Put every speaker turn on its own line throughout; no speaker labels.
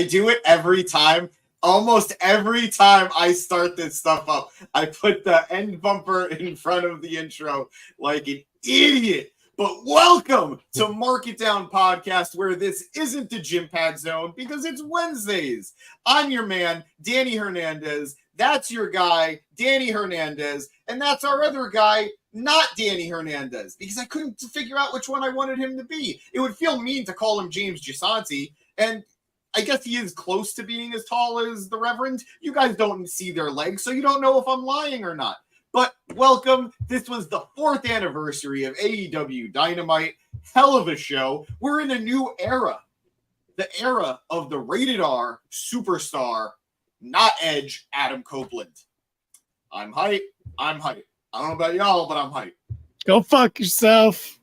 do it every time. Almost every time I start this stuff up, I put the end bumper in front of the intro like an idiot. But welcome to Mark It Down Podcast, where this isn't the gym pad zone because it's Wednesdays. I'm your man, Danny Hernandez. That's your guy, Danny Hernandez. And that's our other guy, not Danny Hernandez, because I couldn't figure out which one I wanted him to be. It would feel mean to call him James Gisanti, and I guess he is close to being as tall as the Reverend. You guys don't see their legs, so you don't know if I'm lying or not. But welcome. This was the 4th anniversary of AEW Dynamite. Hell of a show. We're in a new era. The era of the rated R superstar, not Edge, Adam Copeland. I'm hype. I don't know about y'all, but I'm hype.
Go fuck yourself.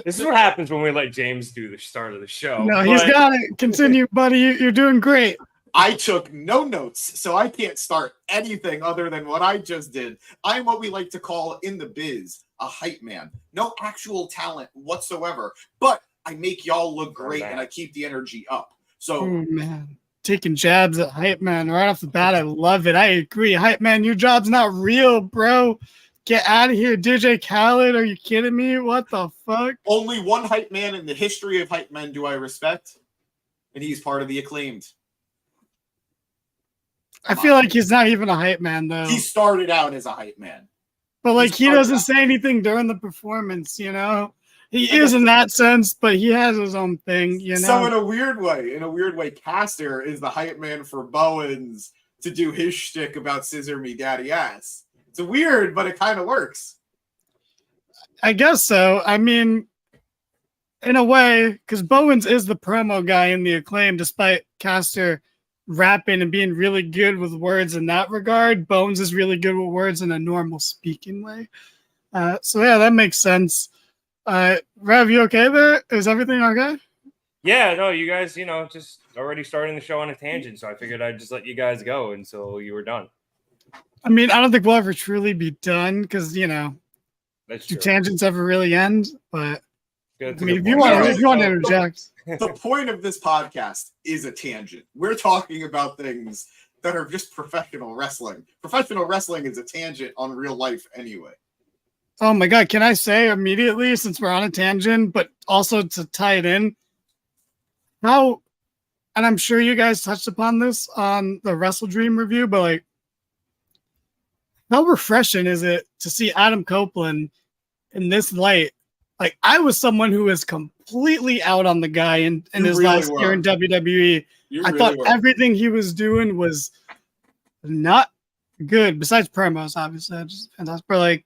This is what happens when we let James do the start of the show.
No, he's got it. Continue, buddy. You're doing great.
I took no notes, so I can't start anything other than what I just did. I'm what we like to call in the biz a hype man. No actual talent whatsoever, but I make y'all look great and I keep the energy up. So,
man, taking jabs at hype man right off the bat. I love it. I agree. Hype man, your job's not real, bro. Get out of here, DJ Khaled. Are you kidding me? What the fuck?
Only one hype man in the history of hype men do I respect, and he's part of the Acclaimed.
I feel like he's not even a hype man, though.
He started out as a hype man.
But, like, he doesn't say anything during the performance, you know? He is in that sense, but he has his own thing, you know?
So in a weird way, Caster is the hype man for Bowens to do his shtick about scissor me daddy ass. It's weird, but it kind of works.
I guess so. I mean, in a way, because Bowens is the promo guy in the Acclaim, despite Caster rapping and being really good with words in that regard. Bowens is really good with words in a normal speaking way. So, yeah, that makes sense. Rev, you okay there? Is everything okay?
Yeah, no, you guys, just already starting the show on a tangent, so I figured I'd just let you guys go until you were done.
I mean, I don't think we'll ever truly be done because,
That's
do
true.
tangents ever really end? But
Good,
I mean, if you want to interject.
The point of this podcast is a tangent. We're talking about things that are just professional wrestling. Professional wrestling is a tangent on real life anyway.
Oh my God, can I say immediately, since we're on a tangent, but also to tie it in, and I'm sure you guys touched upon this on the Wrestle Dream review, but like, how refreshing is it to see Adam Copeland in this light? Like, I was someone who was completely out on the guy in his
really
last
were.
year in WWE. I thought everything he was doing was not good, besides promos, obviously. Just fantastic. But like,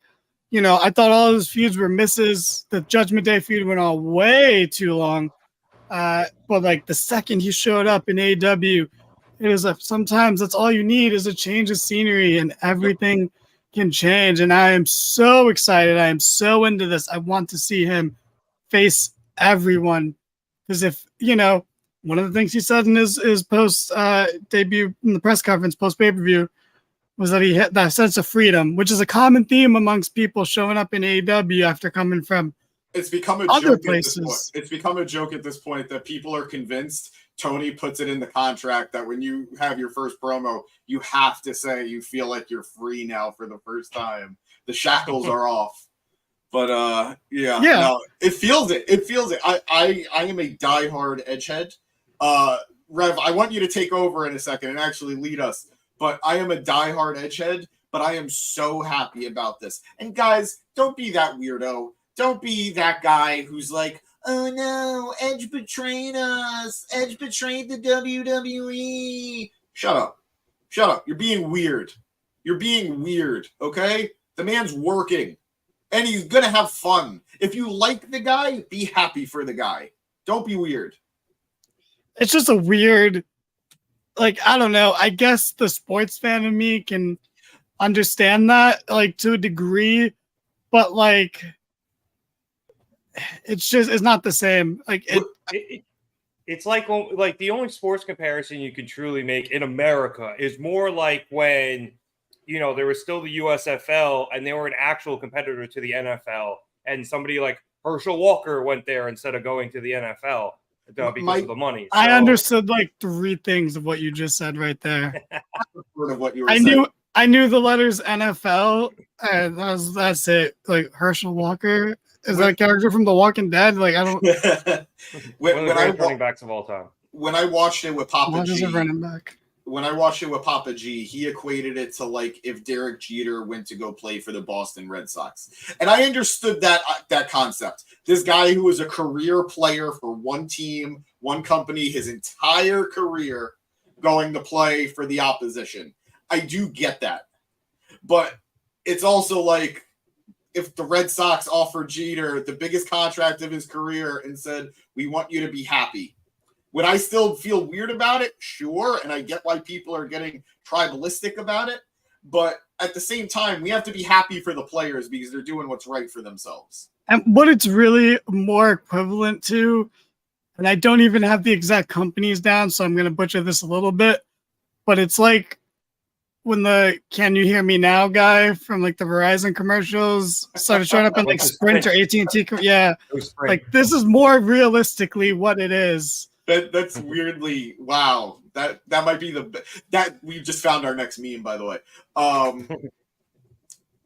I thought all his feuds were misses. The Judgment Day feud went on way too long. But like the second he showed up in AEW, it was like sometimes that's all you need is a change of scenery and everything can change. And I am so excited. I am so into this. I want to see him face everyone. Because if, one of the things he said in his post debut in the press conference, post pay-per-view, was that he had that sense of freedom, which is a common theme amongst people showing up in AEW after coming from
It's become a
other
joke
places.
At this point. It's become a joke at this point that people are convinced Tony puts it in the contract that when you have your first promo, you have to say you feel like you're free now for the first time. The shackles are off. But no, it feels it. It feels it. I am a diehard edgehead. Rev, I want you to take over in a second and actually lead us. But I am a diehard edgehead, but I am so happy about this. And guys, don't be that weirdo. Don't be that guy who's like, oh no, Edge betrayed us. Edge betrayed the WWE. Shut up. You're being weird. Okay? The man's working. And he's going to have fun. If you like the guy, be happy for the guy. Don't be weird.
It's just a weird, like, I don't know. I guess the sports fan in me can understand that, like, to a degree. But, like, it's not the same. Like,
it's like the only sports comparison you can truly make in America is more like when, there was still the USFL and they were an actual competitor to the NFL, and somebody like Herschel Walker went there instead of going to the NFL. because of the money.
I understood like 3 things of what you just said right there.
Of what you were saying.
I knew the letters NFL, and that's it. Like Herschel Walker is that character from The Walking Dead. Like I don't.
One of the greatest running backs of all time.
When I watched it with Papa G,
a running back.
When I watched it with Papa G, he equated it to like if Derek Jeter went to go play for the Boston Red Sox, and I understood that concept. This guy who was a career player for one team, one company, his entire career, going to play for the opposition. I do get that. But it's also like if the Red Sox offered Jeter the biggest contract of his career and said, we want you to be happy. Would I still feel weird about it? Sure. And I get why people are getting tribalistic about it. But at the same time, we have to be happy for the players because they're doing what's right for themselves.
And what it's really more equivalent to, and I don't even have the exact companies down, so I'm going to butcher this a little bit, but it's like when the "Can You Hear Me Now" guy from like the Verizon commercials started showing up in like Sprint or AT&T. Yeah, like this is more realistically what it is.
That's weirdly wow. That might be that we just found our next meme, by the way.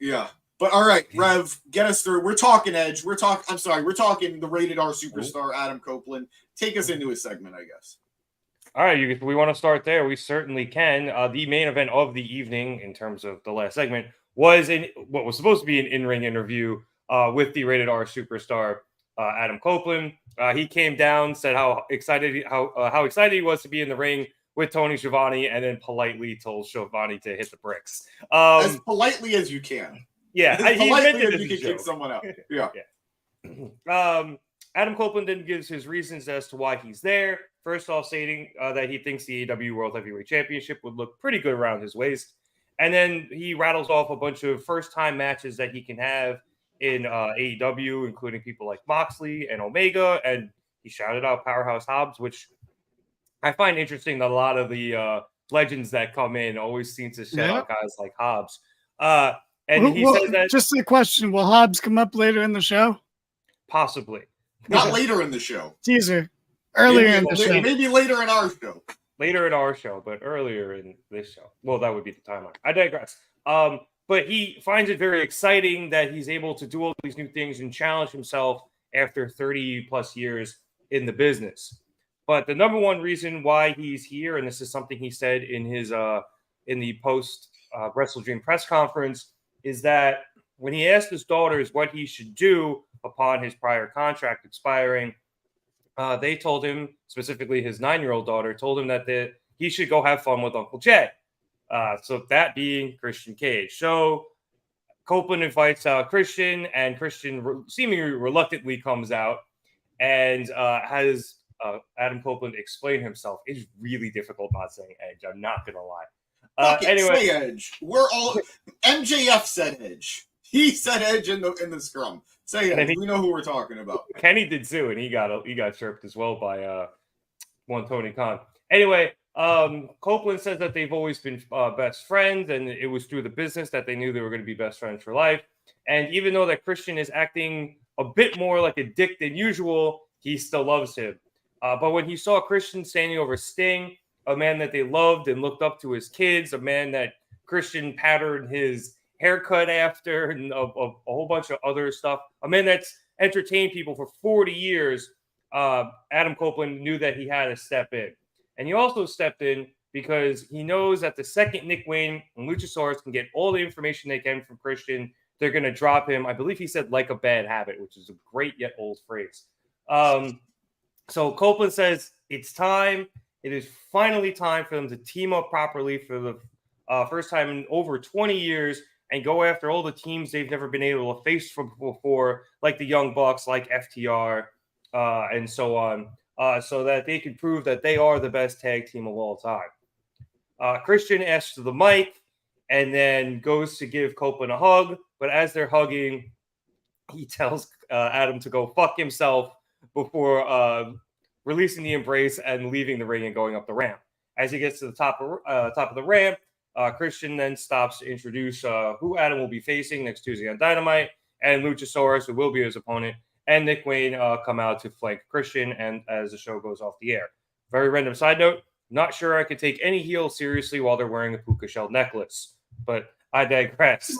Yeah. But all right, Rev, get us through. We're talking Edge. We're talking the rated R superstar Adam Copeland. Take us into his segment, I guess.
All right, if we want to start there, we certainly can. The main event of the evening, in terms of the last segment, was what was supposed to be an in-ring interview with the rated R superstar Adam Copeland. He came down, said how excited he was to be in the ring with Tony Schiavone, and then politely told Schiavone to hit the bricks.
As politely as you can.
Yeah,
as politely as you can kick someone out. Yeah.
Adam Copeland then gives his reasons as to why he's there. First off, stating that he thinks the AEW World Heavyweight Championship would look pretty good around his waist. And then he rattles off a bunch of first-time matches that he can have in AEW, including people like Moxley and Omega. And he shouted out Powerhouse Hobbs, which I find interesting that a lot of the legends that come in always seem to shout out guys like Hobbs. And he says that...
Just a question, will Hobbs come up later in the show?
Possibly.
Not later in the show.
Teaser. Earlier in the show.
Maybe later in our show.
Later in our show, but earlier in this show. Well, that would be the timeline. I digress. But he finds it very exciting that he's able to do all these new things and challenge himself after 30 plus years in the business. But the number one reason why he's here, and this is something he said in his in the post Wrestle Dream press conference, is that when he asked his daughters what he should do upon his prior contract expiring, they told him, specifically his 9-year-old daughter, told him that he should go have fun with Uncle Jay. So that being Christian Cage. So Copeland invites Christian, and Christian seemingly reluctantly comes out and has Adam Copeland explain himself. It's really difficult not saying Edge. I'm not going to lie. Anyway,
say Edge. We're all MJF said Edge. He said Edge in the scrum. Say Edge. We know who we're talking about.
Kenny did too, and he got chirped as well by one Tony Khan. Anyway, Copeland says that they've always been best friends, and it was through the business that they knew they were going to be best friends for life. And even though that Christian is acting a bit more like a dick than usual, he still loves him. But when he saw Christian standing over Sting, a man that they loved and looked up to as kids, a man that Christian patterned his haircut after, and a whole bunch of other stuff, a man that's entertained people for 40 years, Adam Copeland knew that he had to step in. And he also stepped in because he knows that the second Nick Wayne and Luchasaurus can get all the information they can from Christian, they're going to drop him. I believe he said like a bad habit, which is a great yet old phrase. So Copeland says it's time. It is finally time for them to team up properly for the first time in over 20 years and go after all the teams they've never been able to face before, like the Young Bucks, like FTR, and so on, so that they can prove that they are the best tag team of all time. Christian asks to the mic and then goes to give Copeland a hug, but as they're hugging, he tells Adam to go fuck himself before releasing the embrace and leaving the ring and going up the ramp. As he gets to the top of the ramp, Christian then stops to introduce who Adam will be facing next Tuesday on Dynamite, and Luchasaurus, who will be his opponent. and Nick Wayne come out to flank Christian, and as the show goes off the air. Very random side note, not sure I could take any heel seriously while they're wearing a puka shell necklace, but I digress.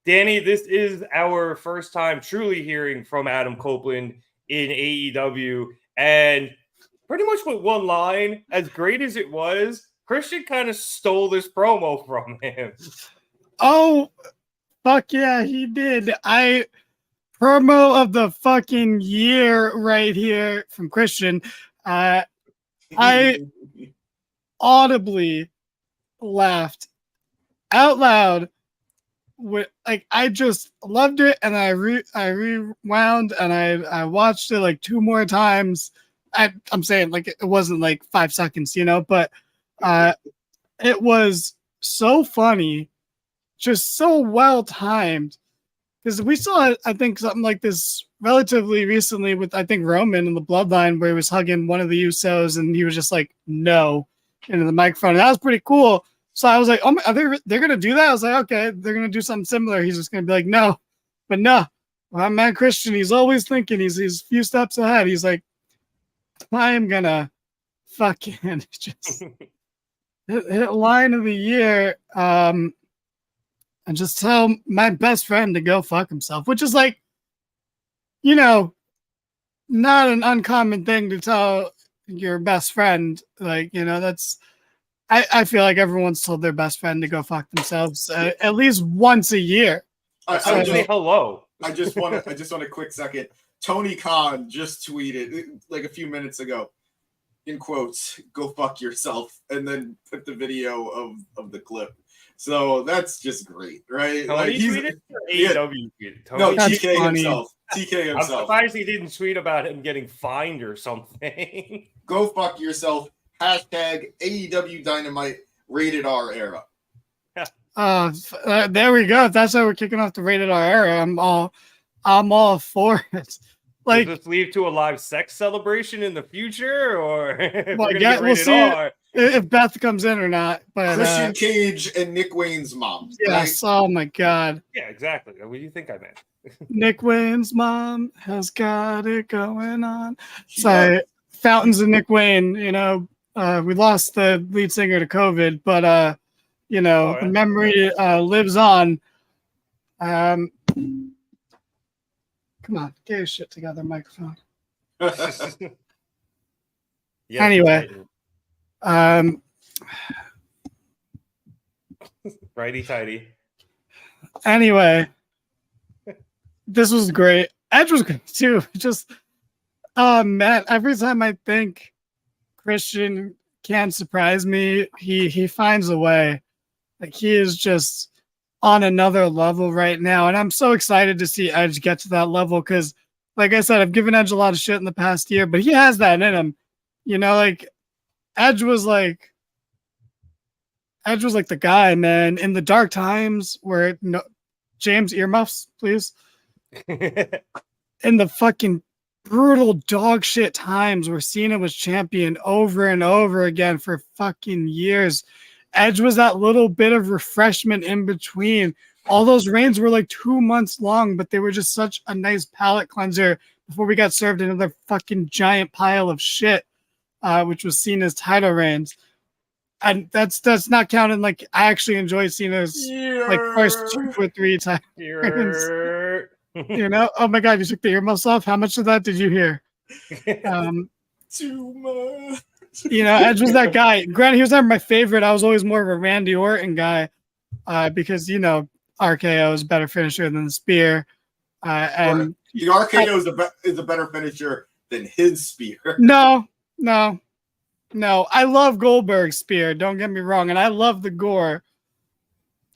Danny, this is our first time truly hearing from Adam Copeland in AEW, and pretty much with one line, as great as it was, Christian kind of stole this promo from him.
Oh, fuck yeah, he did. Promo of the fucking year right here from Christian. I audibly laughed out loud. I just loved it, and I rewound and I watched it like 2 more times. I'm saying like it wasn't like 5 seconds, but it was so funny, just so well timed. Because we saw, I think, something like this relatively recently with, I think, Roman in the Bloodline, where he was hugging one of the Usos and he was just like, no, into the microphone. And that was pretty cool. So I was like, oh, they're going to do that? I was like, okay, they're going to do something similar. He's just going to be like, no. But no, my man Christian, he's always thinking, he's a few steps ahead. He's like, I am going to fucking just hit line of the year. And just tell my best friend to go fuck himself, which is like, not an uncommon thing to tell your best friend. Like, that's, I feel like everyone's told their best friend to go fuck themselves at least once a year.
Hello.
I just want a quick second. Tony Khan just tweeted like a few minutes ago, in quotes, "Go fuck yourself," and then put the video of the clip. So that's just great, right?
Tony tweeted? AEW tweeted.
No, TK himself. TK himself.
I'm surprised he didn't tweet about him getting fined or something.
Go fuck yourself. Hashtag AEW Dynamite rated R era.
There we go. If that's how we're kicking off the rated R era, I'm all for it. Like,
does this lead to a live sex celebration in the future, or
we'll see R? If Beth comes in or not. But
Christian Cage and Nick Wayne's mom.
Yes. Right? Oh my god.
Yeah, exactly. What do you think I meant?
Nick Wayne's mom has got it going on. Sorry, Fountains of Nick Wayne. We lost the lead singer to COVID, but the memory lives on. Come on, get your shit together, microphone. Anyway,
righty tighty.
Anyway, this was great. Edge was great too. Just, man, every time I think Christian can surprise me, he finds a way. Like, he is just on another level right now, and I'm so excited to see Edge get to that level because, like I said, I've given Edge a lot of shit in the past year, but he has that in him. Like Edge was like the guy, man, in the dark times where James, earmuffs, please. In the fucking brutal dog shit times where Cena was champion over and over again for fucking years. Edge was that little bit of refreshment in between. All those reigns were like 2 months long, but they were just such a nice palate cleanser before we got served another fucking giant pile of shit, which was Cena's title reigns. And that's not counting. Like, I actually enjoyed Cena's like first 2 or 3 times. Oh my god, you took the earmuffs off. How much of that did you hear?
Too much.
Edge was that guy. Granted, he was never my favorite. I was always more of a Randy Orton guy because, RKO is a better finisher than the spear. And
the RKO is a better finisher than his spear.
No. I love Goldberg's spear. Don't get me wrong. And I love the gore.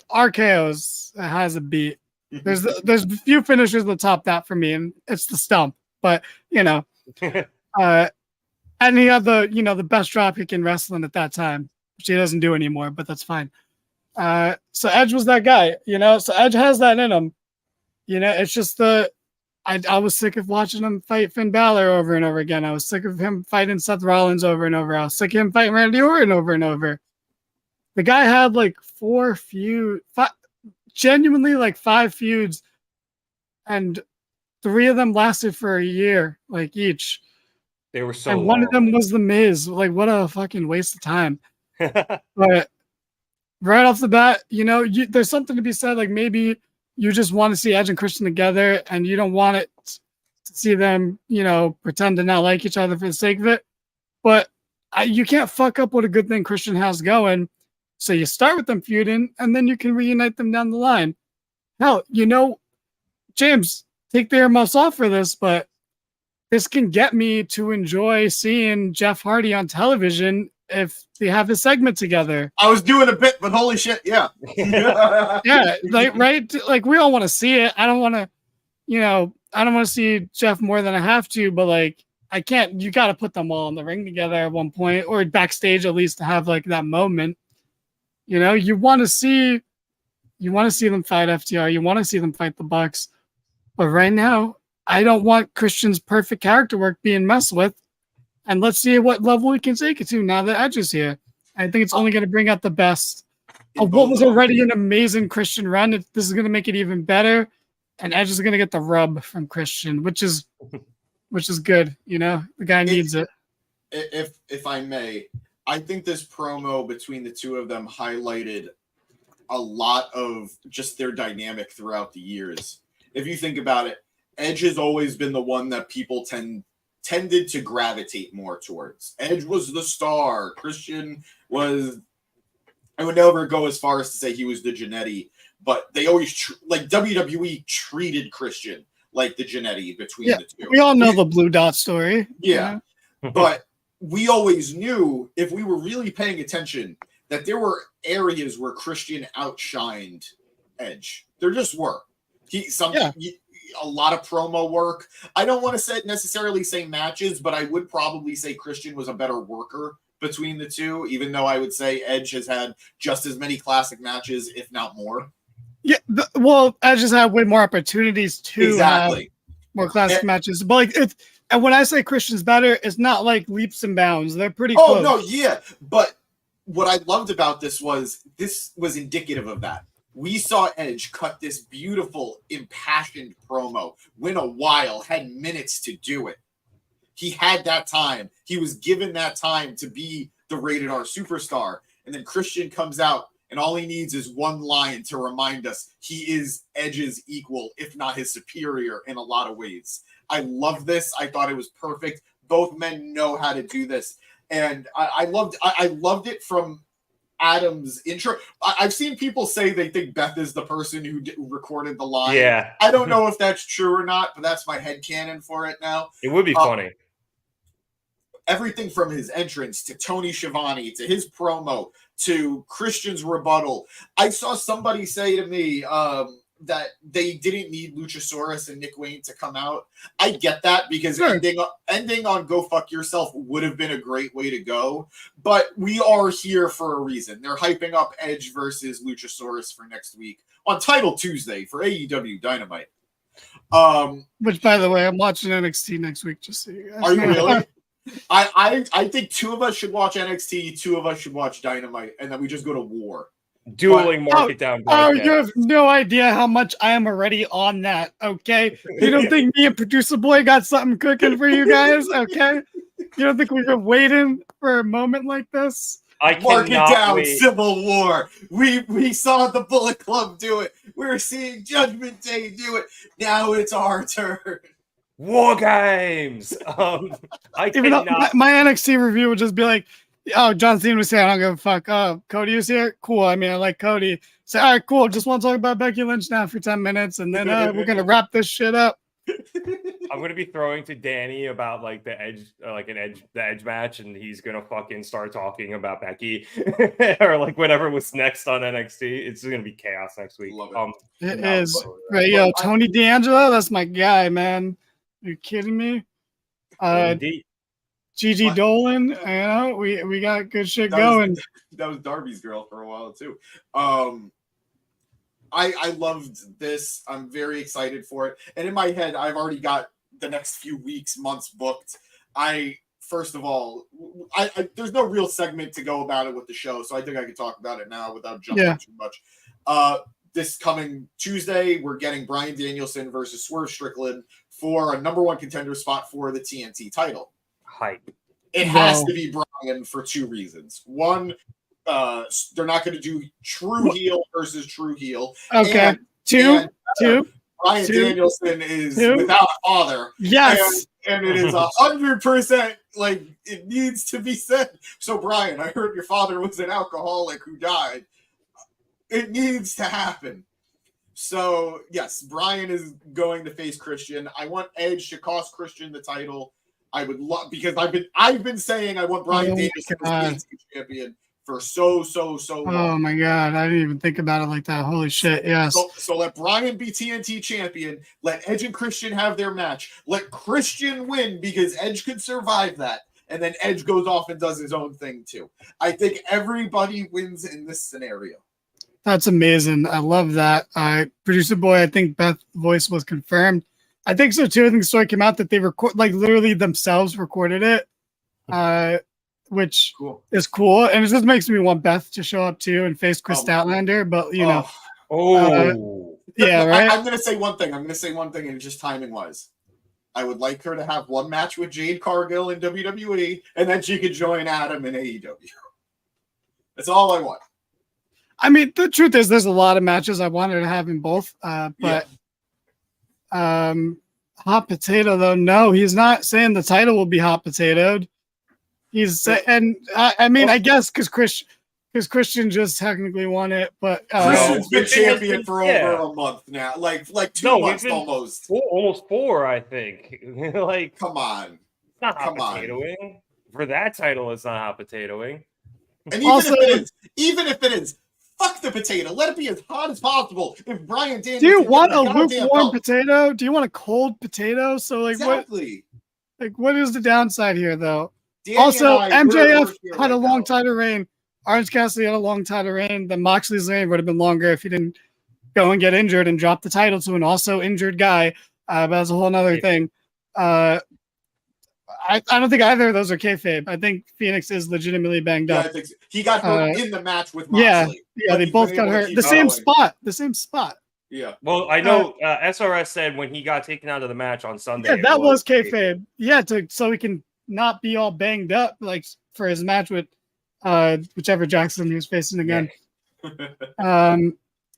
RKO's has a beat. There's a few finishers that top that for me, and it's the stump. But, and he had the best dropkick in wrestling at that time, which he doesn't do anymore, but that's fine. So Edge was that guy, so Edge has that in him. It's just I was sick of watching him fight Finn Balor over and over again. I was sick of him fighting Seth Rollins over and over. I was sick of him fighting Randy Orton over and over. The guy had like 4 feuds, genuinely like 5 feuds, and 3 of them lasted for a year, like each.
They were so
And one
long.
of them was The Miz. Like, what a fucking waste of time. But right off the bat, there's something to be said. Like, maybe you just want to see Edge and Christian together and you don't want it to see them, pretend to not like each other for the sake of it. But you can't fuck up what a good thing Christian has going. So you start with them feuding and then you can reunite them down the line. Hell, James, take the earmuffs off for this, but this can get me to enjoy seeing Jeff Hardy on television if they have a segment together.
I was doing a bit, but holy shit, yeah.
Yeah, right? Like, we all want to see it. I don't want to, I don't want to see Jeff more than I have to, but like, I can't, you got to put them all in the ring together at one point or backstage at least to have like that moment. You want to see them fight FTR. You want to see them fight the Bucks. But right now, I don't want Christian's perfect character work being messed with. And let's see what level we can take it to now that Edge is here. I think it's only going to bring out the best of what was already an amazing Christian run. This is going to make it even better. And Edge is going to get the rub from Christian, which is good. The guy needs it.
If I may, I think this promo between the two of them highlighted a lot of just their dynamic throughout the years. If you think about it, Edge has always been the one that people tended to gravitate more towards. Edge was the star. Christian was, I would never go as far as to say he was the Jannetty, but they always, WWE treated Christian like the Jannetty between the two.
We all know the Blue Dot story.
Yeah. But we always knew, if we were really paying attention, that there were areas where Christian outshined Edge. There just were. A lot of promo work. I don't want to necessarily say matches, but I would probably say Christian was a better worker between the two, even though I would say Edge has had just as many classic matches, if not more.
Yeah, Edge has had way more opportunities to have more classic matches. But and when I say Christian's better, it's not like leaps and bounds. They're pretty close.
Oh, no, yeah. But what I loved about this was indicative of that. We saw Edge cut this beautiful, impassioned promo, win a while, had minutes to do it. He had that time. He was given that time to be the rated R superstar. And then Christian comes out, and all he needs is one line to remind us he is Edge's equal, if not his superior in a lot of ways. I love this. I thought it was perfect. Both men know how to do this. And I loved it from Adam's intro. I've seen people say they think Beth is the person who recorded the line.
Yeah.
I don't know if that's true or not, but that's my headcanon for it now.
It would be funny.
Everything from his entrance to Tony Schiavone to his promo to Christian's rebuttal. I saw somebody say to me that they didn't need Luchasaurus and Nick Wayne to come out. I get that, because ending on Go Fuck Yourself would have been a great way to go, but we are here for a reason. They're hyping up Edge versus Luchasaurus for next week on Title Tuesday for AEW Dynamite.
Which, by the way, I'm watching NXT next week, just so you guys
know. Are you really? I think 2 of us should watch NXT, 2 of us should watch Dynamite, and then we just go to war.
Dueling market down.
Oh, you have no idea how much I am already on that, okay? You don't think me and Producer Boy got something cooking for you guys, okay? You don't think we've been waiting for a moment like this?
Mark it down, wait. Civil War. We saw the Bullet Club do it. We're seeing Judgment Day do it. Now it's our turn.
War Games. I cannot.
My NXT review would just be like, oh, John Cena was here. I don't give a fuck. Oh, Cody was here. Cool. I mean, I like Cody. So, all right, cool. Just want to talk about Becky Lynch now for 10 minutes, and then we're gonna wrap this shit up.
I'm gonna be throwing to Danny about like the Edge match, and he's gonna fucking start talking about Becky or like whatever was next on NXT. It's gonna be chaos next week.
It is. Right, yo, Tony D'Angelo, that's my guy, man. Are you kidding me? Gigi Dolan, we got good shit going.
That was Darby's girl for a while too. I loved this. I'm very excited for it. And in my head, I've already got the next few weeks, months booked. First of all, there's no real segment to go about it with the show, so I think I can talk about it now without jumping too much. this coming Tuesday, we're getting Bryan Danielson versus Swerve Strickland for a number 1 contender spot for the TNT title.
Hype.
It has to be Bryan for 2 reasons. One, they're not going to do true heel versus true heel.
Okay.
And,
two.
Bryan Danielson is without a father.
Yes.
And it is 100% like it needs to be said. So, Bryan, I heard your father was an alcoholic who died. It needs to happen. So, yes, Bryan is going to face Christian. I want Edge to cost Christian the title. I would love, because I've been saying I want Bryan Danielson as TNT champion for so long.
Oh my God, I didn't even think about it like that. Holy shit, yes.
So let Bryan be TNT champion. Let Edge and Christian have their match. Let Christian win because Edge could survive that. And then Edge goes off and does his own thing too. I think everybody wins in this scenario.
That's amazing. I love that. Producer boy, I think Beth's voice was confirmed. I think so too. I think the story came out that they literally themselves recorded it. Which is cool. And it just makes me want Beth to show up too and face Chris Statlander. But, you know. Yeah, right?
I'm going to say one thing. And just timing-wise. I would like her to have one match with Jade Cargill in WWE, and then she could join Adam in AEW. That's all I want.
I mean, the truth is there's a lot of matches I wanted to have in both. But hot potato, though, no. He's not saying the title will be hot potatoed. I mean, I guess because Christian just technically won it, but
Christian's been champion for over a month now, like 2 months almost.
Almost 4, I think. Like,
come on,
it's not hot potatoing for that title. It's not hot potatoing.
And even if it is, fuck the potato. Let it be as hot as possible. If Bryan Danielson,
do you want a lukewarm potato? Do you want a cold potato? So like
exactly.
What is the downside here though? Danny also, MJF had a long title reign. Orange Cassidy had a long title reign. The Moxley's reign would have been longer if he didn't go and get injured and drop the title to an also injured guy. But that's a whole other thing. I don't think either of those are kayfabe. I think Phoenix is legitimately banged up.
I think so. He got hurt in the match with Moxley.
Yeah, they both got hurt. The same spot.
Yeah.
Well, I know SRS said when he got taken out of the match on Sunday.
Yeah, that was kayfabe. Yeah, so he can not be all banged up like for his match with whichever Jackson he was facing again.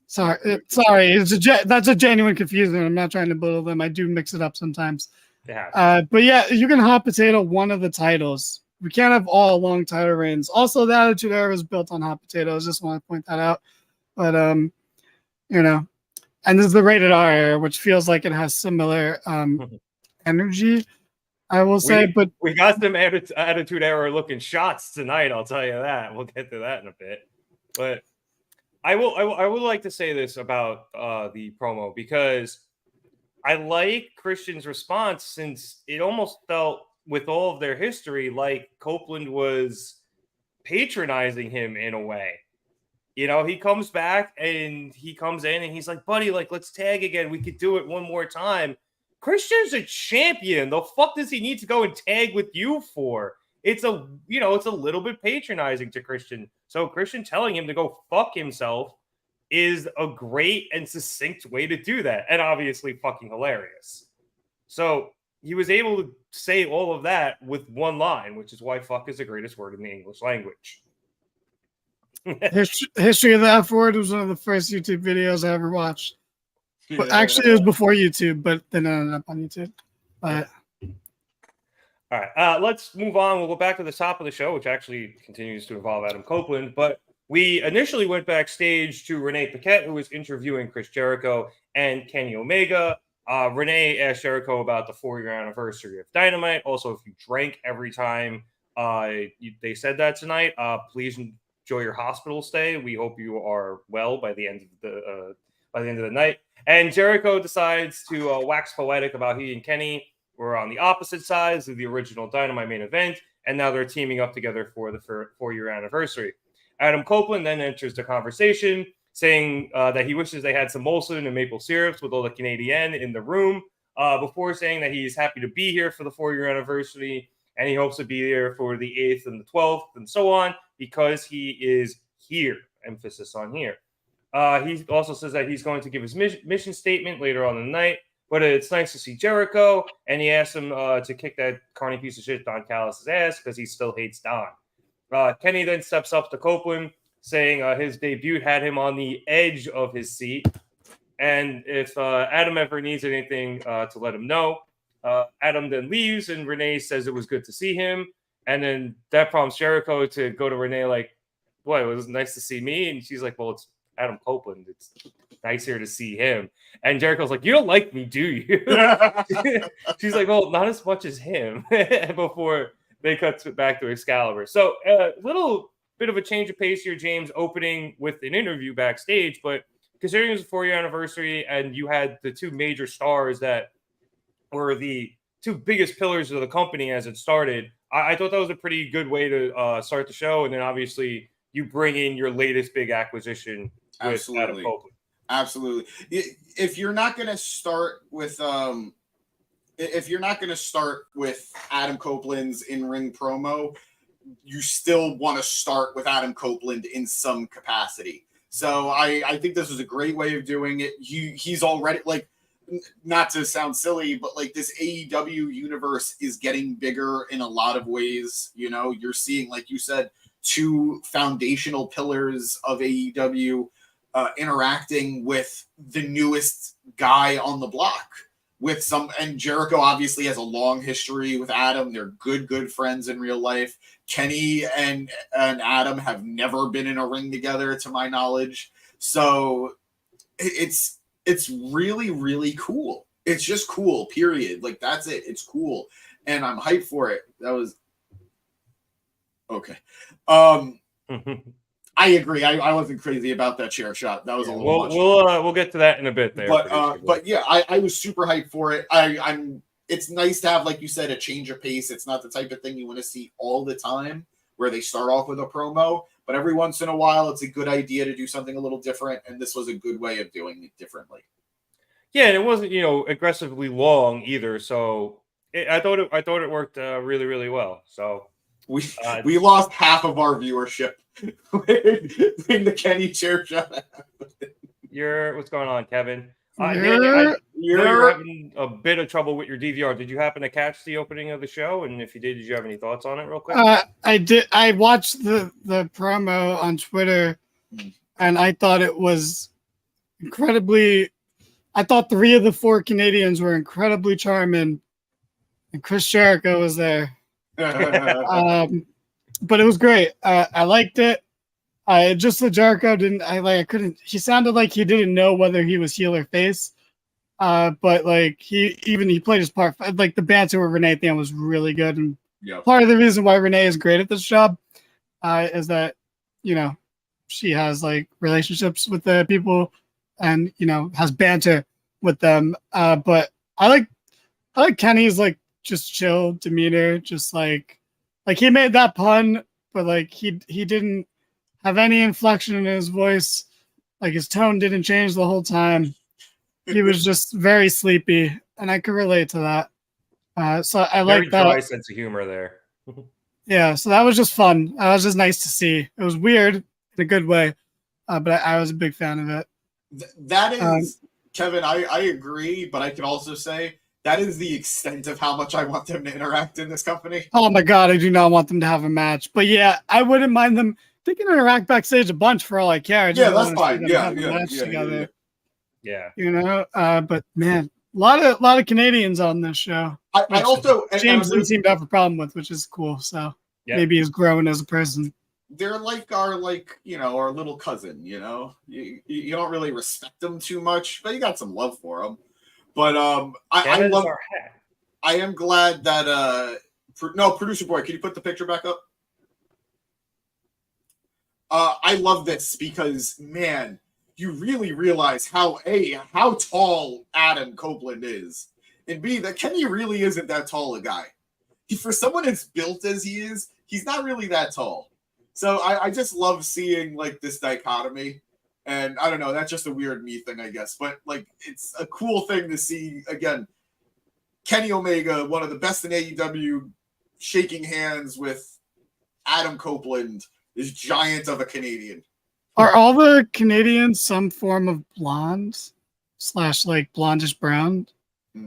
Sorry, that's a genuine confusion. I'm not trying to belittle them. I do mix it up sometimes.
Yeah.
But yeah, you can hot potato one of the titles. We can't have all long title reigns. Also, the Attitude Era is built on hot potatoes. Just want to point that out. But you know, and this is the rated R era, which feels like it has similar energy. I will say, but
we got some Attitude Era looking shots tonight. I'll tell you that. We'll get to that in a bit. But I would like to say this about the promo because I like Christian's response since it almost felt with all of their history like Copeland was patronizing him in a way. You know, he comes back and he comes in and he's like, buddy, like, let's tag again. We could do it one more time. Christian's a champion. The fuck does he need to go and tag with you for? It's a little bit patronizing to Christian. So Christian telling him to go fuck himself is a great and succinct way to do that. And obviously fucking hilarious. So he was able to say all of that with one line, which is why fuck is the greatest word in the English language.
History of the F word was one of the first YouTube videos I ever watched. But actually, it was before YouTube, but then it ended up on YouTube. All
right, let's move on. We'll go back to the top of the show, which actually continues to involve Adam Copeland. But we initially went backstage to Renee Paquette, who was interviewing Chris Jericho and Kenny Omega. Renee asked Jericho about the 4-year anniversary of Dynamite. Also, if you drank every time they said that tonight, please enjoy your hospital stay. We hope you are well by the end of the night. And Jericho decides to wax poetic about he and Kenny were on the opposite sides of the original Dynamite main event, and now they're teaming up together for the 4-year anniversary. Adam Copeland then enters the conversation, saying that he wishes they had some Molson and maple syrups with all the Canadian in the room, before saying that he's happy to be here for the 4-year anniversary, and he hopes to be there for the 8th and the 12th and so on, because he is here. Emphasis on here. He also says that he's going to give his mission statement later on in the night. But it's nice to see Jericho, and he asked him to kick that carny piece of shit Don Callis' ass because he still hates Don. Kenny then steps up to Copeland, saying his debut had him on the edge of his seat. And if Adam ever needs anything to let him know, Adam then leaves, and Renee says it was good to see him. And then that prompts Jericho to go to Renee like, "Boy, it was nice to see me." And she's like, "Well, it's Adam Copeland. It's nicer to see him." And Jericho's like, "You don't like me, do you?" She's like, "Well, not as much as him." Before they cut back to Excalibur. So a little bit of a change of pace here, James, opening with an interview backstage. But considering it was a 4-year anniversary and you had the two major stars that were the two biggest pillars of the company as it started, I thought that was a pretty good way to start the show. And then obviously you bring in your latest big acquisition with Adam Copeland.
Absolutely. If you're not going to start with Adam Copeland's in-ring promo, you still want to start with Adam Copeland in some capacity. So I think this was a great way of doing it. He's already, like, not to sound silly, but like this AEW universe is getting bigger in a lot of ways. You know, you're seeing, like you said, two foundational pillars of AEW interacting with the newest guy on the block. And Jericho obviously has a long history with Adam. They're good friends in real life. Kenny and Adam have never been in a ring together, to my knowledge. So it's really, really cool. It's just cool, period. Like, that's it. It's cool. And I'm hyped for it. That was okay. I agree. I wasn't crazy about that chair shot. That was a little much.
We'll get to that in a bit there.
But yeah, I was super hyped for it. It's nice to have, like you said, a change of pace. It's not the type of thing you want to see all the time where they start off with a promo, but every once in a while it's a good idea to do something a little different, and this was a good way of doing it differently.
Yeah, and it wasn't, aggressively long either, so I thought it worked really, really well. So
we lost half of our viewership in the Kenny chair shot.
What's going on, Kevin? You're having a bit of trouble with your DVR. Did you happen to catch the opening of the show? And if you did you have any thoughts on it real quick?
I did. I watched the promo on Twitter, and I thought it was incredibly. I thought 3 of the 4 Canadians were incredibly charming, and Chris Jericho was there. But it was great. I liked it. Just that Jericho didn't. I couldn't. He sounded like he didn't know whether he was heel or face. But like he played his part. Like the banter with Renee at the end was really good, and part of the reason why Renee is great at this job is that she has like relationships with the people, and has banter with them. But I like Kenny's like just chill demeanor, just like he made that pun, but like he didn't have any inflection in his voice. Like his tone didn't change the whole time. He was just very sleepy, and I could relate to that. So I like that.
Very dry sense of humor there.
Yeah, so that was just fun. That was just nice to see. It was weird in a good way, but I was a big fan of it.
That is, Kevin, I agree, but I can also say that is the extent of how much I want them to interact in this company.
Oh my God, I do not want them to have a match. But yeah, I wouldn't mind them. They can interact backstage a bunch for all I care.
Yeah, that's fine. Yeah.
But man, a lot of Canadians on this show.
I also
James didn't seem to have a problem with, which is cool. So maybe he's growing as a person.
They're like our little cousin. You don't really respect them too much, but you got some love for them. But I love. I am glad that producer boy, can you put the picture back up? I love this because, man, you really realize how tall Adam Copeland is, and B, that Kenny really isn't that tall a guy. For someone as built as he is, he's not really that tall. So I just love seeing like this dichotomy, and I don't know, that's just a weird me thing, I guess. But like, it's a cool thing to see again. Kenny Omega, one of the best in AEW, shaking hands with Adam Copeland, this giant of a Canadian.
Are all the Canadians some form of blonde / like blondish brown? Are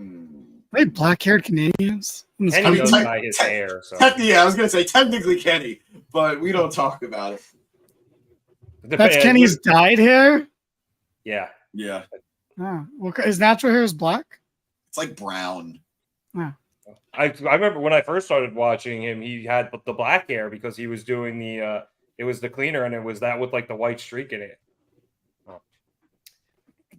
they black-haired Canadians?
Kenny does dye his hair. So.
Yeah, I was gonna say technically Kenny, but we don't talk about it.
That's Kenny's dyed hair?
Yeah.
Yeah.
Oh, well, his natural hair is black?
It's like brown.
Oh.
I remember when I first started watching him, he had the black hair because he was doing it was the cleaner, and it was that with like the white streak in it.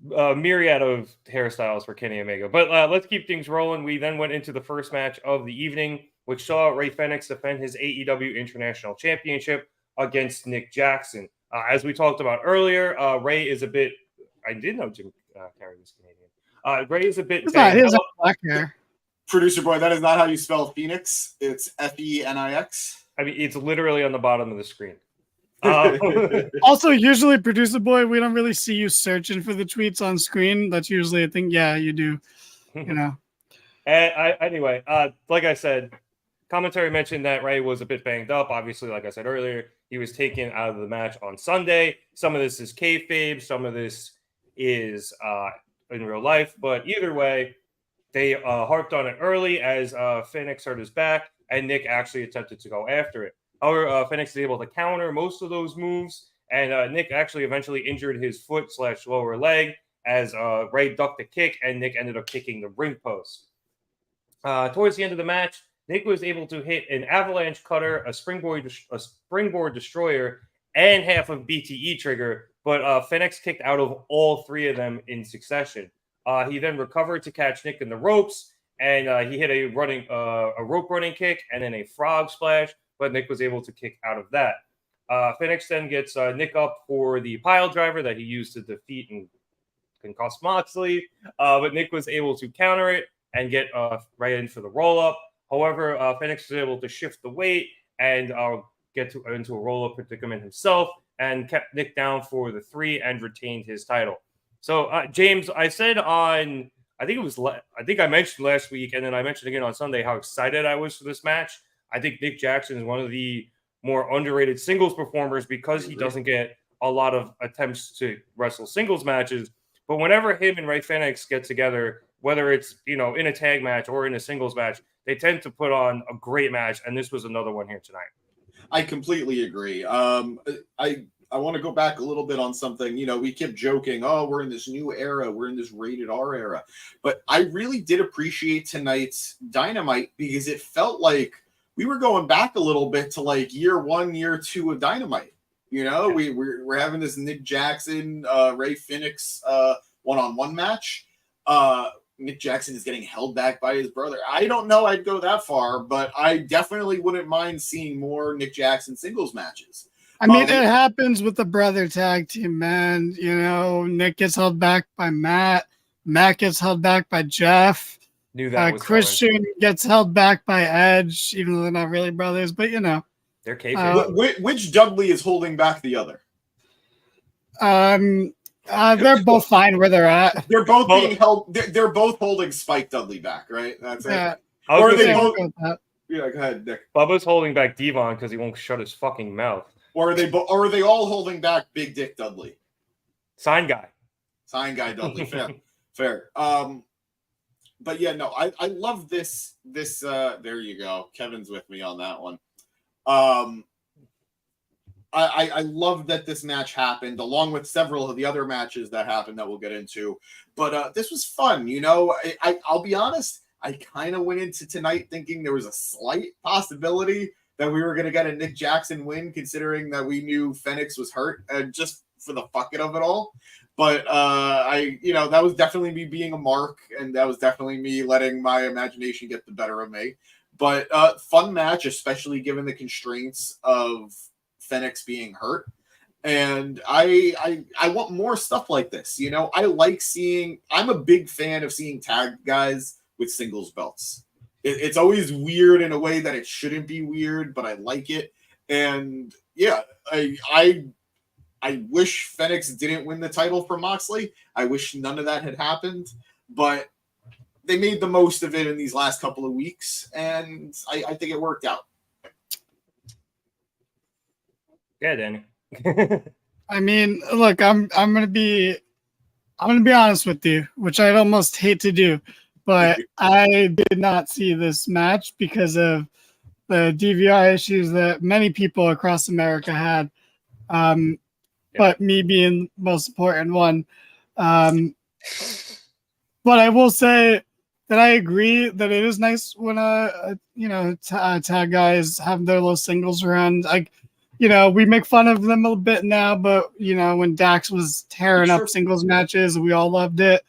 Myriad of hairstyles for Kenny Omega. But let's keep things rolling. We then went into the first match of the evening, which saw Rey Fenix defend his AEW International Championship against Nick Jackson. As we talked about earlier, Rey is a bit... I did know Jim Carrey was Canadian. Rey is a bit...
He has black hair.
Producer boy, that is not how you spell Phoenix. It's F-E-N-I-X.
I mean, it's literally on the bottom of the screen.
Also, usually, producer boy, we don't really see you searching for the tweets on screen. That's usually a thing. Yeah, you do. You know.
Anyway, like I said, commentary mentioned that Rey was a bit banged up. Obviously, like I said earlier, he was taken out of the match on Sunday. Some of this is kayfabe. Some of this is in real life. But either way, they harped on it early as Fenix hurt his back, and Nick actually attempted to go after it. However, Fenix is able to counter most of those moves, and Nick actually eventually injured his foot / lower leg as Rey ducked a kick, and Nick ended up kicking the ring post. Towards the end of the match, Nick was able to hit an avalanche cutter, a springboard destroyer, and half of BTE trigger, but Fenix kicked out of all three of them in succession. He then recovered to catch Nick in the ropes, and he hit a rope running kick and then a frog splash, but Nick was able to kick out of that. Fenix then gets Nick up for the pile driver that he used to defeat and concuss Moxley, but Nick was able to counter it and get right in for the roll-up. However, Fenix was able to shift the weight and get into a roll-up predicament himself and kept Nick down for the 3 and retained his title. So, James, I said on, I think I mentioned last week, and then I mentioned again on Sunday how excited I was for this match. I think Nick Jackson is one of the more underrated singles performers because he doesn't get a lot of attempts to wrestle singles matches. But whenever him and Rey Fenix get together, whether it's, in a tag match or in a singles match, they tend to put on a great match, and this was another one here tonight.
I completely agree. I want to go back a little bit on something. We kept joking, we're in this new era. We're in this rated R era. But I really did appreciate tonight's Dynamite because it felt like we were going back a little bit to like year 1, year 2 of Dynamite. We're having this Nick Jackson, Rey Fenix one-on-one match. Nick Jackson is getting held back by his brother. I don't know I'd go that far, but I definitely wouldn't mind seeing more Nick Jackson singles matches.
I mean, it happens with the brother tag team, man. Nick gets held back by Matt. Matt gets held back by Jeff.
Knew that was
Christian gets held back by Edge, even though they're not really brothers. But
they're kayfabe.
Which Dudley is holding back the other?
They're both fine where they're at.
They're both being held. They're both holding Spike Dudley back, right? That's
yeah.
it. Or are they
both?
Yeah, go ahead, Nick.
Bubba's holding back Devon because he won't shut his fucking mouth.
Or are they all holding back Big Dick Dudley?
Sign guy
Dudley. Fair. But yeah, no, I love this. There you go. Kevin's with me on that one. I love that this match happened, along with several of the other matches that happened that we'll get into. But this was fun. I'll be honest. I kind of went into tonight thinking there was a slight possibility that we were going to get a Nick Jackson win, considering that we knew Fenix was hurt, just for the fuck it of it all. But that was definitely me being a mark, and that was definitely me letting my imagination get the better of me. But fun match, especially given the constraints of Fenix being hurt. And I want more stuff like this. I like I'm a big fan of seeing tag guys with singles belts. It's always weird in a way that it shouldn't be weird, but I like it. And yeah, I wish Fenix didn't win the title for Moxley. I wish none of that had happened, but they made the most of it in these last couple of weeks, and I think it worked out.
Yeah, Danny.
I mean, look, I'm gonna be honest with you, which I'd almost hate to do, but I did not see this match because of the DVR issues that many people across America had. But me being the most important one. But I will say that I agree that it is nice when tag guys have their little singles run. Like, we make fun of them a bit now, but when Dax was tearing up singles matches, we all loved it.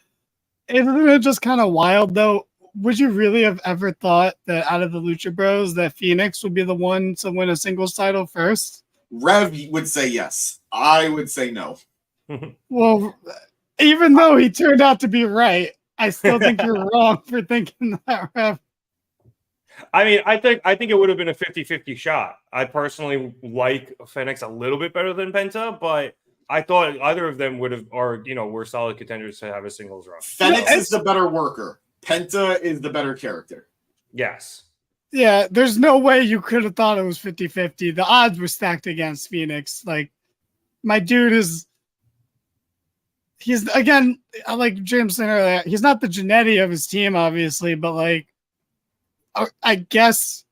Isn't it just kind of wild though? Would you really have ever thought that out of the Lucha Bros that Phoenix would be the one to win a singles title first?
Rev would say yes. I would say no.
Well, even though he turned out to be right, I still think you're wrong for thinking that, Rev.
I mean, I think it would have been a 50-50 shot. I personally like Fenix a little bit better than Penta, but I thought either of them were solid contenders to have a singles run.
Fenix is the better worker. Penta is the better character.
Yes.
Yeah, there's no way you could have thought it was 50-50. The odds were stacked against Phoenix. Like, my dude he's, again, like James said earlier, he's not the Genetti of his team, obviously, but, like, I guess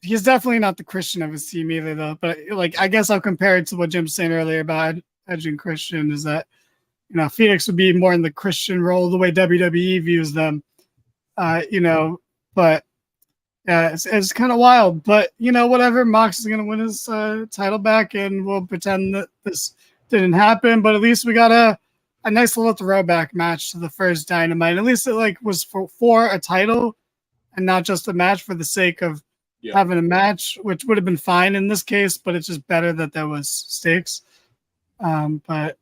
he's definitely not the Christian of his team either, though. But, like, I guess I'll compare it to what Jim said earlier about Edge and Christian is that, Phoenix would be more in the Christian role the way WWE views them, but yeah, it's kind of wild. But, whatever, Mox is going to win his title back, and we'll pretend that this didn't happen. But at least we got a nice little throwback match to the first Dynamite. At least it was for a title and not just a match for the sake of having a match, which would have been fine in this case, but it's just better that there was stakes. But,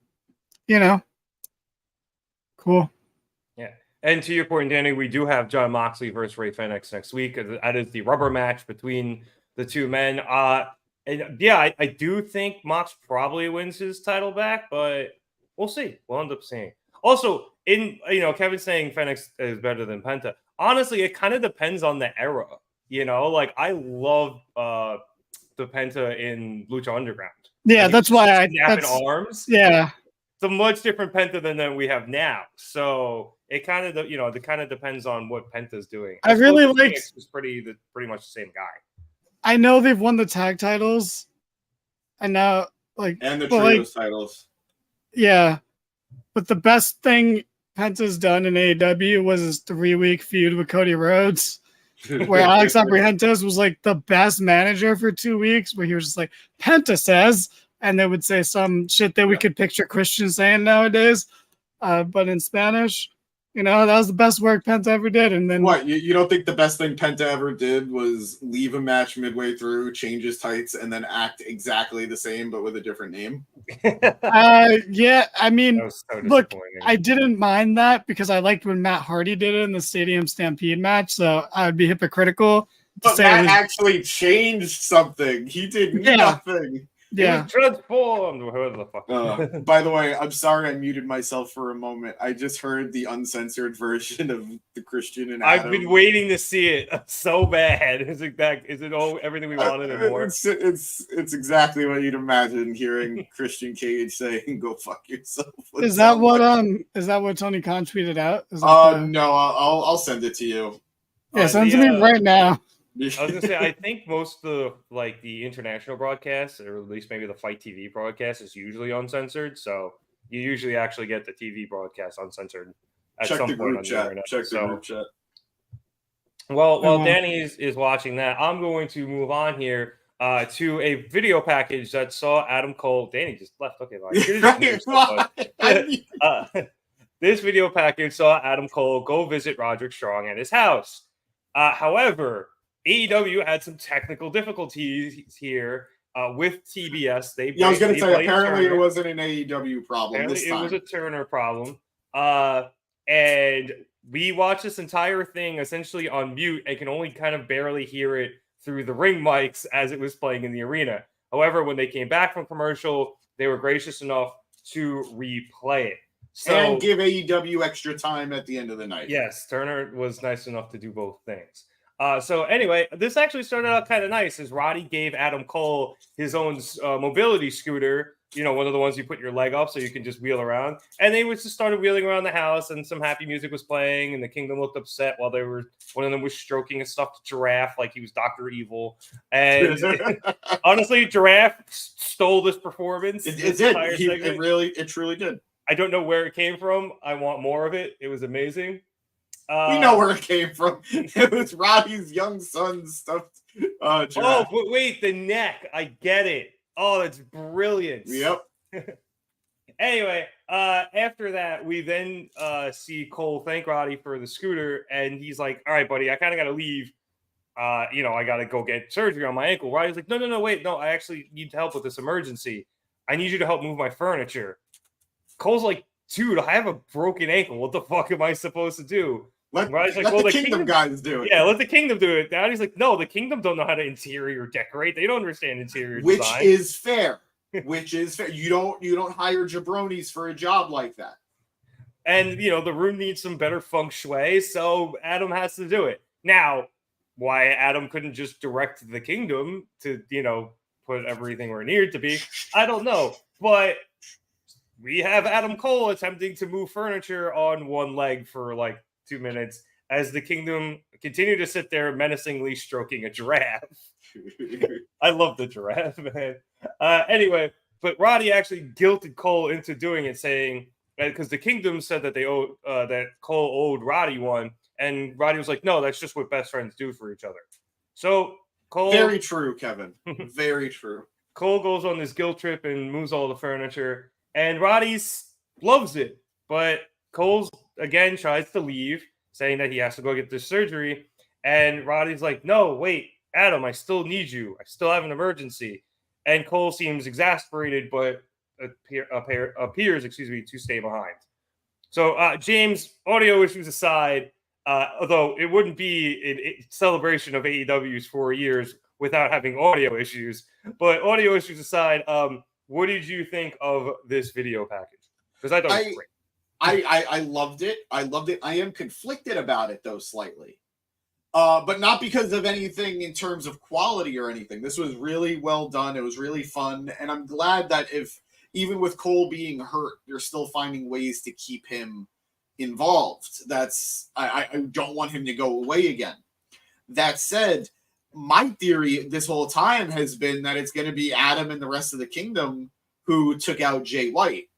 cool.
Yeah. And to your point, Danny, we do have Jon Moxley versus Rey Fenix next week. That is the rubber match between the two men. I do think Mox probably wins his title back, but we'll see. We'll end up seeing. Also, Kevin's saying Fenix is better than Penta. Honestly, it kind of depends on the era. Like I love the Penta in Lucha Underground.
Yeah, that's why
arms.
Yeah.
It's a much different Penta than we have now. So it kind of depends on what Penta's doing.
I really like.
It's pretty much the same guy.
I know they've won the tag titles, and now
and the trios titles.
Yeah, but the best thing Penta's done in AEW was his 3-week feud with Cody Rhodes, where Alex Abrahantes was like the best manager for 2 weeks, where he was just like, Penta says, and they would say some shit that we could picture Christian saying nowadays, but in Spanish. That was the best work Penta ever did. And then
what? You don't think the best thing Penta ever did was leave a match midway through, change his tights, and then act exactly the same but with a different name?
Yeah, I mean,
so
look, I didn't mind that because I liked when Matt Hardy did it in the Stadium Stampede match, so I would be hypocritical.
But Matt actually changed something. He did nothing.
Yeah.
Transformed. Whoever the fuck.
By the way, I'm sorry I muted myself for a moment. I just heard the uncensored version of the Christian and Adam.
I've been waiting to see it so bad. Is it all everything we wanted and more?
It's exactly what you'd imagine hearing Christian Cage saying "Go fuck yourself."
Is that what Tony Khan tweeted out?
No, I'll send it to you.
Yeah, send it to me right now.
I was gonna say, I think most of the international broadcasts, or at least maybe the Fight TV broadcast, is usually uncensored. So you usually actually get the TV broadcast uncensored at some point on the internet.
Check the group chat.
Well, while Danny is watching that, I'm going to move on here to a video package that saw Adam Cole. Danny just left. Okay, this video package saw Adam Cole go visit Roderick Strong at his house. However, AEW had some technical difficulties here with TBS.
I was going to say, apparently it wasn't an AEW problem this time.
It was a Turner problem. And we watched this entire thing essentially on mute and can only kind of barely hear it through the ring mics as it was playing in the arena. However, when they came back from commercial, they were gracious enough to replay it.
And give AEW extra time at the end of the night.
Yes, Turner was nice enough to do both things. So anyway, this actually started out kind of nice as Roddy gave Adam Cole his own mobility scooter one of the ones you put your leg up so you can just wheel around. And they just started wheeling around the house, and some happy music was playing, and the Kingdom looked upset while one of them was stroking a stuffed giraffe like he was Dr. Evil. And honestly, Giraffe stole this performance.
It did. It truly did.
I don't know where it came from. I want more of it. It was amazing.
We know where it came from. It was Roddy's young son's stuffed giraffe.
Oh, but wait, the neck. I get it. Oh, that's brilliant.
Yep.
Anyway, after that, we then see Cole thank Roddy for the scooter, and he's like, all right, buddy, I kind of got to leave. I got to go get surgery on my ankle. Roddy's like, no, wait, no, I actually need help with this emergency. I need you to help move my furniture. Cole's like, dude, I have a broken ankle. What the fuck am I supposed to do?
Let the Kingdom guys do it.
Yeah, let the Kingdom do it. Daddy's like, no, the Kingdom don't know how to interior decorate. They don't understand interior design.
Which is fair. You don't hire jabronis for a job like that.
And, the room needs some better feng shui, so Adam has to do it. Now, why Adam couldn't just direct the Kingdom to, put everything where it needed to be, I don't know. But we have Adam Cole attempting to move furniture on one leg for like 2 minutes as the Kingdom continue to sit there menacingly stroking a giraffe. I love the giraffe, man. Anyway, but Roddy actually guilted Cole into doing it, saying because the Kingdom said that that Cole owed Roddy one, and Roddy was like, "No, that's just what best friends do for each other." So Cole,
very true, Kevin. Very true.
Cole goes on this guilt trip and moves all the furniture, and Roddy loves it, but Cole's again tries to leave, saying that he has to go get this surgery, and Roddy's like, "No, wait, Adam, I still need you. I still have an emergency." And Cole seems exasperated, but appears to stay behind. So, James, audio issues aside, although it wouldn't be a celebration of AEW's 4 years without having audio issues, but audio issues aside, what did you think of this video package? Because I thought it was great.
I loved it. I am conflicted about it, though, slightly. But not because of anything in terms of quality or anything. This was really well done. It was really fun. And I'm glad that even with Cole being hurt, you're still finding ways to keep him involved. I don't want him to go away again. That said, my theory this whole time has been that it's going to be Adam and the rest of the Kingdom who took out Jay White.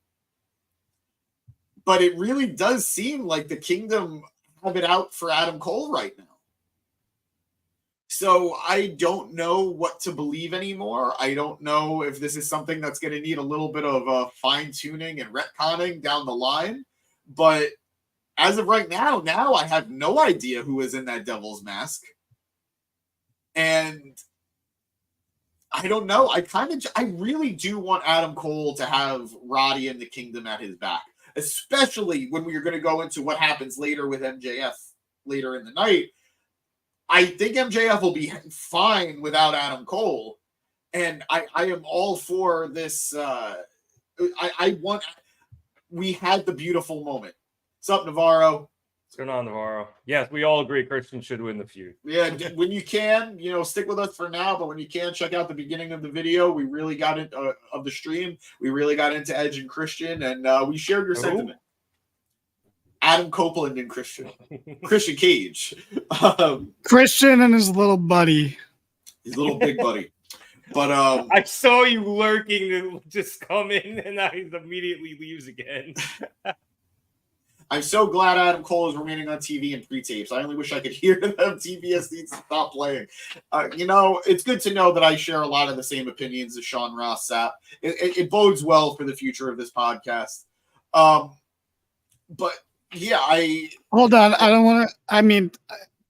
But it really does seem like the Kingdom have it out for Adam Cole right now. So I don't know what to believe anymore. I don't know if this is something that's going to need a little bit of fine-tuning and retconning down the line. But as of right now I have no idea who is in that devil's mask. And I don't know. I really do want Adam Cole to have Roddy and the Kingdom at his back, especially when we are going to go into what happens later with MJF later in the night. I think MJF will be fine without Adam Cole, and I am all for this. We had the beautiful moment. What's up, Navarro?
What's going on, Navarro? Yes, we all agree Christian should win the feud.
Yeah, when you can, stick with us for now, but when you can, check out the beginning of the video. We really got into of the stream. We really got into Edge and Christian, and we shared your sentiment. Adam Copeland and Christian Cage.
Christian and his little buddy.
His little big buddy. But
I saw you lurking to just come in, and now he immediately leaves again.
I'm so glad Adam Cole is remaining on TV and pre-tapes. I only wish I could hear them. TBS needs to stop playing. It's good to know that I share a lot of the same opinions as Sean Ross Sapp. It bodes well for the future of this podcast. But yeah,
hold on. I don't want to.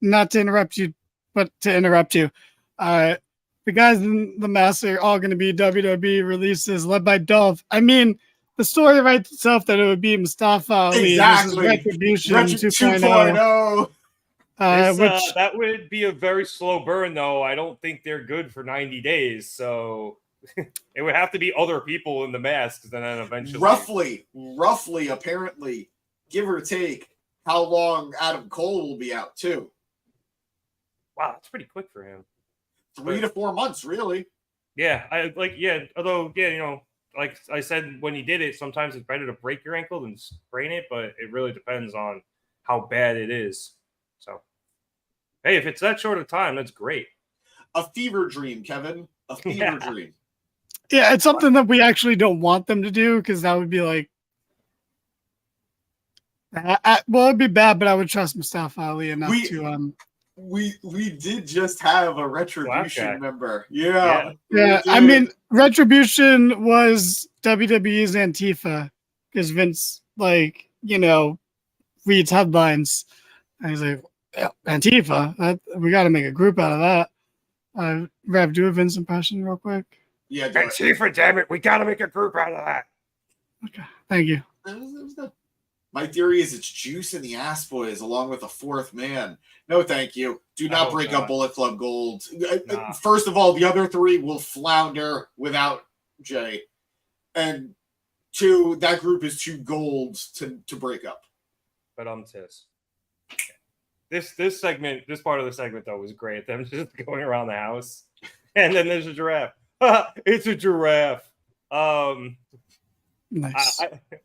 Not to interrupt you, but to interrupt you. The guys in the mask are all going to be WWE releases led by Dolph. The story writes itself that it would be Mustafa Ali.
Exactly.
Retribution 2.0.
That would be a very slow burn, though. I don't think they're good for 90 days. So it would have to be other people in the masks, and then eventually.
Roughly, apparently, give or take, how long Adam Cole will be out, too.
Wow, that's pretty quick for him.
3 to 4 months, really.
Yeah, although, like I said when he did it, sometimes it's better to break your ankle than sprain it, but it really depends on how bad it is. So, hey, if it's that short of time, that's great.
A fever dream, Kevin. A fever dream.
Yeah, it's something that we actually don't want them to do because that would be like, well, it'd be bad, but I would trust Mustafa Ali enough to.
We did just have a Retribution member. Yeah.
I mean, Retribution was WWE's Antifa because Vince, like, reads headlines. And he's like, yeah, Antifa, we got to make a group out of that. Rev, do a Vince impression real quick.
Yeah,
Antifa, damn it. We got to make a group out of that.
Okay, thank you.
My theory is it's Juice and the Ass Boys along with a fourth man. No, thank you. Do not break up Bullet Club Gold. Nah. First of all, the other three will flounder without Jay. And two, that group is too gold to break up.
But this segment, this part of the segment though was great. Them just going around the house. And then there's a giraffe. It's a giraffe.
Nice.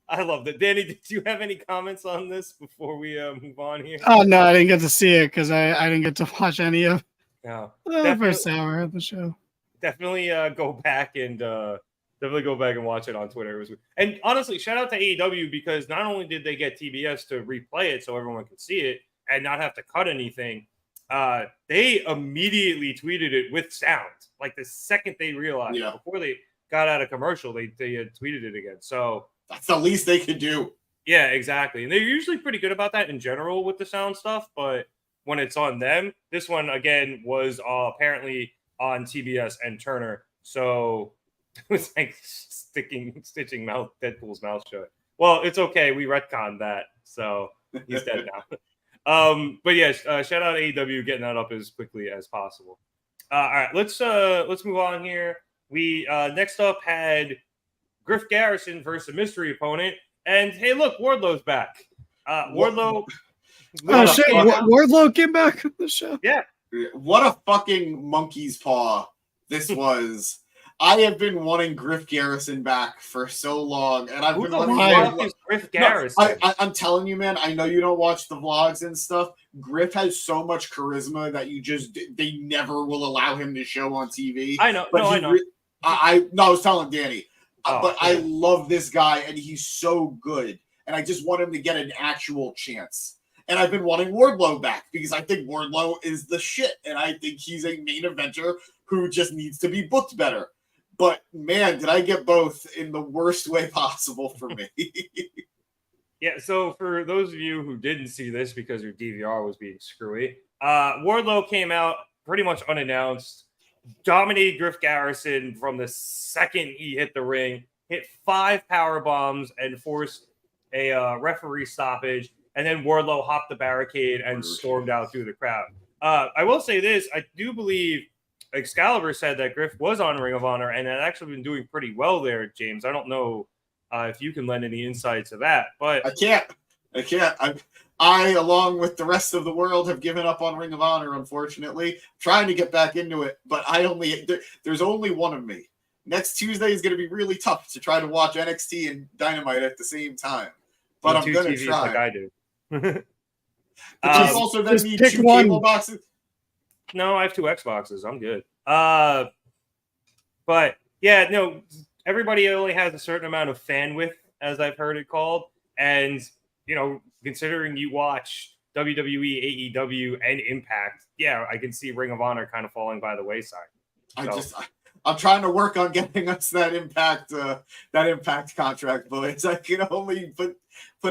I loved it. Danny, did you have any comments on this before we move on here?
Oh no, I didn't get to see it because I didn't get to watch any of
the
first hour of the show.
Definitely go back and watch it on Twitter. It was, and honestly, shout out to AEW because not only did they get TBS to replay it so everyone could see it and not have to cut anything, they immediately tweeted it with sound. Like the second they realized, before they got out of commercial, they had tweeted it again. So
that's the least they could do.
Yeah, exactly. And they're usually pretty good about that in general with the sound stuff. But when it's on them, this one again was apparently on TBS and Turner. So it was like stitching Deadpool's mouth shut. Well, it's okay. We retconned that. So he's dead now. But yeah, shout out AEW getting that up as quickly as possible. All right, let's move on here. We next up had Griff Garrison versus a mystery opponent, and hey, look, Wardlow's back. Wardlow.
Oh shit! Wardlow came back on the show.
Yeah.
What a fucking monkey's paw this was. I have been wanting Griff Garrison back for so long, and I've been wanting
Griff Garrison.
No, I'm telling you, man. I know you don't watch the vlogs and stuff. Griff has so much charisma that they never will allow him to show on TV.
I know. But I know.
I was telling Danny, but I love this guy, and he's so good, and I just want him to get an actual chance. And I've been wanting Wardlow back because I think Wardlow is the shit, and I think he's a main eventer who just needs to be booked better. But man, did I get both in the worst way possible for me.
Yeah, so for those of you who didn't see this because your DVR was being screwy, Wardlow came out pretty much unannounced, dominated Griff Garrison from the second he hit the ring, hit 5 power bombs and forced a referee stoppage, and then Wardlow hopped the barricade and stormed out through the crowd. I will say this, I do believe Excalibur said that Griff was on Ring of Honor and had actually been doing pretty well there, James. I don't know if you can lend any insight to that, but
I can't. I, along with the rest of the world, have given up on Ring of Honor, unfortunately. Trying to get back into it, but there's only one of me. Next Tuesday is going to be really tough to try to watch NXT and Dynamite at the same time. But I'm going to try.
Like I do.
But you also then need 2 cable boxes.
No, I have 2 Xboxes. I'm good. But yeah, no, everybody only has a certain amount of fan width, as I've heard it called. And, considering you watch WWE, AEW, and Impact, yeah, I can see Ring of Honor kind of falling by the wayside.
I'm trying to work on getting us that Impact contract, boys. I can only put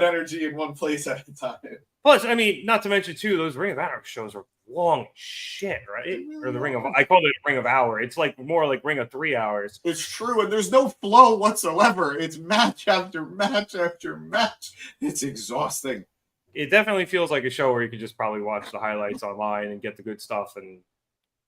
energy in one place at a time.
Plus, I mean, not to mention too, those Ring of Honor shows are long as shit, right? Or I called it Ring of Hour. It's like more like Ring of 3 hours.
It's true, and there's no flow whatsoever. It's match after match after match. It's exhausting.
It definitely feels like a show where you could just probably watch the highlights online and get the good stuff and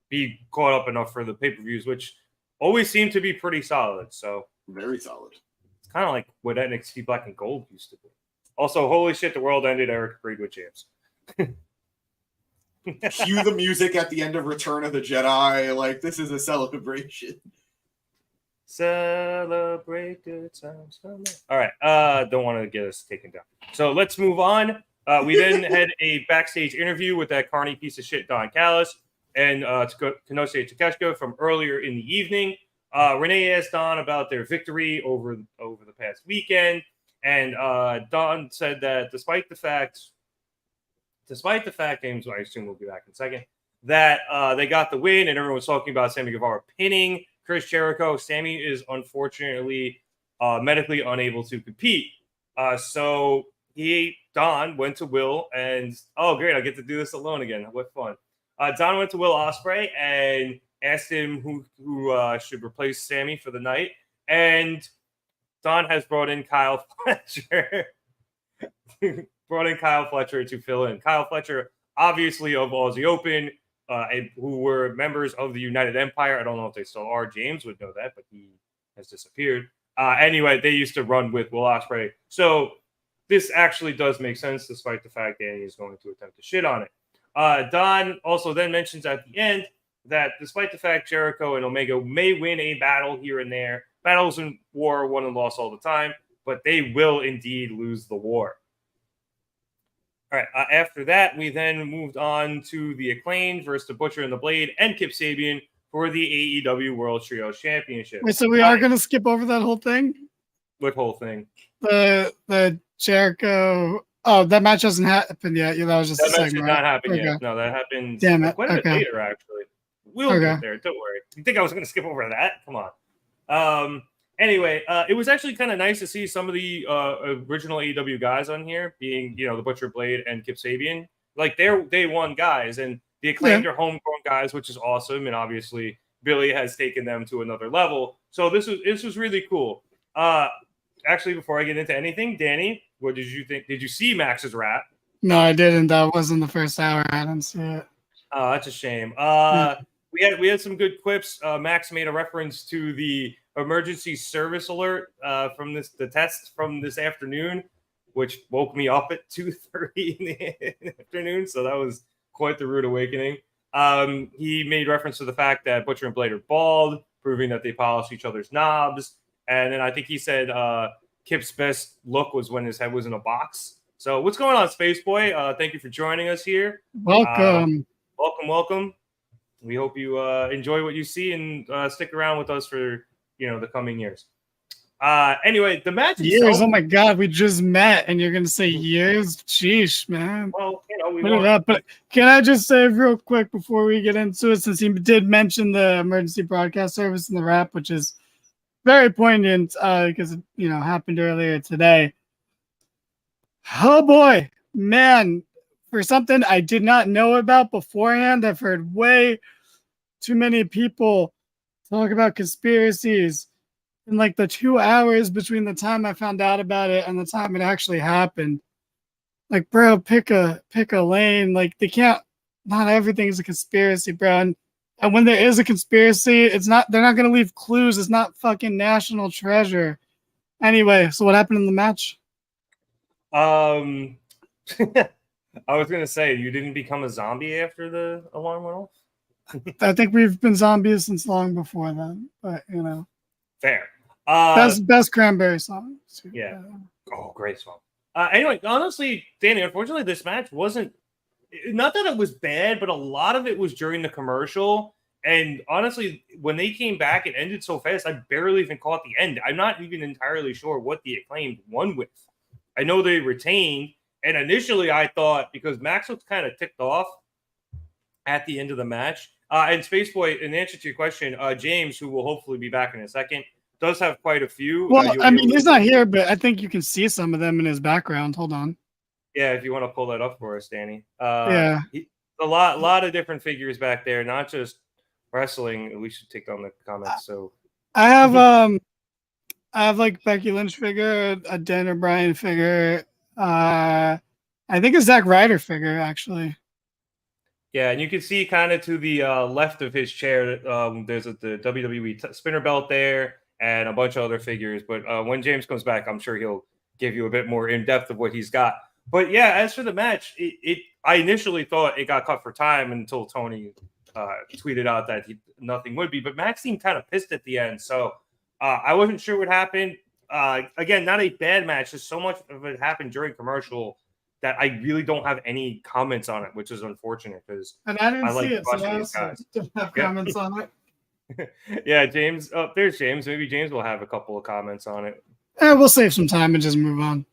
be caught up enough for the pay-per-views, which always seem to be pretty solid. So
very solid.
It's kind of like what NXT Black and Gold used to be. Also, holy shit, the world ended. Eric agreed with James.
Cue the music at the end of Return of the Jedi. Like, this is a celebration.
Celebrate good times. All right. Don't want to get us taken down. So let's move on. We then had a backstage interview with that carny piece of shit, Don Callis, and Kanose Takeshita from earlier in the evening. Renee asked Don about their victory over the past weekend, and Don said that despite the fact, James, I assume we'll be back in a second, that they got the win, and everyone was talking about Sammy Guevara pinning Chris Jericho. Sammy is unfortunately medically unable to compete. So Don went to Will, and oh great, I get to do this alone again. What fun. Don went to Will Ospreay and asked him who should replace Sammy for the night. And Don has brought in Kyle Fletcher. To fill in. Kyle Fletcher, obviously of Aussie Open, who were members of the United Empire. I don't know if they still are. James would know that, but he has disappeared. Anyway, they used to run with Will Ospreay. So this actually does make sense, despite the fact Danny is going to attempt to shit on it. Don also then mentions at the end that despite the fact Jericho and Omega may win a battle here and there, battles in war are won and lost all the time, but they will indeed lose the war. All right. After that, we then moved on to the Acclaimed versus the Butcher and the Blade and Kip Sabian for the AEW World Trios Championship.
Wait, so we are going to skip over that whole thing?
What whole thing?
The Jericho. Oh, that match hasn't happened yet. Yeah, that was just
that
a
match
segment,
did not
right?
happen
Okay.
yet. No, that happened
quite
a bit later, actually. We'll get there. Don't worry. You think I was going to skip over that? Come on. Anyway, it was actually kind of nice to see some of the original AEW guys on here, being the Butcher, Blade, and Kip Sabian. Like they're day one guys, and the Acclaimed are homegrown guys, which is awesome. And obviously, Billy has taken them to another level. So this was really cool. Actually, before I get into anything, Danny, what did you think? Did you see Max's rap?
No, I didn't. That wasn't the first hour. I didn't see it.
Oh, that's a shame. We had some good clips. Max made a reference to the emergency service alert from the test from this afternoon, which woke me up at 2:30 in the afternoon. So that was quite the rude awakening. He made reference to the fact that Butcher and Blade are bald, proving that they polish each other's knobs. And then I think he said Kip's best look was when his head was in a box. So what's going on, Space Boy? Thank you for joining us here.
Welcome.
Welcome. We hope you enjoy what you see and stick around with us for the coming years. Anyway, the match
years.
itself,
oh my God, we just met, and you're gonna say years? Sheesh, man.
Well,
But can I just say real quick before we get into it, since he did mention the emergency broadcast service in the rap, which is very poignant because it happened earlier today. Oh boy, man. For something I did not know about beforehand, I've heard way too many people talk about conspiracies in like the 2 hours between the time I found out about it and the time it actually happened. Like, bro, pick a lane. Like, not everything is a conspiracy, bro. And when there is a conspiracy, they're not going to leave clues. It's not fucking national treasure. Anyway, so what happened in the match?
I was going to say, you didn't become a zombie after the alarm went off?
I think we've been zombies since long before then, but
Fair.
Best cranberry song.
Yeah. Oh, great song. Anyway, honestly, Danny, unfortunately, this match wasn't, not that it was bad, but a lot of it was during the commercial. And honestly, when they came back, it ended so fast, I barely even caught the end. I'm not even entirely sure what the Acclaimed won with. I know they retained, and initially I thought, because Max was kind of ticked off at the end of the match. And Spaceboy, in answer to your question, James, who will hopefully be back in a second, does have quite a few.
Well, he's not here, but I think you can see some of them in his background. Hold on.
Yeah, if you want to pull that up for us, Danny.
Yeah.
A lot of different figures back there, not just wrestling. We should take down the comments. So
I have like Becky Lynch figure, a Dan O'Brien figure, I think a Zack Ryder figure, actually.
Yeah, and you can see kind of to the left of his chair, there's the WWE spinner belt there and a bunch of other figures. But when James comes back, I'm sure he'll give you a bit more in depth of what he's got. But yeah, as for the match, I initially thought it got cut for time until Tony tweeted out that nothing would be. But Max seemed kind of pissed at the end. So I wasn't sure what happened. Again, not a bad match. Just so much of it happened during commercial that I really don't have any comments on it, which is unfortunate because
And I didn't
like
see it, so
watching
I
these
also
guys.
didn't have comments on it.
Yeah, James. Oh, there's James. Maybe James will have a couple of comments on it.
We'll save some time and just move on.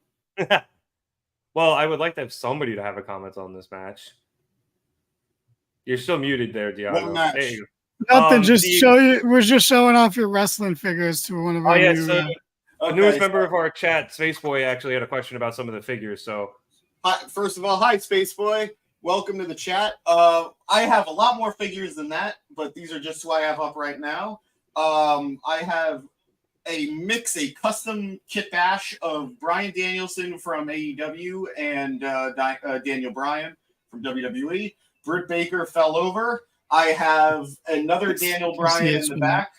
Well, I would like to have somebody to have a comment on this match. You're still muted there, Diago.
What match?
There you
Nothing. We're just showing off your wrestling figures to one of our new.
So the newest member of our chat, Spaceboy, actually had a question about some of the figures. So,
first of all, hi, Spaceboy. Welcome to the chat. I have a lot more figures than that, but these are just who I have up right now. I have a custom kit bash of Bryan Danielson from AEW and Daniel Bryan from WWE. Britt Baker fell over. I have another Daniel Bryan in the back.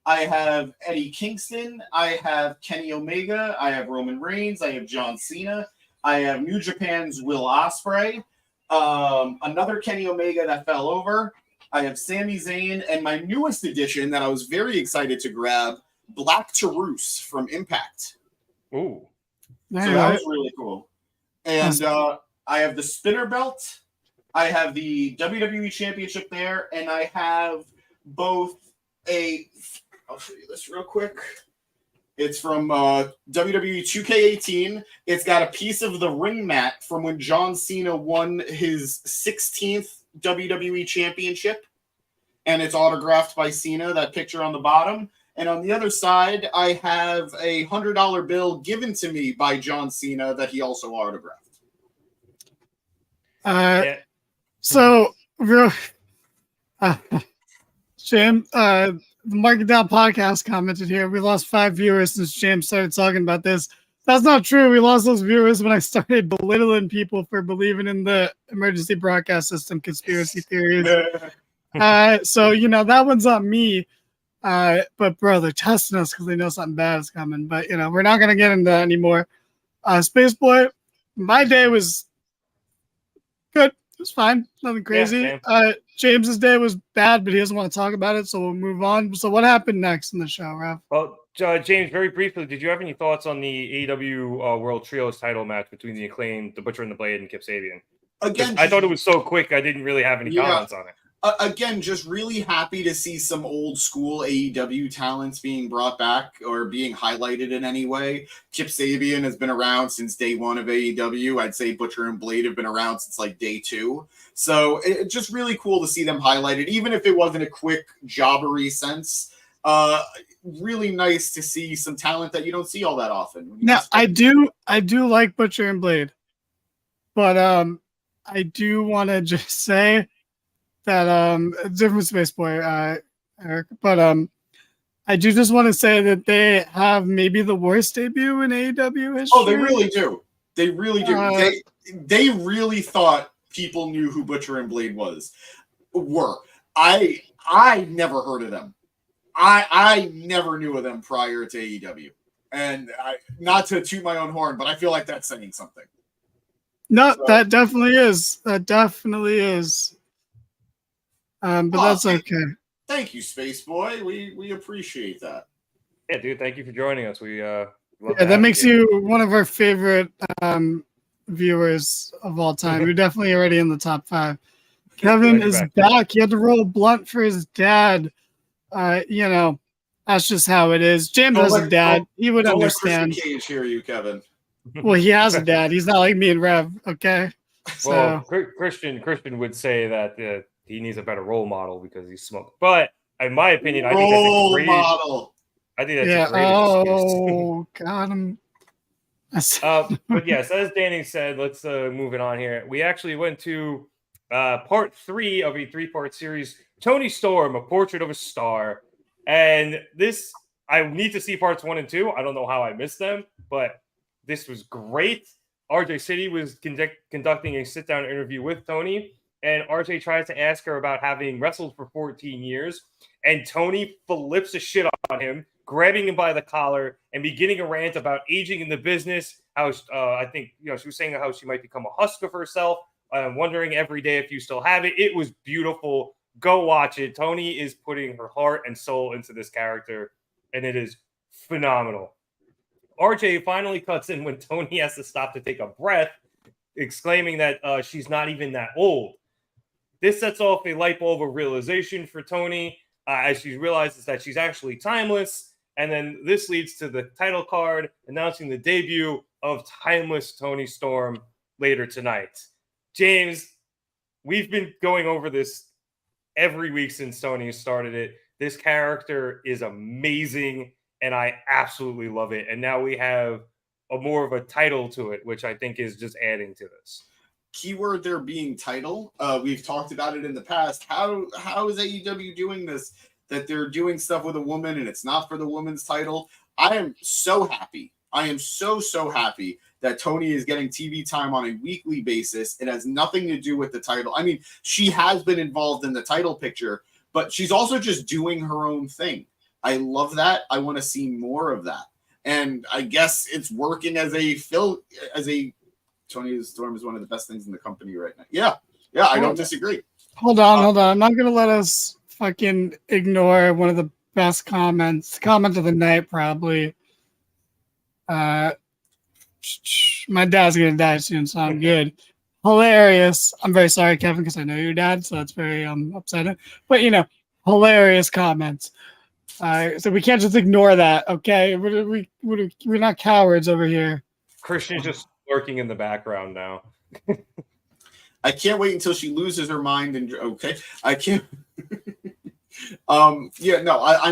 I have Eddie Kingston. I have Kenny Omega. I have Roman Reigns. I have John Cena. I have New Japan's Will Ospreay. Another Kenny Omega that fell over. I have Sami Zayn. And my newest addition that I was very excited to grab, Black Taurus from Impact.
Ooh.
So that was really cool. And I have the spinner belt. I have the WWE Championship there. And I have both I'll show you this real quick. It's from WWE 2K18. It's got a piece of the ring mat from when John Cena won his 16th WWE Championship. And it's autographed by Cena, that picture on the bottom. And on the other side, I have a $100 bill given to me by John Cena that he also autographed.
So, Jim, the Market Down podcast commented here. We lost 5 viewers since James started talking about this. That's not true. We lost those viewers when I started belittling people for believing in the emergency broadcast system conspiracy theories. So, that one's on me. But, bro, they're testing us because they know something bad is coming. But, we're not going to get into that anymore. Spaceboy, my day was good. It was fine. Nothing crazy.
Yeah,
James's day was bad, but he doesn't want to talk about it, so we'll move on. So what happened next in the show, Rav?
Well, James, very briefly, did you have any thoughts on the AEW World Trios title match between the Acclaimed, the Butcher and the Blade, and Kip Sabian? Again, I thought it was so quick, I didn't really have any comments on it.
Again, just really happy to see some old school AEW talents being brought back or being highlighted in any way. Kip Sabian has been around since day one of AEW. I'd say Butcher and Blade have been around since like day 2. So it's just really cool to see them highlighted, even if it wasn't a quick jobbery sense. Really nice to see some talent that you don't see all that often.
Now, I do like Butcher and Blade, but I do want to just say that different Space Boy, Eric, but I do just want to say that they have maybe the worst debut in AEW history.
Oh, they really do. They really do. They really thought people knew who Butcher and Blade were. I never heard of them. I never knew of them prior to AEW. And not to toot my own horn, but I feel like that's saying something.
No, that definitely is. That definitely is. But that's okay.
Thank you, Space Boy. We appreciate that.
Yeah, dude. Thank you for joining us. We love
that makes you one of our favorite viewers of all time. You're definitely already in the top 5. Kevin is back. He had to roll a blunt for his dad. That's just how it is. James has a dad. He would understand.
Christian Cage hear you, Kevin.
Well, he has a dad. He's not like me and Rev. Okay.
Well, Christian would say that he needs a better role model because he smoked. But in my opinion, I think that's a great model. I think that's a great
excuse. Got him.
But yes, as Danny said, let's move it on here. We actually went to part 3 of a 3-part series, Tony Storm, A Portrait of a Star. And this, I need to see parts 1 and 2. I don't know how I missed them, but this was great. RJ City was conducting a sit-down interview with Tony, and RJ tries to ask her about having wrestled for 14 years, and Tony flips the shit on him, grabbing him by the collar and beginning a rant about aging in the business. How I think she was saying how she might become a husk of herself. Wondering every day if you still have it. It was beautiful. Go watch it. Tony is putting her heart and soul into this character, and it is phenomenal. RJ finally cuts in when Tony has to stop to take a breath, exclaiming that she's not even that old. This sets off a light bulb of realization for Tony as she realizes that she's actually timeless. And then this leads to the title card announcing the debut of Timeless Tony Storm later tonight. James, we've been going over this every week since Tony started it. This character is amazing, and I absolutely love it. And now we have more of a title to it, which I think is just adding to this.
Keyword there being title. We've talked about it in the past. How is AEW doing this? That they're doing stuff with a woman and it's not for the woman's title. I am so happy. I am so happy that Tony is getting TV time on a weekly basis. It has nothing to do with the title. I mean, she has been involved in the title picture, but she's also just doing her own thing. I love that. I want to see more of that. And I guess it's working as a Tony Storm is one of the best things in the company right now. Yeah, I don't disagree.
Hold on. I'm not going to let us fucking ignore one of the best comment of the night, probably. My dad's gonna die soon, so I'm good. Hilarious. I'm very sorry, Kevin, because I know your dad, so that's very upsetting. But hilarious comments. So we can't just ignore that, okay? We're not cowards over here.
Christian's just lurking in the background now.
I can't wait until she loses her mind and I can't. I'm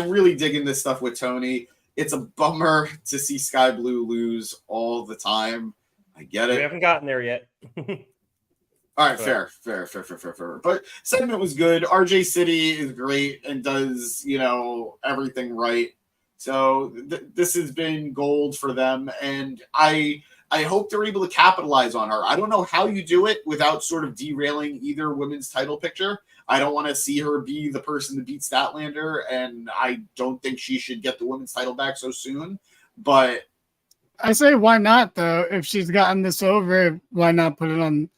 really digging this stuff with Tony. It's a bummer to see Sky Blue lose all the time. I get it.
We haven't gotten there yet.
All right, fair. But segment was good. RJ City is great and does, everything right. So this has been gold for them, and I hope they're able to capitalize on her. I don't know how you do it without sort of derailing either women's title picture. I don't want to see her be the person to beat Statlander, and I don't think she should get the women's title back so soon. But
I say, why not, though? If she's gotten this over, why not put it on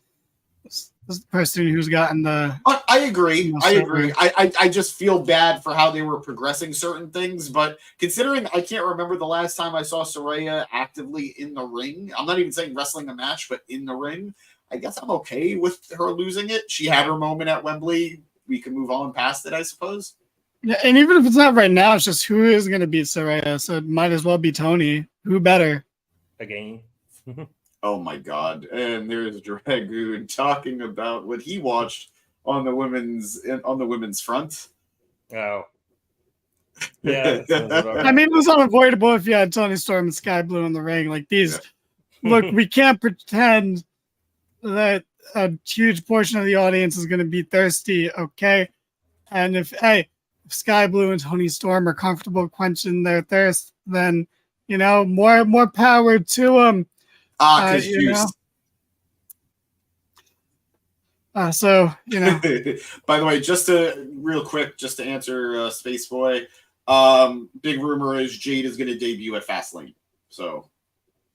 this person who's gotten the...
I agree. I just feel bad for how they were progressing certain things, but considering I can't remember the last time I saw Saraya actively in the ring, I'm not even saying wrestling a match, but in the ring, I guess I'm okay with her losing it. She had her moment at Wembley. We can move on past it, I suppose.
Yeah, and even if it's not right now, it's just who is going to beat Saraya, so it might as well be Tony. Who better?
Again.
Oh my God. And there's Dragoon talking about what he watched on the women's front.
Oh. Yeah.
I mean, it was unavoidable if you had Tony Storm and Sky Blue in the ring. Like these, look, we can't pretend that a huge portion of the audience is going to be thirsty, okay? And if Sky Blue and Tony Storm are comfortable quenching their thirst, then, more power to them.
By the way, just real quick, just to answer Space Boy, big rumor is Jade is going to debut at Fastlane. So,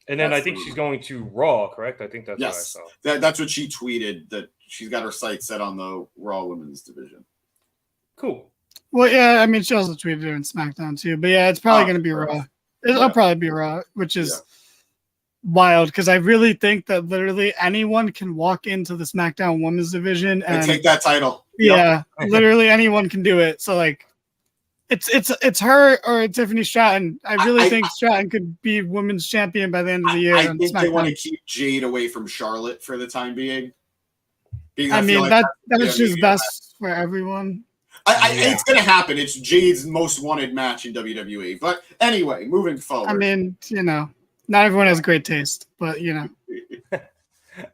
and then I think she's going to Raw, correct? I think that's what I saw.
That's what she tweeted, that she's got her sights set on the Raw Women's division.
Cool.
Well, yeah, I mean, she also tweeted it in SmackDown too, but yeah, it's probably going to be Raw. It'll probably be Raw, which is wild, because I really think that literally anyone can walk into the SmackDown Women's division and
take that title.
Yeah, literally anyone can do it. So like, it's her or Tiffany Stratton. I really think Stratton could be women's champion by the end of the year.
I think they want to keep Jade away from Charlotte for the time being.
I mean, that's just best for everyone.
It's going to happen. It's Jade's most wanted match in WWE. But anyway, moving forward.
I mean, not everyone has great taste, but
All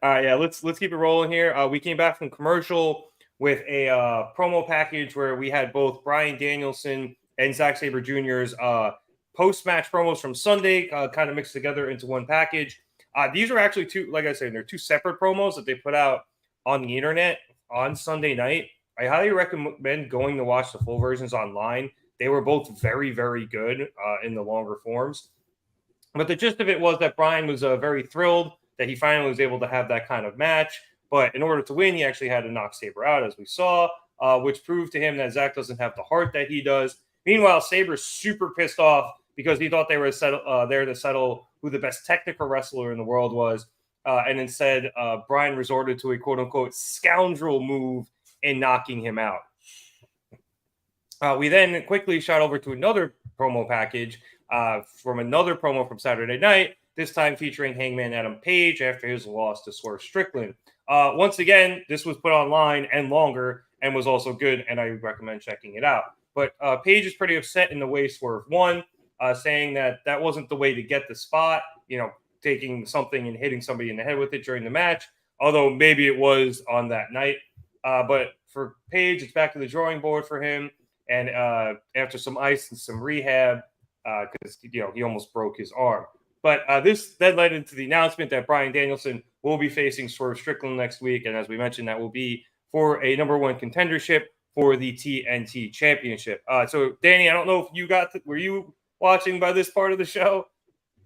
right, yeah, let's keep it rolling here. We came back from commercial with a promo package where we had both Bryan Danielson and Zack Sabre Jr.'s post-match promos from Sunday kind of mixed together into one package. These are actually two, like I said, they're two separate promos that they put out on the internet on Sunday night. I highly recommend going to watch the full versions online. They were both very, very good in the longer forms. But the gist of it was that Bryan was very thrilled that he finally was able to have that kind of match. But in order to win, he actually had to knock Sabre out, as we saw, which proved to him that Zack doesn't have the heart that he does. Meanwhile, Sabre's super pissed off because he thought they were there to settle who the best technical wrestler in the world was. And instead, Bryan resorted to a quote-unquote scoundrel move in knocking him out. We then quickly shot over to another promo package from another promo from Saturday night, this time featuring Hangman Adam Page after his loss to Swerve Strickland. Once again, this was put online and longer and was also good, and I recommend checking it out. But Page is pretty upset in the way Swerve won, saying that wasn't the way to get the spot, taking something and hitting somebody in the head with it during the match, although maybe it was on that night. But for Page, it's back to the drawing board for him. And after some ice and some rehab, because he almost broke his arm. But this then led into the announcement that Bryan Danielson will be facing Swerve Strickland next week. And as we mentioned, that will be for a number one contendership for the TNT Championship. So, Danny, I don't know if were you watching by this part of the show?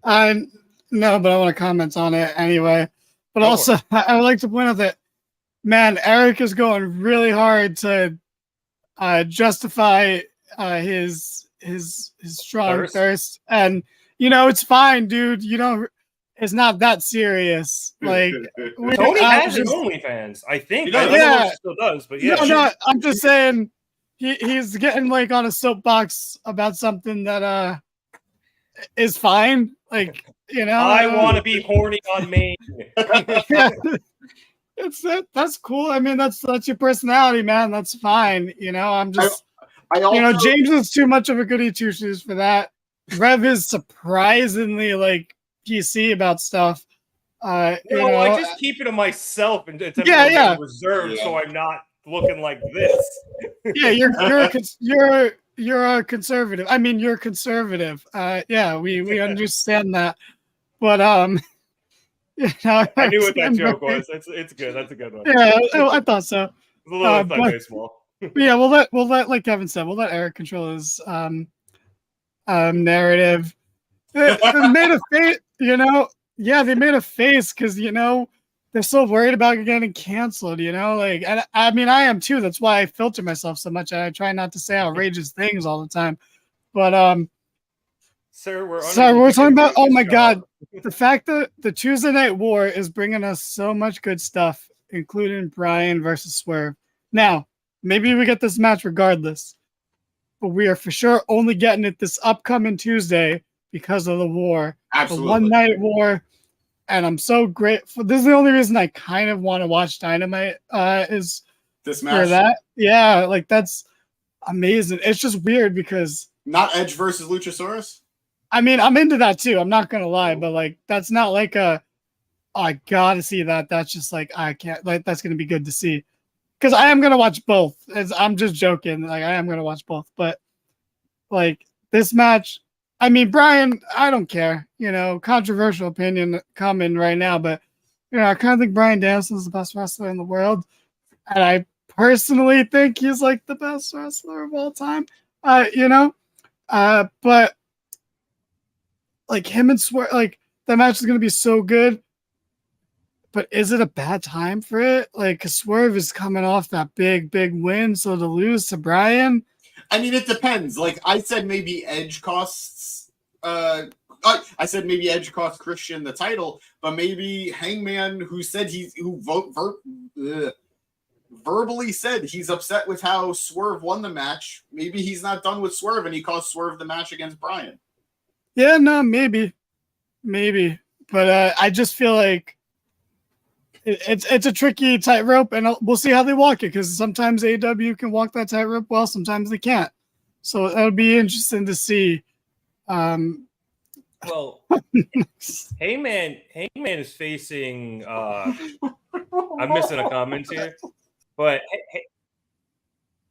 No, but I want to comment on it anyway. But also, I would like to point out that, man, Eric is going really hard to justify his strong thirst. And, it's fine, dude. It's not that serious. Like,
Tony has his OnlyFans, I think. I don't know if he still does, but yeah.
No, I'm just saying he's getting like on a soapbox about something that is fine. Like,
I want to be horny on Maine.
Yeah. That's cool. I mean, that's your personality, man. That's fine. I'm just James is too much of a goody two shoes for that. Rev is surprisingly like PC about stuff.
I just keep it to myself and it's reserved, so I'm not looking like this.
Yeah, you're a conservative. I mean, you're conservative. We understand that, but
I knew what that joke was. It's good. That's a good one.
Yeah, I thought so.
It's a little very small.
Yeah, we'll let like Kevin said, we'll let Eric control his narrative. They made a face, Yeah, they made a face because they're so worried about getting canceled. Like, and I mean, I am too. That's why I filter myself so much, and I try not to say outrageous things all the time. But
sir, we're
talking about. Oh my God, the fact that the Tuesday Night War is bringing us so much good stuff, including Bryan versus Swerve. Now, maybe we get this match regardless, but we are for sure only getting it this upcoming Tuesday because of the war.
Absolutely.
The one-night war. And I'm so grateful. This is the only reason I kind of want to watch Dynamite is
this match.
For that. Yeah, like that's amazing. It's just weird because
not Edge versus Luchasaurus.
I mean, I'm into that too. I'm not gonna lie, but like that's not like I gotta see that. That's just like I can't. Like that's gonna be good to see because I am gonna watch both. I'm just joking. Like I am gonna watch both, but like this match. I mean, Bryan, I don't care. Controversial opinion coming right now, but I kind of think Bryan Danielson is the best wrestler in the world, and I personally think he's like the best wrestler of all time. But like him and Swerve, like that match is gonna be so good. But is it a bad time for it? Like, 'cause Swerve is coming off that big win, so to lose to Bryan.
I mean, it depends. Like I said, maybe Edge costs. I said maybe Edge cost Christian the title, but maybe Hangman, verbally said he's upset with how Swerve won the match. Maybe he's not done with Swerve, and he cost Swerve the match against Bryan.
Yeah, no, maybe, but I just feel like it's a tricky tightrope, and we'll see how they walk it because sometimes AEW can walk that tightrope well, sometimes they can't. So it'll be interesting to see.
Well, Heyman is facing. I'm missing a comment here, but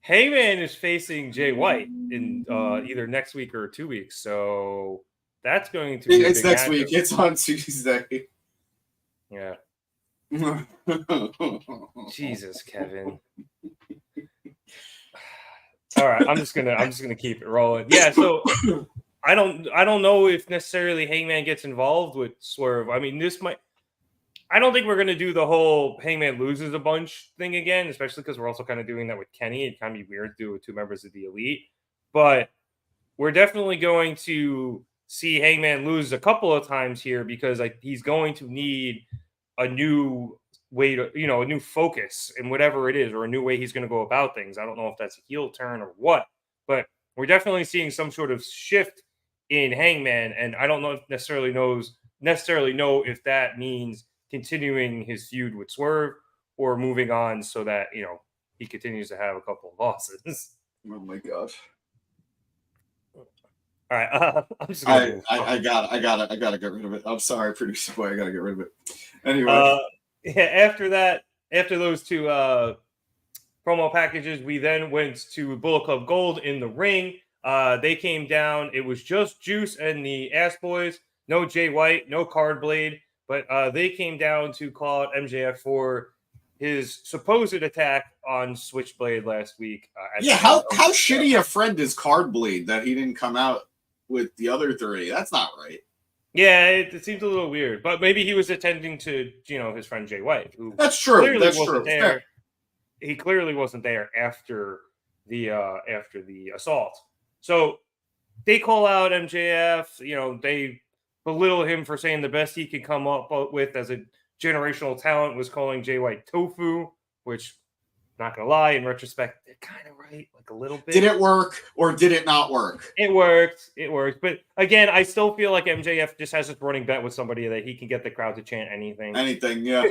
Heyman is facing Jay White in either next week or 2 weeks. So that's going to be.
It's next week. It's on Tuesday.
Yeah. Jesus, Kevin. All right, I'm just gonna keep it rolling. Yeah, so I don't know if necessarily Hangman gets involved with Swerve. I mean, I don't think we're gonna do the whole Hangman loses a bunch thing again, especially because we're also kind of doing that with Kenny. It'd kind of be weird to do it with two members of the Elite, but we're definitely going to see Hangman lose a couple of times here because he's going to need a new way to, a new focus in whatever it is, or a new way he's going to go about things. I don't know if that's a heel turn or what, but we're definitely seeing some sort of shift in Hangman, and I don't necessarily know if that means continuing his feud with Swerve or moving on so that he continues to have a couple of losses.
Oh my gosh.
All right, I'm just
gonna I gotta get rid of it. I'm sorry, producer boy, I gotta get rid of it. Anyway,
after those two promo packages, we then went to Bullet Club Gold in the ring. They came down. It was just Juice and the Ass Boys. No Jay White, no Card Blade, but they came down to call out MJF for his supposed attack on Switchblade last week.
How shitty a friend is Card Blade that he didn't come out with the other three? That's not right.
Yeah, it seems a little weird, but maybe he was attending to his friend Jay White, who
that's true. That's
wasn't
true.
There. He clearly wasn't there after the assault. So they call out MJF. They belittle him for saying the best he could come up with as a generational talent was calling Jay White tofu, which, not gonna lie, in retrospect, they're kind of right, like a little bit.
Did it work or did it not work?
It worked. But again, I still feel like MJF just has this running bet with somebody that he can get the crowd to chant anything.
Yeah.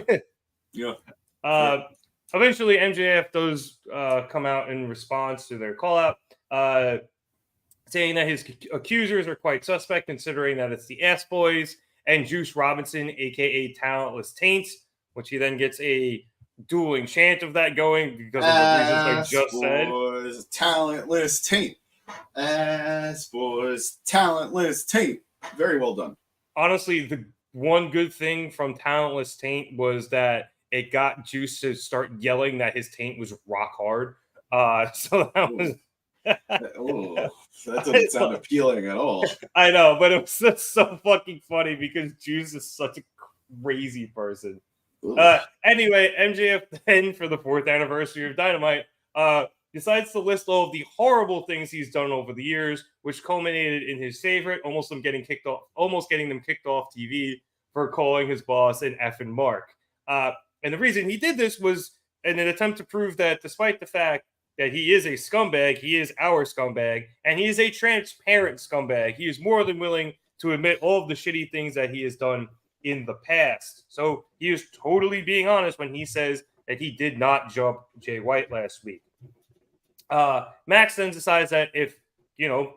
Yeah.
Eventually, MJF does come out in response to their call out, saying that his accusers are quite suspect, considering that it's the Ass Boys and Juice Robinson, a.k.a. Talentless Taints, which he then gets a dueling chant of that going because of the reasons I just
said. Talentless Taint. Ass Boys, Talentless Taint. Very well done.
Honestly, the one good thing from Talentless Taint was that it got Juice to start yelling that his taint was rock hard. So that was...
that doesn't sound appealing at all.
I know, but it was just so fucking funny because Juice is such a crazy person. Anyway, MJF then, for the 4th anniversary of Dynamite, decides to list all of the horrible things he's done over the years, which culminated in his favorite, almost getting them kicked off TV for calling his boss an effing mark. And the reason he did this was in an attempt to prove that despite the fact that he is a scumbag, he is our scumbag, and he is a transparent scumbag. He is more than willing to admit all of the shitty things that he has done in the past. So he is totally being honest when he says that he did not jump Jay White last week. Max then decides that if,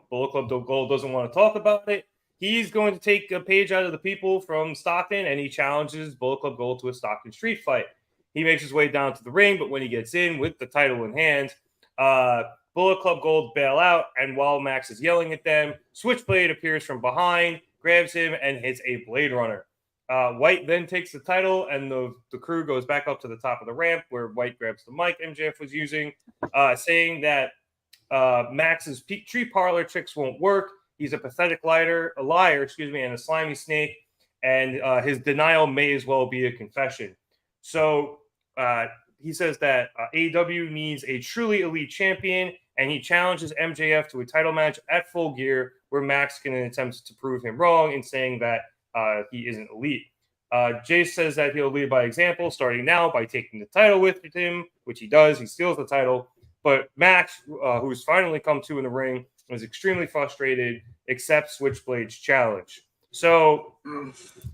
Bullet Club Gold doesn't want to talk about it, he's going to take a page out of the people from Stockton, and he challenges Bullet Club Gold to a Stockton street fight. He makes his way down to the ring, but when he gets in with the title in hand, Bullet Club Gold bail out, and while Max is yelling at them, Switchblade appears from behind, grabs him, and hits a Blade Runner. White then takes the title, and the crew goes back up to the top of the ramp where White grabs the mic MJF was using, saying that Max's tree parlor tricks won't work. He's a pathetic liar, and a slimy snake, and his denial may as well be a confession. So he says that AEW needs a truly elite champion, and he challenges MJF to a title match at Full Gear, where Max can attempt to prove him wrong in saying that he isn't elite. Jay says that he'll lead by example, starting now by taking the title with him, which he does. He steals the title. But Max, who's finally come to in the ring, is extremely frustrated, accepts Switchblade's challenge. So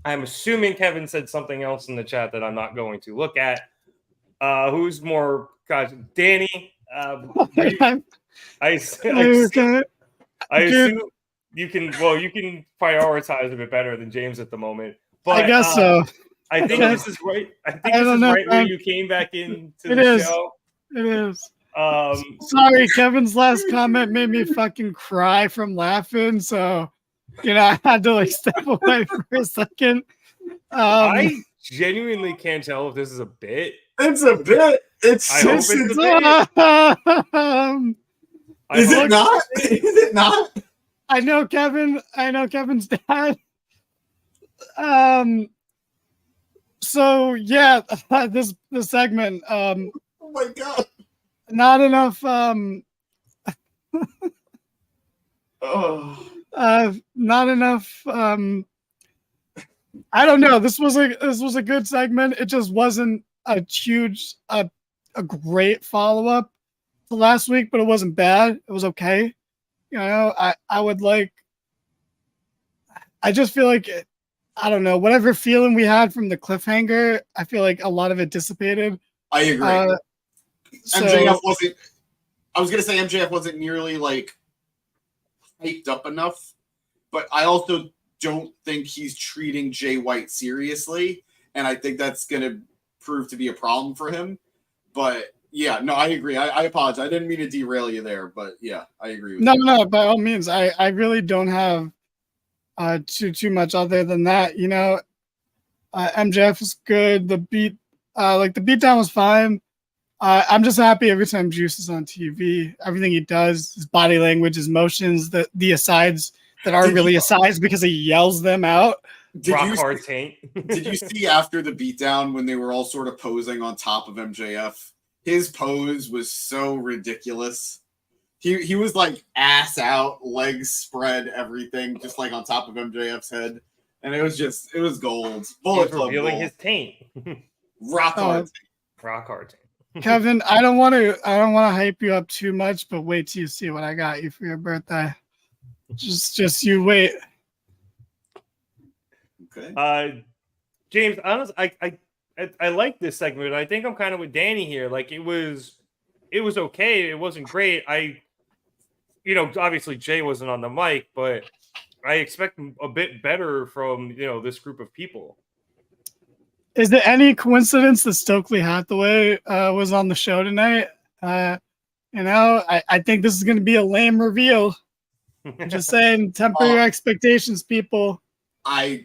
I'm assuming Kevin said something else in the chat that I'm not going to look at. Who's more, guys? Danny. I assume you can prioritize a bit better than James at the moment. But
I guess so.
I think this is right. I think this is right where you came back into the show.
It is. Sorry, Kevin's last comment made me fucking cry from laughing. So, I had to step away for a second.
I genuinely can't tell if this is a bit.
It's a bit. Is it not? Is it not?
I know Kevin's dad. So yeah, this segment.
Oh my god.
Not enough. Not enough. I don't know. This was a good segment. It just wasn't a huge, a great follow up to last week, but it wasn't bad. It was okay. You know, I would like. I just feel like I don't know, whatever feeling we had from the cliffhanger. I feel like a lot of it dissipated.
I agree. MJF wasn't. I was gonna say MJF wasn't nearly like hyped up enough, but I also don't think he's treating Jay White seriously, and I think that's gonna prove to be a problem for him. But yeah, no, I agree. I apologize. I didn't mean to derail you there, but yeah, I agree with you.
No, by all means. I really don't have too much other than that. You know, MJF is good. The beatdown was fine. I'm just happy every time Juice is on TV. Everything he does, his body language, his motions, the asides that aren't really asides because he yells them out.
Rock hard taint.
Did you see after the beatdown when they were all sort of posing on top of MJF? His pose was so ridiculous. He was like ass out, legs spread, everything, just like on top of MJF's head. And it was gold. Bullet Club
revealing
gold.
His taint.
Rock hard taint.
Rock hard taint.
Kevin, I don't want to hype you up too much, but wait till you see what I got you for your birthday. Just you wait.
Okay.
James, honestly, I like this segment. I think I'm kind of with Danny here. Like it was okay. It wasn't great. Obviously Jay wasn't on the mic, but I expect a bit better from this group of people.
Is there any coincidence that Stokely Hathaway was on the show tonight? I think this is going to be a lame reveal. I'm just saying, temper your expectations, people.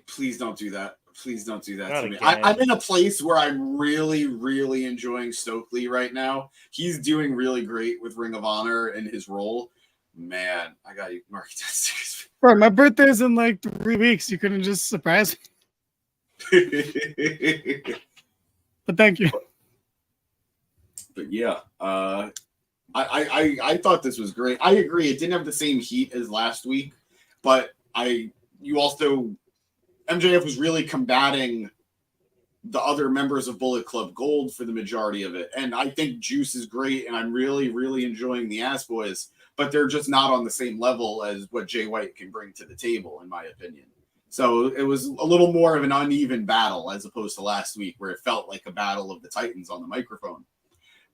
Please don't do that. Please don't do that to me. I'm in a place where I'm really, really enjoying Stokely right now. He's doing really great with Ring of Honor and his role. Man, I got you marked down.
Bro, my birthday's in like 3 weeks. You couldn't just surprise me. But thank you.
But yeah, I thought this was great. I agree. It didn't have the same heat as last week, but MJF was really combating the other members of Bullet Club Gold for the majority of it. And I think Juice is great, and I'm really, really enjoying the Ass Boys, but they're just not on the same level as what Jay White can bring to the table, in my opinion. So it was a little more of an uneven battle as opposed to last week where it felt like a battle of the Titans on the microphone.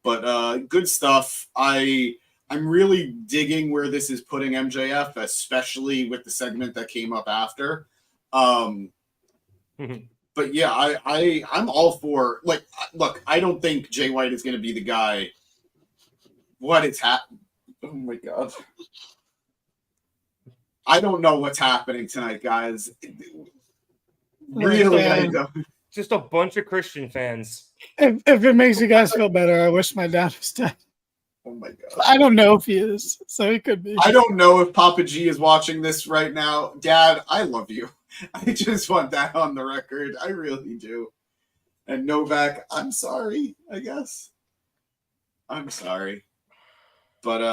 But good stuff. I'm really digging where this is putting MJF, especially with the segment that came up after. But yeah, I'm all for, like, look, I don't think Jay White is going to be the guy. What is happening? Oh my God. I don't know what's happening tonight, guys. Really, I don't.
Just a bunch of Christian fans.
If it makes you guys feel better, I wish my dad was dead.
Oh my God.
I don't know if he is, so he could be.
I don't know if Papa G is watching this right now. Dad, I love you. I just want that on the record. I really do. And Novak, I'm sorry, I guess. I'm sorry. But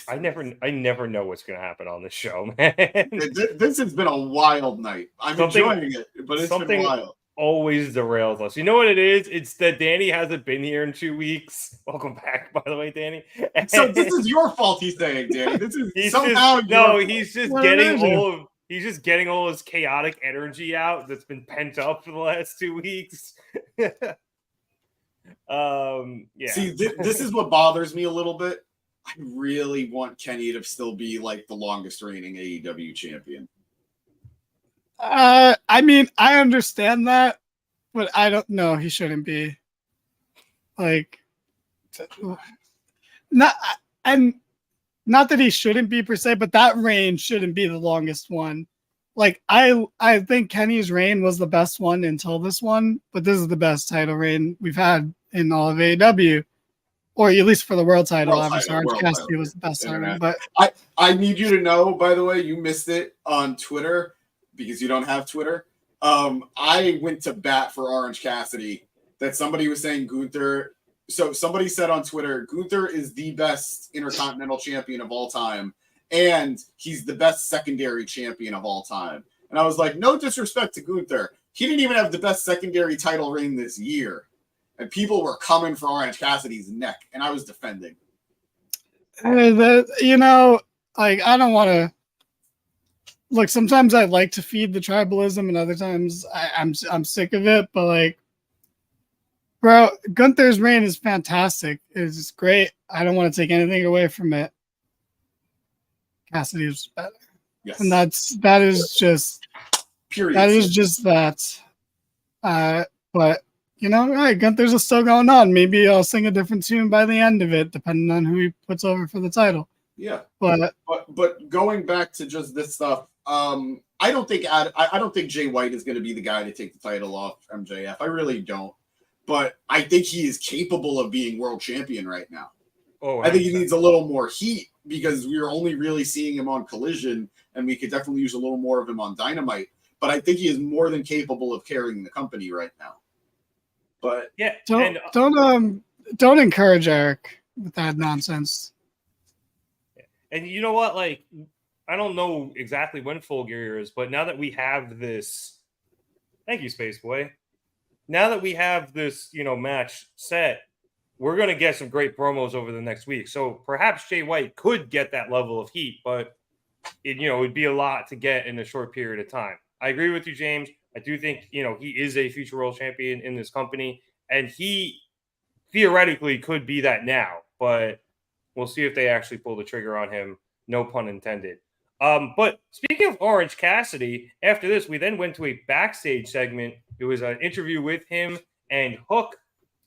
I never know what's going to happen on this show, man.
This has been a wild night. I'm enjoying it, but it's been wild.
Always derails us. You know what it is? It's that Danny hasn't been here in 2 weeks. Welcome back, by the way, Danny.
So this is your fault, he's saying, Danny. This is
he's just getting all his chaotic energy out that's been pent up for the last 2 weeks. Yeah.
See, this is what bothers me a little bit. I really want Kenny to still be like the longest reigning AEW champion.
I mean, I understand that, but I don't know. He shouldn't be. Like, not that he shouldn't be per se, but that reign shouldn't be the longest one. Like, I think Kenny's reign was the best one until this one, but this is the best title reign we've had in all of AEW. Or at least for the world title, obviously. Orange Cassidy was the best title. But
I need you to know, by the way, you missed it on Twitter because you don't have Twitter. I went to bat for Orange Cassidy that somebody was saying Gunther So somebody said on Twitter, Gunther is the best Intercontinental Champion of all time, and he's the best secondary champion of all time. And I was like, no disrespect to Gunther. He didn't even have the best secondary title reign this year. And people were coming for Orange Cassidy's neck, and I was defending.
You know, like, I don't want to... Look, sometimes I like to feed the tribalism, and other times I'm sick of it, but, like, bro, Gunther's reign is fantastic. It's great. I don't want to take anything away from it. Cassidy is better.
Yes.
And that is just...
Period.
That is just that. But, you know, right, Gunther's still going on. Maybe I'll sing a different tune by the end of it, depending on who he puts over for the title.
Yeah.
But
going back to just this stuff, I don't think Jay White is going to be the guy to take the title off MJF. I really don't. But I think he is capable of being world champion right now.
Oh,
I think he needs a little more heat because we are only really seeing him on Collision, and we could definitely use a little more of him on Dynamite. But I think he is more than capable of carrying the company right now. But
yeah,
don't encourage Eric with that nonsense.
And you know what? Like, I don't know exactly when Full Gear is, but now that we have this, thank you, Space Boy. Now that we have this, you know, match set, we're going to get some great promos over the next week. So perhaps Jay White could get that level of heat, but it'd be a lot to get in a short period of time. I agree with you, James. I do think, he is a future world champion in this company, and he theoretically could be that now, but we'll see if they actually pull the trigger on him. No pun intended. But speaking of Orange Cassidy, after this, we then went to a backstage segment. It was an interview with him and Hook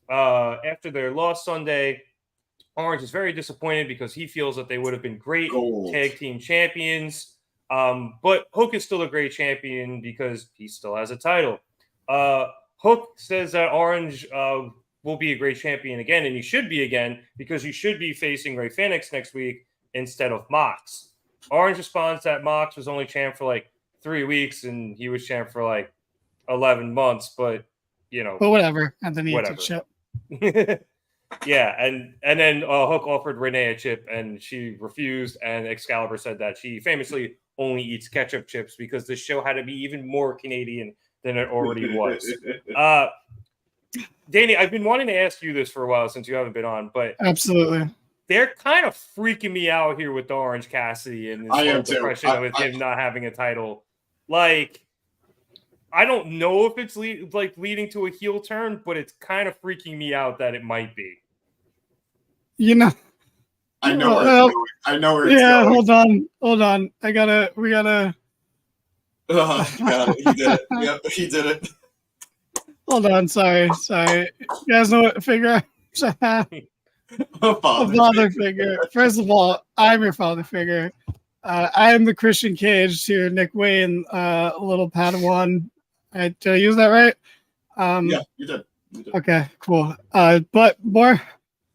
after their loss Sunday. Orange is very disappointed because he feels that they would have been great tag team champions. But Hook is still a great champion because he still has a title. Hook says that Orange will be a great champion again, and he should be again because he should be facing Ray Phoenix next week instead of Mox. Orange responds that Mox was only champ for like 3 weeks and he was champ for like 11 months, but
But whatever. And then he
whatever.
took chip.
Yeah, and then Hook offered Renee a chip and she refused, and Excalibur said that she famously only eats ketchup chips because this show had to be even more Canadian than it already was. Danny, I've been wanting to ask you this for a while since you haven't been on, but
absolutely,
they're kind of freaking me out here with the Orange Cassidy and this whole depression with him not having a title. Like, I don't know if it's leading to a heel turn, but it's kind of freaking me out that it might be.
I know
where it's going. I know where it's going.
Hold on. We gotta.
Got it. He did it. Yep, he did it.
Hold on. Sorry. You guys know what figure? A father figure. First of all, I'm your father figure. I am the Christian Cage to your Nick Wayne, little Padawan. Did I use that right?
Yeah, you did.
Okay, cool. But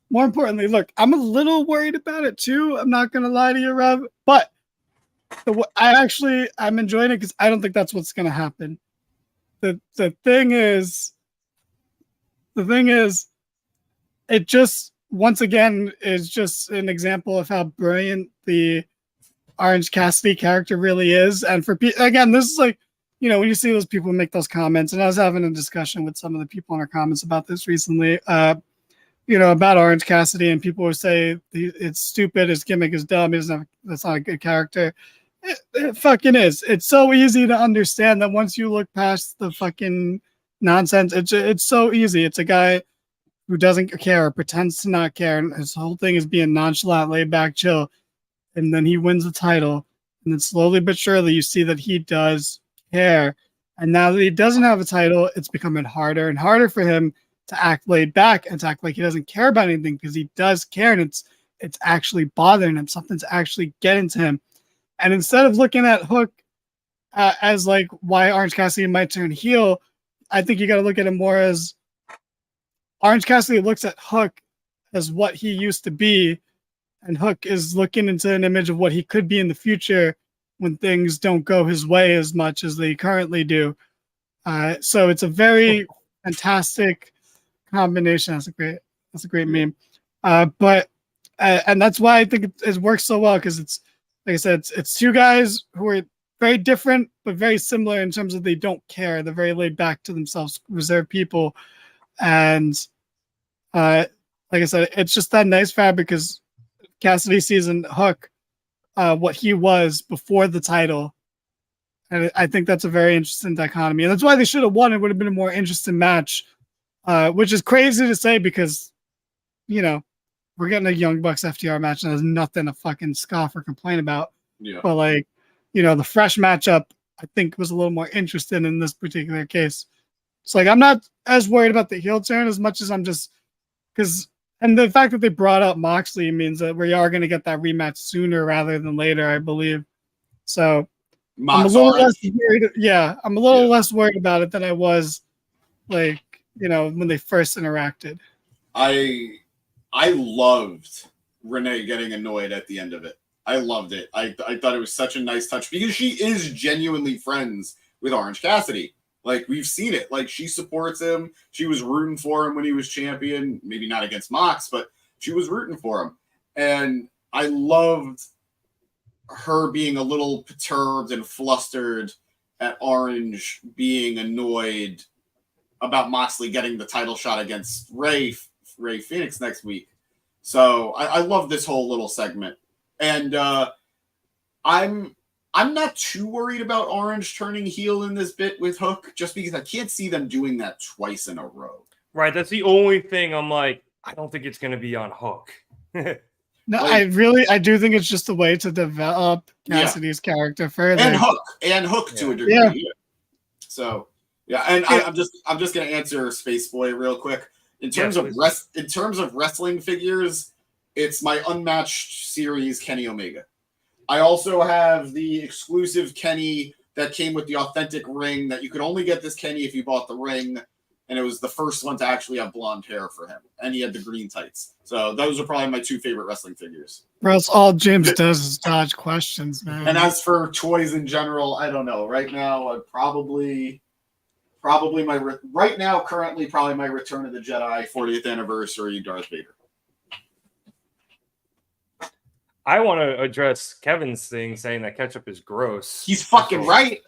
more importantly, look, I'm a little worried about it too. I'm not gonna lie to you, Rob. But I'm enjoying it because I don't think that's what's gonna happen. The thing is, it just once again is just an example of how brilliant the Orange Cassidy character really is. And again, this is like, when you see those people make those comments, and I was having a discussion with some of the people in our comments about this recently, about Orange Cassidy, and people would say it's stupid, his gimmick is dumb, that's not a good character. It fucking is. It's so easy to understand that once you look past the fucking nonsense, it's so easy. It's a guy who doesn't care or pretends to not care, and his whole thing is being nonchalant, laid back, chill, and then he wins the title, and then slowly but surely you see that he does care, and now that he doesn't have a title, it's becoming harder and harder for him to act laid back and to act like he doesn't care about anything, because he does care, and it's actually bothering him. Something's actually getting to him. And instead of looking at Hook as like why Orange Cassidy might turn heel, I think you got to look at him more as Orange Cassidy looks at Hook as what he used to be, and Hook is looking into an image of what he could be in the future when things don't go his way as much as they currently do. So it's a very fantastic combination. That's a great. That's a great meme. But and that's why I think it works so well, because it's, like I said, it's two guys who are very different but very similar in terms of they don't care. They're very laid back to themselves, reserved people, and like I said, it's just that nice fabric because Cassidy sees in Hook what he was before the title. And I think that's a very interesting dichotomy. And that's why they should have won. It would have been a more interesting match, which is crazy to say because, you know, we're getting a Young Bucks FTR match and there's nothing to fucking scoff or complain about.
Yeah.
But, like, you know, the fresh matchup, I think, was a little more interesting in this particular case. So, like, I'm not as worried about the heel turn as much as I'm just because, and the fact that they brought up Moxley means that we are going to get that rematch sooner rather than later, I believe. So, I'm a little less worried. Yeah, I'm a little less worried about it than I was, like, you know, when they first interacted.
I loved Renee getting annoyed at the end of it. I loved it. I thought it was such a nice touch because she is genuinely friends with Orange Cassidy. Like, we've seen it. Like, she supports him. She was rooting for him when he was champion. Maybe not against Mox, but she was rooting for him. And I loved her being a little perturbed and flustered at Orange being annoyed about Moxley getting the title shot against Ray Phoenix next week. So I love this whole little segment. And I'm not too worried about Orange turning heel in this bit with Hook, just because I can't see them doing that twice in a row.
Right, that's the only thing I'm like, I don't think it's going to be on Hook.
No, like, I do think it's just a way to develop Cassidy's character further.
And Hook to a degree.
Yeah.
So and I'm just gonna answer Space Boy real quick. In terms of wrestling figures, it's my unmatched series Kenny Omega. I also have the exclusive Kenny that came with the authentic ring that you could only get this Kenny if you bought the ring. And it was the first one to actually have blonde hair for him. And he had the green tights. So those are probably my two favorite wrestling figures.
Or else all James does is dodge questions, man.
And as for toys in general, I don't know. Right now, I'd currently my Return of the Jedi 40th anniversary Darth Vader.
I want to address Kevin's thing saying that ketchup is gross.
He's fucking right.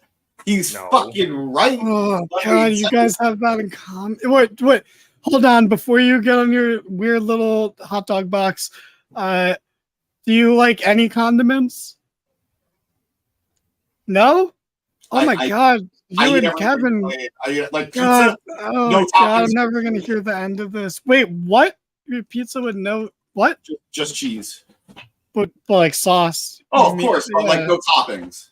He's fucking right.
Oh, God, you guys have that in common. Wait. Hold on. Before you get on your weird little hot dog box, do you like any condiments? No? Oh, my God. You and Kevin.
I like pizza.
God,
no
God, I'm never going to hear the end of this. Wait, what? Your pizza with no... What?
Just cheese.
But like sauce.
Oh, of course. But like no toppings.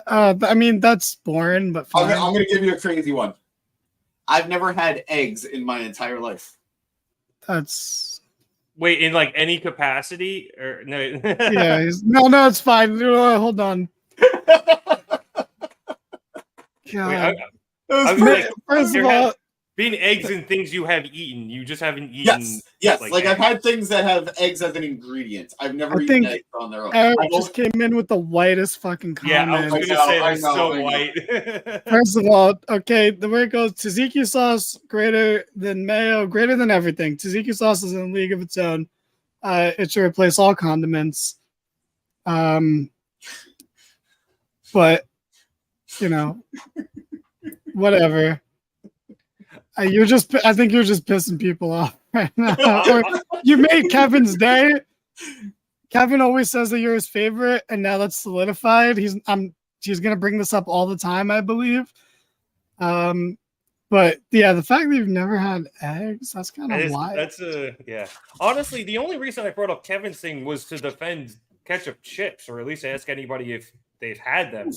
I mean, that's boring, but fine.
I'm going to give you a crazy one. I've never had eggs in my entire life.
That's...
Wait, in like any capacity? Or no?
Yeah, no, it's fine. Hold on. God.
Wait,
first of all,
been eggs and things you have eaten. You just haven't eaten.
Yes. Like I've had things that have eggs as an ingredient. I've never eaten eggs on their own.
Eric just came in with the whitest fucking comment.
Yeah, I was going to say they're so white.
First of all, okay, the way it goes, tzatziki sauce greater than mayo, greater than everything. Tzatziki sauce is in a league of its own. It should replace all condiments. But you know, whatever. I think you're just pissing people off right now. Or you made Kevin's day. Kevin always says that you're his favorite, and now that's solidified. He's gonna bring this up all the time, I believe. But yeah, the fact that you've never had eggs, that's kind of wild.
Yeah. Honestly, the only reason I brought up Kevin's thing was to defend ketchup chips, or at least ask anybody if they've had them.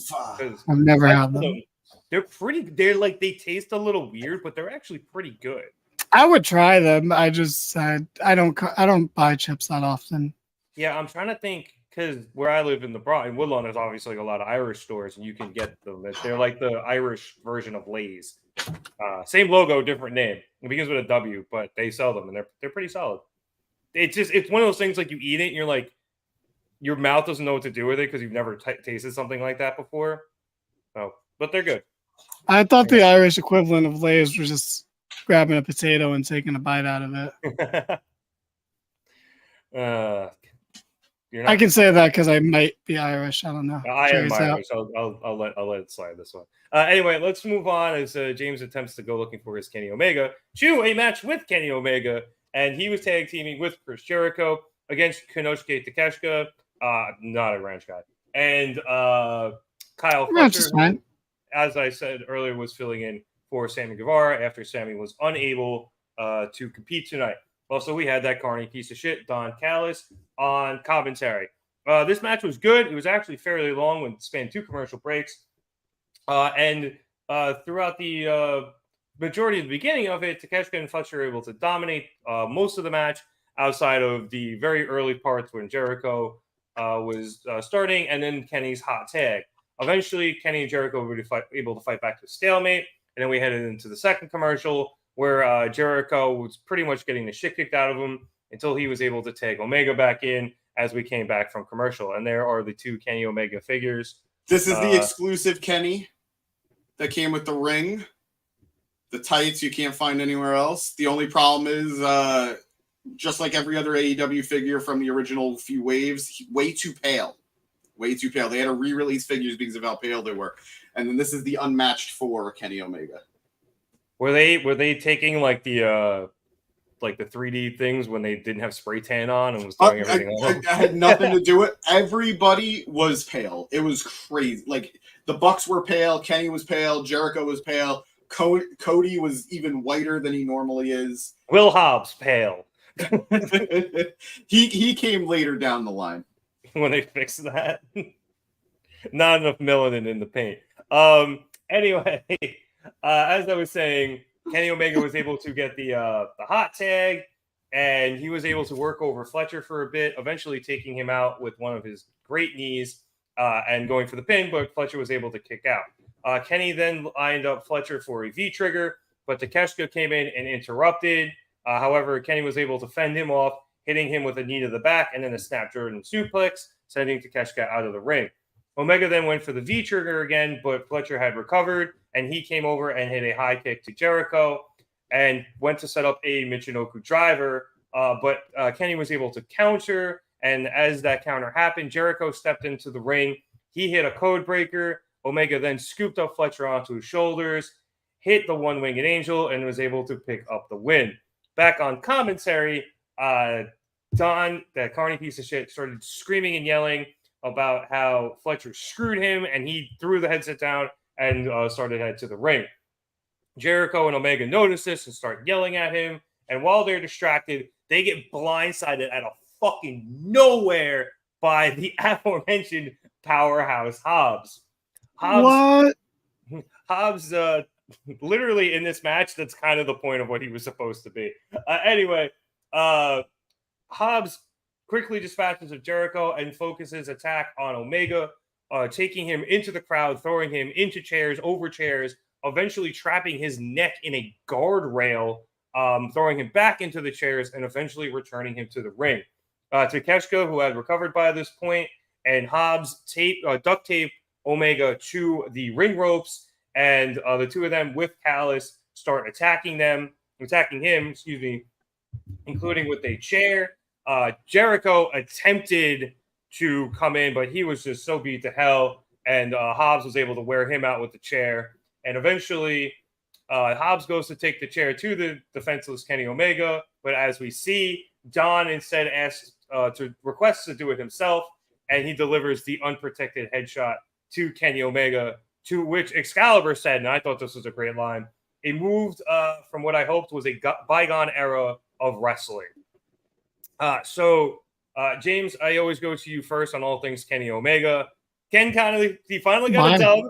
I've never had them.
They're like, they taste a little weird, but they're actually pretty good.
I would try them. I just said I don't buy chips that often.
Yeah, I'm trying to think, because where I live in Woodlawn, there's obviously a lot of Irish stores, and you can get them. They're like the Irish version of Lay's. Same logo, different name. It begins with a W, but they sell them, and they're pretty solid. It's one of those things, like, you eat it, and you're like, your mouth doesn't know what to do with it because you've never tasted something like that before. Oh, but they're good.
I thought the Irish equivalent of Lay's was just grabbing a potato and taking a bite out of it.
You're not.
I can say that because I might be Irish. I don't know.
I am
Jury's out.
Irish. I'll let it slide this one. Anyway, let's move on as James attempts to go looking for his Kenny Omega to a match with Kenny Omega, and he was tag teaming with Chris Jericho against Konosuke Takeshita, not a ranch guy, and Kyle Fletcher, who, as I said earlier, was filling in for Sammy Guevara after Sammy was unable to compete tonight. Also, we had that carny piece of shit, Don Callis, on commentary. This match was good. It was actually fairly long when it spanned 2 commercial breaks. And throughout the majority of the beginning of it, Takeshita and Fletcher were able to dominate most of the match outside of the very early parts when Jericho was starting, and then Kenny's hot tag. Eventually, Kenny and Jericho were able to fight back to a stalemate, and then we headed into the second commercial where Jericho was pretty much getting the shit kicked out of him until he was able to tag Omega back in as we came back from commercial. And there are the 2 Kenny Omega figures.
This is the exclusive Kenny that came with the ring, the tights you can't find anywhere else. The only problem is, just like every other AEW figure from the original few waves, way too pale. Way too pale. They had to re-release figures because of how pale they were. And then this is the unmatched 4 Kenny Omega.
Were they taking like the 3D things when they didn't have spray tan on and was throwing everything on?
I had nothing to do with it. Everybody was pale. It was crazy. Like the Bucks were pale, Kenny was pale, Jericho was pale, Cody was even whiter than he normally is.
Will Hobbs pale.
he came later down the line
when they fixed that. Not enough melanin in the paint. Anyway. As I was saying, Kenny Omega was able to get the hot tag, and he was able to work over Fletcher for a bit, eventually taking him out with one of his great knees and going for the pin, but Fletcher was able to kick out. Kenny then lined up Fletcher for a V-trigger, but Takeshita came in and interrupted. However, Kenny was able to fend him off, hitting him with a knee to the back and then a snap Jordan suplex, sending Takeshita out of the ring. Omega then went for the V-trigger again, but Fletcher had recovered, and he came over and hit a high kick to Jericho and went to set up a Michinoku driver, but Kenny was able to counter, and as that counter happened, Jericho stepped into the ring. He hit a code breaker. Omega then scooped up Fletcher onto his shoulders, hit the one-winged angel, and was able to pick up the win. Back on commentary, Don, that carny piece of shit, started screaming and yelling about how Fletcher screwed him, and he threw the headset down and started head to the ring. Jericho and Omega notice this and start yelling at him, and while they're distracted, they get blindsided out of fucking nowhere by the aforementioned powerhouse Hobbs.
What?
Hobbs, literally in this match, that's kind of the point of what he was supposed to be. Anyway, Hobbs quickly dispatches of Jericho and focuses attack on Omega, taking him into the crowd, throwing him into chairs, over chairs, eventually trapping his neck in a guardrail, throwing him back into the chairs, and eventually returning him to the ring. Takeshita, who had recovered by this point, and Hobbs duct tape Omega to the ring ropes, and the two of them with Callis start attacking him, including with a chair. Jericho attempted to come in, but he was just so beat to hell, and Hobbs was able to wear him out with the chair. And eventually, Hobbs goes to take the chair to the defenseless Kenny Omega, but as we see, Don instead asks requests to do it himself, and he delivers the unprotected headshot to Kenny Omega, to which Excalibur said, and I thought this was a great line, it moved from what I hoped was a bygone era of wrestling. So, James, I always go to you first on all things Kenny Omega. Ken he finally got a dub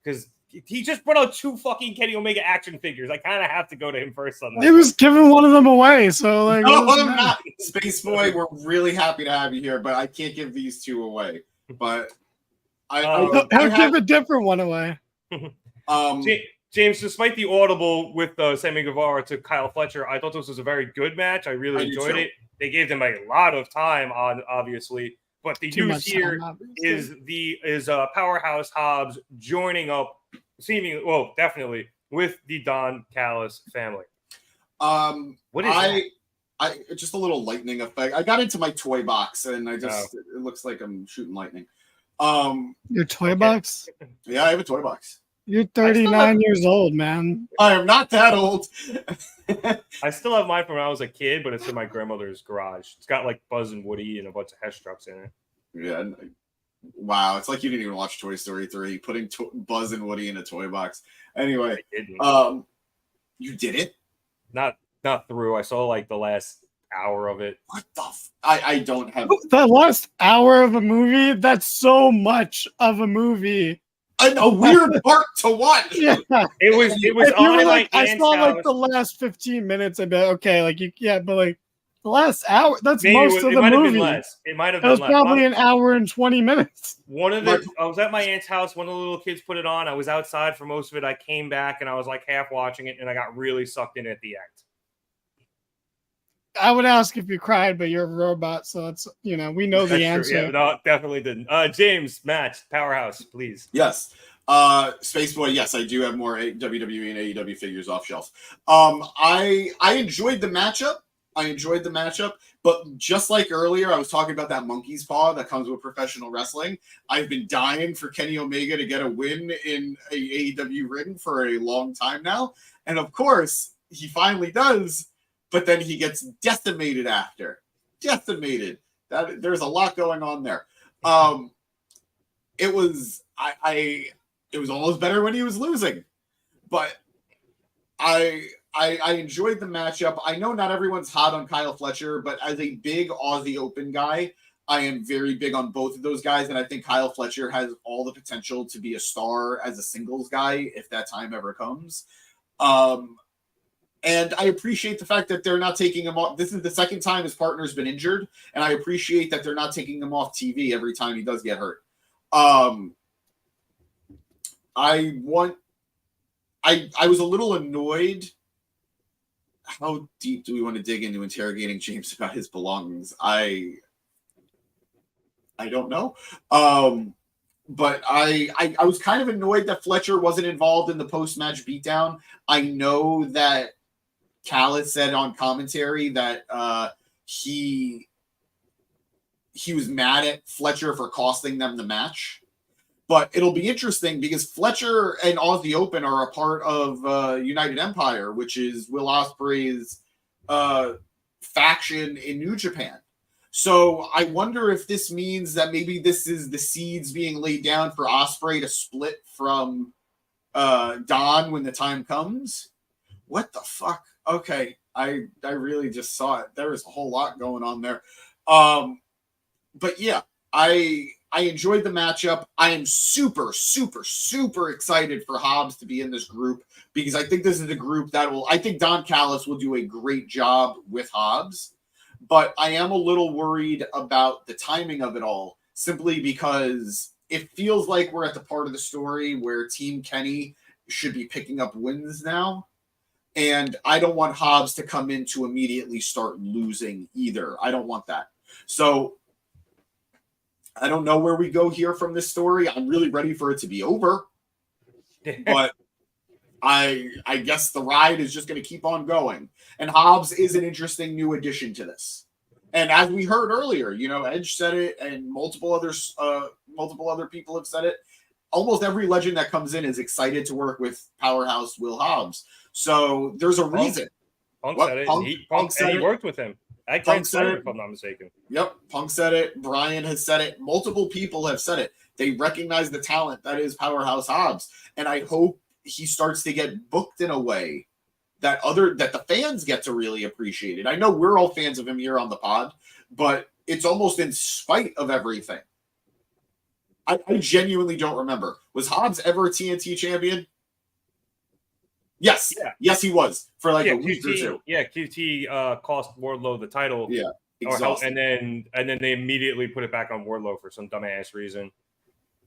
because he just put out 2 fucking Kenny Omega action figures. I kind of have to go to him first on that.
He was giving one of them away, so like.
No, I'm not. Space Boy, we're really happy to have you here, but I can't give these 2 away. But
I'll give a different one away.
James, despite the audible with Sammy Guevara to Kyle Fletcher, I thought this was a very good match. I really enjoyed it. They gave them a lot of time on, obviously, but the news here is Powerhouse Hobbs joining up, definitely with the Don Callis family.
What is that? just a little lightning effect. I got into my toy box and it looks like I'm shooting lightning.
Your toy box?
Yeah, I have a toy box.
You're 39 years old, man.
I am not that old.
I still have mine from when I was a kid, but it's in my grandmother's garage. It's got like Buzz and Woody and a bunch of Hesh trucks in it.
Yeah. Wow, it's like you didn't even watch Toy Story 3, putting Buzz and Woody in a toy box. Anyway, you did it?
Not through. I saw like the last hour of it.
What the? I don't have
the last hour of a movie. That's so much of a movie.
A weird part to watch.
Yeah,
it was on like
I saw
house.
like the last 15 minutes. I bet okay, like but like the last hour. That's
Maybe
most of the
might
movie.
Have been less. It might have been
less. It was
less.
probably an hour and 20 minutes.
I was at my aunt's house. One of the little kids put it on. I was outside for most of it. I came back and I was like half watching it, and I got really sucked in at the end.
I would ask if you cried, but you're a robot, so it's we know the answer.
Yeah, no, definitely didn't. James, Matt, Powerhouse, please.
Yes. Spaceboy, yes, I do have more WWE and AEW figures off shelf. I enjoyed the matchup. But just like earlier, I was talking about that monkey's paw that comes with professional wrestling. I've been dying for Kenny Omega to get a win in a AEW ring for a long time now. And of course, he finally does. But then he gets decimated after. Decimated. There's a lot going on there. It was it was almost better when he was losing. But I enjoyed the matchup. I know not everyone's hot on Kyle Fletcher, but as a big Aussie Open guy, I am very big on both of those guys. And I think Kyle Fletcher has all the potential to be a star as a singles guy if that time ever comes. And I appreciate the fact that they're not taking him off. This is the second time his partner's been injured, and I appreciate that they're not taking him off TV every time he does get hurt. I was a little annoyed. How deep do we want to dig into interrogating James about his belongings? I don't know. But I was kind of annoyed that Fletcher wasn't involved in the post-match beatdown. I know that Callis said on commentary that he was mad at Fletcher for costing them the match. But it'll be interesting because Fletcher and Aussie Open are a part of United Empire, which is Will Ospreay's faction in New Japan. So I wonder if this means that maybe this is the seeds being laid down for Ospreay to split from Don when the time comes. What the fuck? Okay, I really just saw it. There was a whole lot going on there. But yeah, I enjoyed the matchup. I am super, super, super excited for Hobbs to be in this group because I think this is a group I think Don Callis will do a great job with Hobbs. But I am a little worried about the timing of it all, simply because it feels like we're at the part of the story where Team Kenny should be picking up wins now. And I don't want Hobbs to come in to immediately start losing either. I don't want that. So I don't know where we go here from this story. I'm really ready for it to be over. But I guess the ride is just going to keep on going. And Hobbs is an interesting new addition to this. And as we heard earlier, Edge said it and multiple other people have said it. Almost every legend that comes in is excited to work with Powerhouse Will Hobbs. So there's a reason.
Punk said it. Punk said he worked with him. At Grand Slam, if I'm not mistaken.
Yep. Punk said it. Brian has said it. Multiple people have said it. They recognize the talent that is Powerhouse Hobbs. And I hope he starts to get booked in a way that the fans get to really appreciate it. I know we're all fans of him here on the pod, but it's almost in spite of everything. I genuinely don't remember. Was Hobbs ever a TNT champion? Yes. Yeah. Yes, he was for like a week or two.
Yeah, QT cost Wardlow the title.
Yeah.
And then they immediately put it back on Wardlow for some dumbass reason.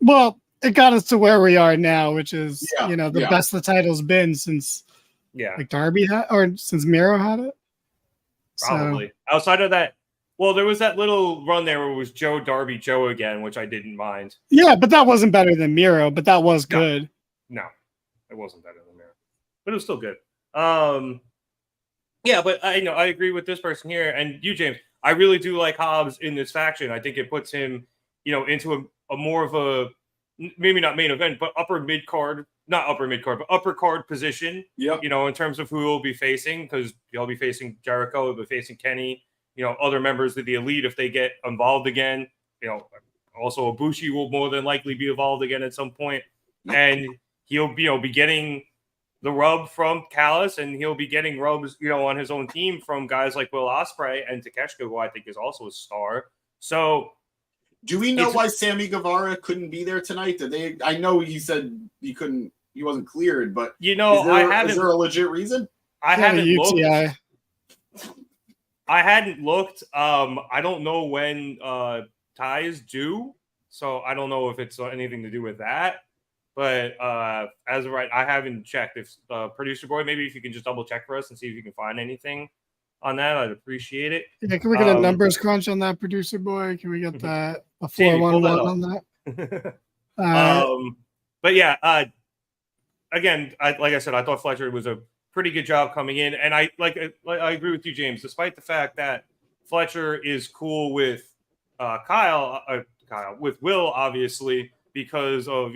Well, it got us to where we are now, which is the best the title's been since like Darby had, or since Miro had it.
Probably. So. Outside of that, well, there was that little run there where it was Joe Darby Joe again, which I didn't mind.
Yeah, but that wasn't better than Miro, but that was good.
No, it wasn't better than Miro. But it was still good. Yeah, but I agree with this person here and you, James. I really do like Hobbs in this faction. I think it puts him, into a more of a maybe not main event, but upper mid card, not upper mid card, but upper card position.
Yep.
In terms of who he'll be facing, because he'll be facing Jericho, he'll be facing Kenny, other members of the Elite if they get involved again. Also Ibushi will more than likely be involved again at some point, and he'll be getting the rub from Callis, and he'll be getting rubs, on his own team from guys like Will Ospreay and Takeshita, who I think is also a star. So,
do we know why Sammy Guevara couldn't be there tonight? I know he said he wasn't cleared, but is there a legit reason?
I haven't looked. I hadn't looked. I don't know when Ty is due, so I don't know if it's anything to do with that. But as of right, I haven't checked. If producer boy, maybe if you can just double check for us and see if you can find anything on that, I'd appreciate it.
Yeah, can we get a numbers crunch on that, producer boy? Can we get that a 411 on that?
But yeah, again, like I said, I thought Fletcher was a pretty good job coming in, and I agree with you, James. Despite the fact that Fletcher is cool with Kyle with Will, obviously because of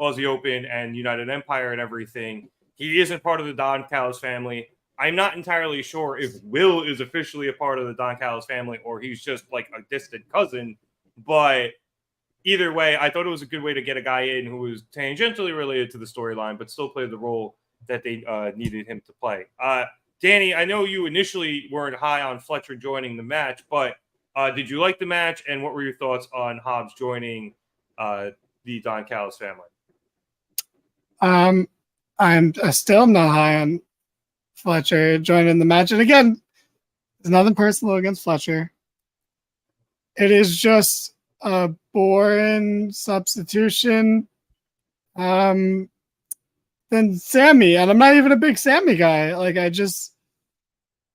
Aussie Open and United Empire and everything, he isn't part of the Don Callis family. I'm not entirely sure if Will is officially a part of the Don Callis family or he's just like a distant cousin. But either way, I thought it was a good way to get a guy in who was tangentially related to the storyline, but still played the role that they needed him to play. Danny, I know you initially weren't high on Fletcher joining the match, but did you like the match? And what were your thoughts on Hobbs joining the Don Callis family?
I'm still not high on Fletcher joining the match. And again, there's nothing personal against Fletcher. It is just a boring substitution. Then Sammy, and I'm not even a big Sammy guy. This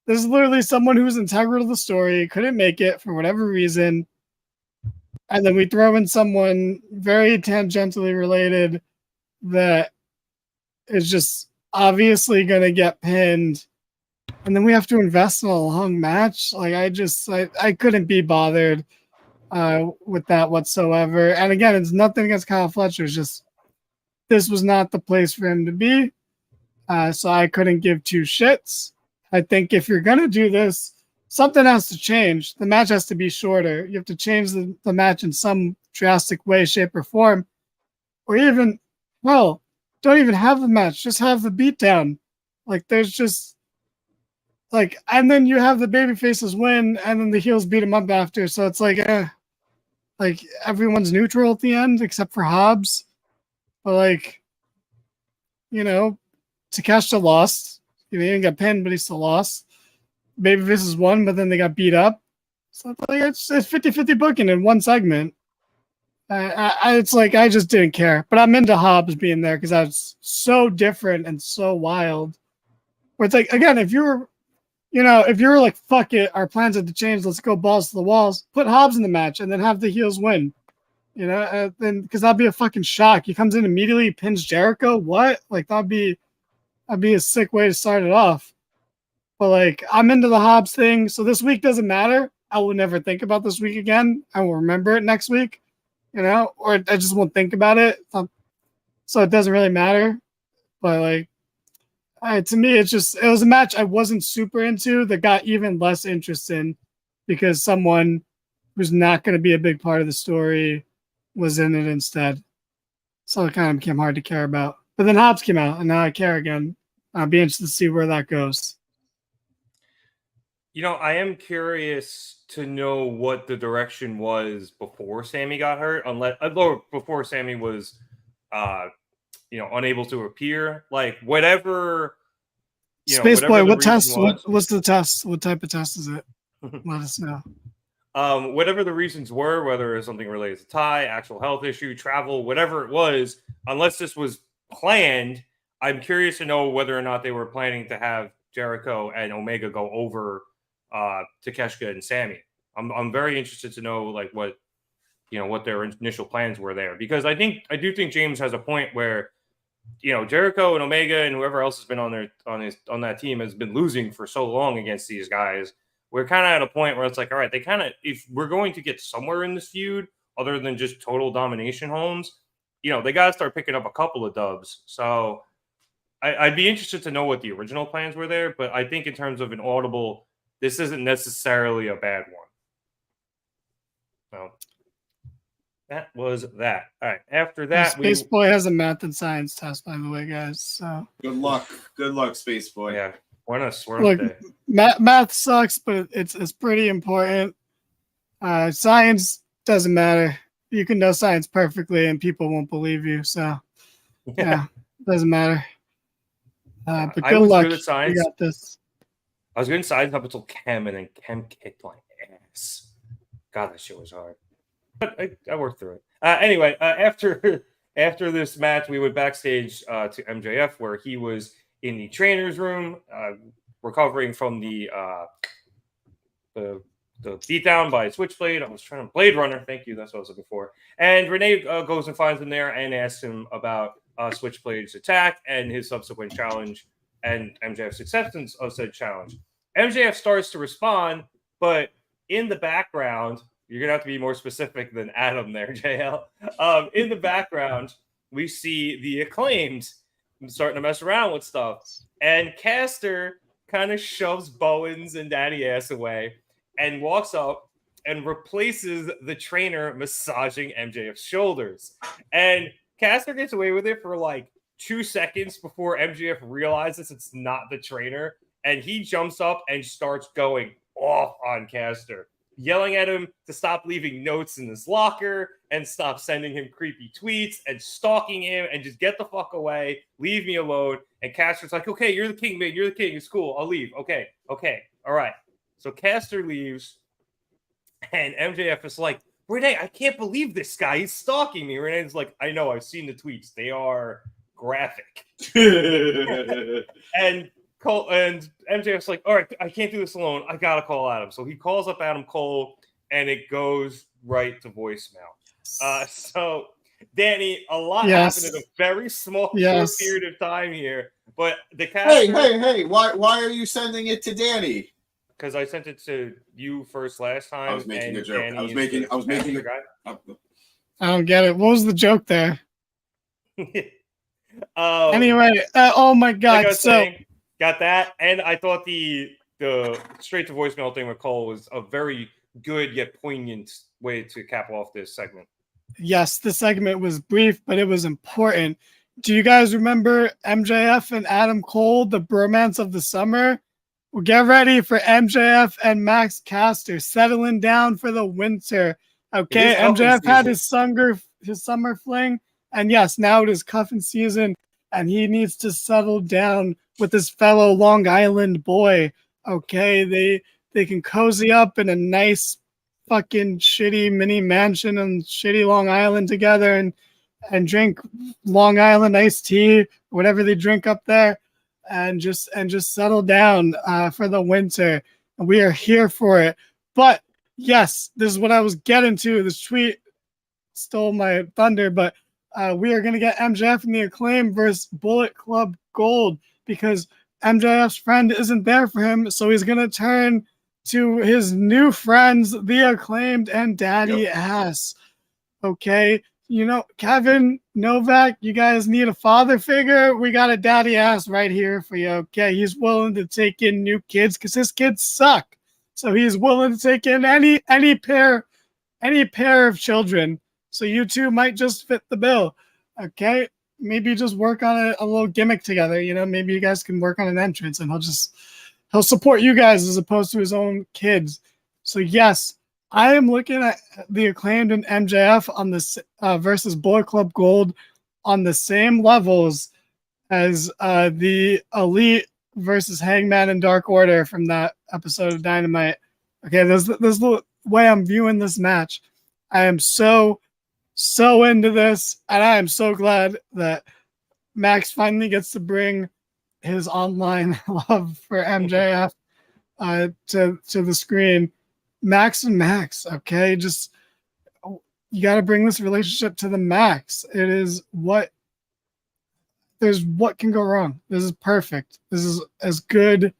is literally someone who's integral to the story, couldn't make it for whatever reason. And then we throw in someone very tangentially related that is just obviously going to get pinned. And then we have to invest in a long match. I couldn't be bothered with that whatsoever. And again, it's nothing against Kyle Fletcher. It's just this was not the place for him to be. So I couldn't give two shits. I think if you're going to do this, something has to change. The match has to be shorter. You have to change the match in some drastic way, shape, or form. Or even, don't even have the match. Just have the beatdown. And then you have the baby faces win, and then the heels beat them up after. So it's everyone's neutral at the end, except for Hobbs. But Takeshita lost. He didn't get pinned, but he still lost. Babyfaces won, but then they got beat up. So it's 50-50 booking in one segment. I just didn't care. But I'm into Hobbs being there because that's so different and so wild. Where it's again, if you were like, fuck it, our plans had to change, let's go balls to the walls, put Hobbs in the match and then have the heels win. Then because that'd be a fucking shock. He comes in immediately, pins Jericho. What? That'd be a sick way to start it off. But I'm into the Hobbs thing. So this week doesn't matter. I will never think about this week again. I will remember it next week, or I just won't think about it. So it doesn't really matter. But to me, it was a match I wasn't super into that got even less interest in because someone who's not going to be a big part of the story was in it instead. So it kind of became hard to care about. But then Hobbs came out, and now I care again. I'll be interested to see where that goes.
I am curious to know what the direction was before Sammy got hurt, before Sammy was, unable to appear. Whatever.
Space Boy, what test? What's the test? What type of test is it? Let us know.
Whatever the reasons were, whether it was something related to Ty, actual health issue, travel, whatever it was, unless this was planned, I'm curious to know whether or not they were planning to have Jericho and Omega go over Takeshita and Sammy. I'm very interested to know what their initial plans were there, because I do think James has a point where Jericho and Omega and whoever else has been on that team has been losing for so long against these guys. We're kind of at a point where it's like, all right, if we're going to get somewhere in this feud other than just total domination homes, they got to start picking up a couple of dubs. So I'd be interested to know what the original plans were there, but I think in terms of an audible, this isn't necessarily a bad one. So that was that. All right. After that,
Space Boy has a math and science test, by the way, guys. So
good luck, Space Boy.
Yeah,
look, math sucks, but it's pretty important. Science doesn't matter. You can know science perfectly, and people won't believe you. So yeah, doesn't matter. But good luck. You got this.
I was good in science up until chem, and then chem kicked my ass. God, that shit was hard. But I worked through it. Anyway, after this match, we went backstage to MJF, where he was in the trainer's room, recovering from the beatdown by Switchblade. I was trying to Blade Runner. Thank you. That's what I was looking for. And Renee goes and finds him there and asks him about Switchblade's attack and his subsequent challenge and MJF's acceptance of said challenge. MJF starts to respond, but in the background, you're going to have to be more specific than Adam there, JL. In the background, we see the Acclaimed starting to mess around with stuff. And Caster kind of shoves Bowens and Daddy Ass away and walks up and replaces the trainer massaging MJF's shoulders. And Caster gets away with it for like 2 seconds before MJF realizes it's not the trainer. And he jumps up and starts going off on Caster, yelling at him to stop leaving notes in his locker and stop sending him creepy tweets and stalking him and just get the fuck away. Leave me alone. And Caster's like, okay, you're the king, man. You're the king. It's cool. I'll leave. Okay. All right. So Caster leaves and MJF is like, Renee, I can't believe this guy. He's stalking me. Renee's like, I know. I've seen the tweets. They are graphic. And MJF's like, all right, I can't do this alone. I got to call Adam. So he calls up Adam Cole, and it goes right to voicemail. So, Danny, a lot happened in a very small short period of time here. But the Caster...
Hey, why are you sending it to Danny?
Because I sent it to you first last time.
I was making a joke.
Danny
I was making a guy.
I don't get it. What was the joke there? Anyway, oh my God.
Like saying, got that. And I thought the straight to voicemail thing with Cole was a very good yet poignant way to cap off this segment.
Yes, the segment was brief, but it was important. Do you guys remember MJF and Adam Cole, the bromance of the summer? Well, get ready for MJF and Max Caster settling down for the winter. Okay, MJF had his summer fling, and yes, now it is cuffing season, and he needs to settle down with his fellow Long Island boy. Okay, they can cozy up in a nice fucking shitty mini mansion on shitty Long Island together and drink Long Island iced tea, whatever they drink up there, and just settle down for the winter. And we are here for it. But yes, this is what I was getting to. This tweet stole my thunder, but we are going to get MJF and the Acclaim versus Bullet Club Gold because MJF's friend isn't there for him, so he's going to turn to his new friends, the Acclaimed and Daddy Ass. Okay, Kevin, Novak, you guys need a father figure? We got a Daddy Ass right here for you. Okay, he's willing to take in new kids because his kids suck. So he's willing to take in any pair of children. So you two might just fit the bill. Okay, maybe just work on a little gimmick together. Maybe you guys can work on an entrance, and he'll support you guys as opposed to his own kids. So yes, I am looking at the Acclaimed and MJF on this versus Bullet Club Gold on the same levels as the Elite versus Hangman and Dark Order from that episode of Dynamite. Okay, there's the way I'm viewing this match. I am so into this, and I am so glad that Max finally gets to bring his online love for MJF to the screen. Max and Max, okay? Just you got to bring this relationship to the max. It is what what can go wrong? This is perfect. This is as good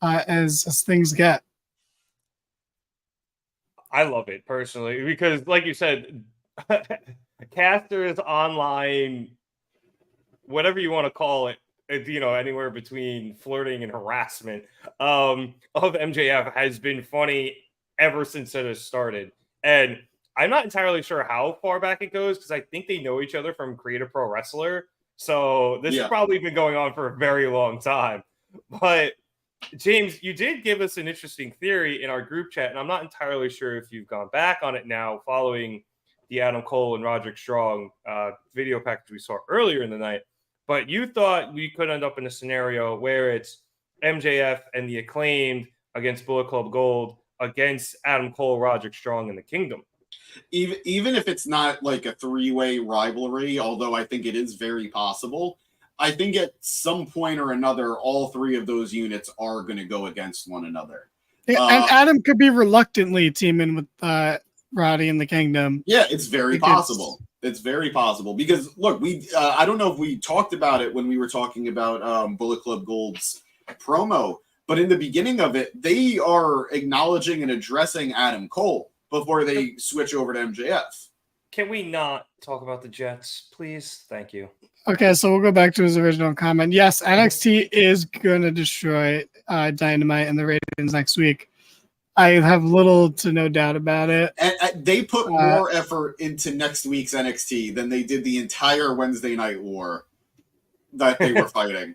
as things get.
I love it personally because, like you said, Caster's online, whatever you want to call it, anywhere between flirting and harassment of MJF has been funny ever since it has started. And I'm not entirely sure how far back it goes because I think they know each other from Create a Pro Wrestler. So this has probably been going on for a very long time. But James, you did give us an interesting theory in our group chat, and I'm not entirely sure if you've gone back on it now following the Adam Cole and Roderick Strong video package we saw earlier in the night. But you thought we could end up in a scenario where it's MJF and the Acclaimed against Bullet Club Gold against Adam Cole, Roderick Strong, and the Kingdom.
Even if it's not like a three-way rivalry, although I think it is very possible, I think at some point or another, all three of those units are going to go against one another.
And Adam could be reluctantly teaming with Roddy in the Kingdom.
Yeah, it's very possible. It's very possible because look, I don't know if we talked about it when we were talking about Bullet Club Gold's promo, but in the beginning of it, they are acknowledging and addressing Adam Cole before they switch over to MJF.
Can we not talk about the Jets, please? Thank you.
Okay, so we'll go back to his original comment. Yes, NXT is going to destroy Dynamite and the ratings next week. I have little to no doubt about it.
And they put more effort into next week's NXT than they did the entire Wednesday Night War that they were fighting.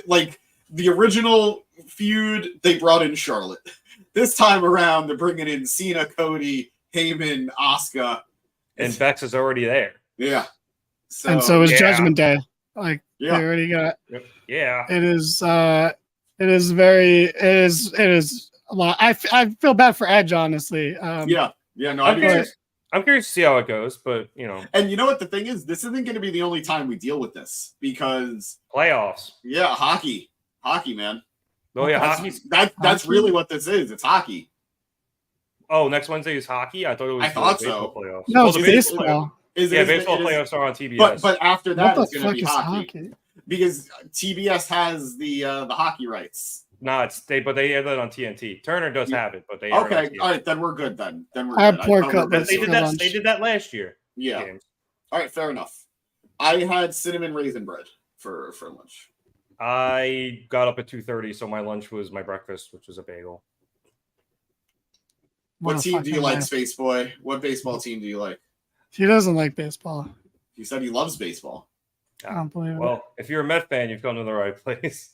Like the original feud, they brought in Charlotte. This time around, they're bringing in Cena, Cody, Heyman, Asuka.
And Bex is already there.
Yeah.
So is Judgment Day. Like they already got.
Yeah.
It is a lot. I feel bad for Edge, honestly.
No,
I'm curious to see how it goes, but
And you know what the thing is? This isn't going to be the only time we deal with this because
playoffs.
Yeah, hockey, man.
Oh yeah,
that's really what this is. It's hockey.
Oh, next Wednesday is hockey. I thought it was.
I thought so.
Playoffs.
No, it's baseball.
Baseball playoffs are on TBS.
But after that, it's going to be
hockey
because TBS has the hockey rights.
No, they have that on TNT. Turner does have it, but they
okay. All right, then we're good. Then we're
good.
They did that last year.
Yeah. James. All right, fair enough. I had cinnamon raisin bread for lunch.
I got up at 2:30, so my lunch was my breakfast, which was a bagel.
What team do you like, Space Boy? What baseball team do you like?
He doesn't like baseball.
He said he loves baseball.
I don't believe it.
Well, if you're a Met fan, you've come to the right place.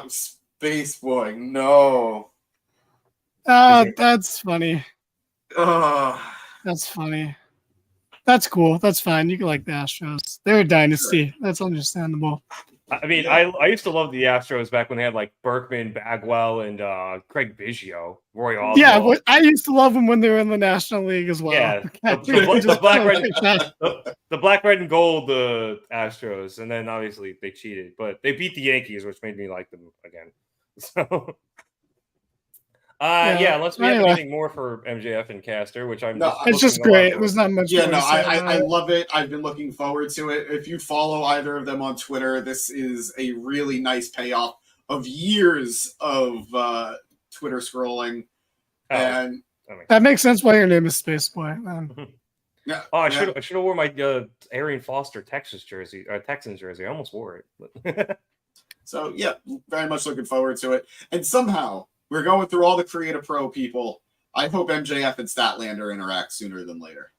Space Boy, no.
That's funny. That's funny. That's cool. That's fine. You can like the Astros. They're a dynasty. Sure. That's understandable.
I mean, I used to love the Astros back when they had like Berkman, Bagwell, and Craig Biggio, Roy Oswalt.
Yeah, I used to love them when they were in the National League as well.
Yeah, the black, red, and gold Astros, and then obviously they cheated, but they beat the Yankees, which made me like them again. So, unless we have anything more for MJF and Caster, which
it's just great. It was not much.
Yeah, I love it. I've been looking forward to it. If you follow either of them on Twitter, this is a really nice payoff of years of Twitter scrolling. And
that makes sense why your name is Space Boy.
Yeah.
Oh, I should have worn my Arian Foster Texans jersey. I almost wore it.
So yeah, very much looking forward to it. And somehow we're going through all the Create a Pro people. I hope MJF and Statlander interact sooner than later.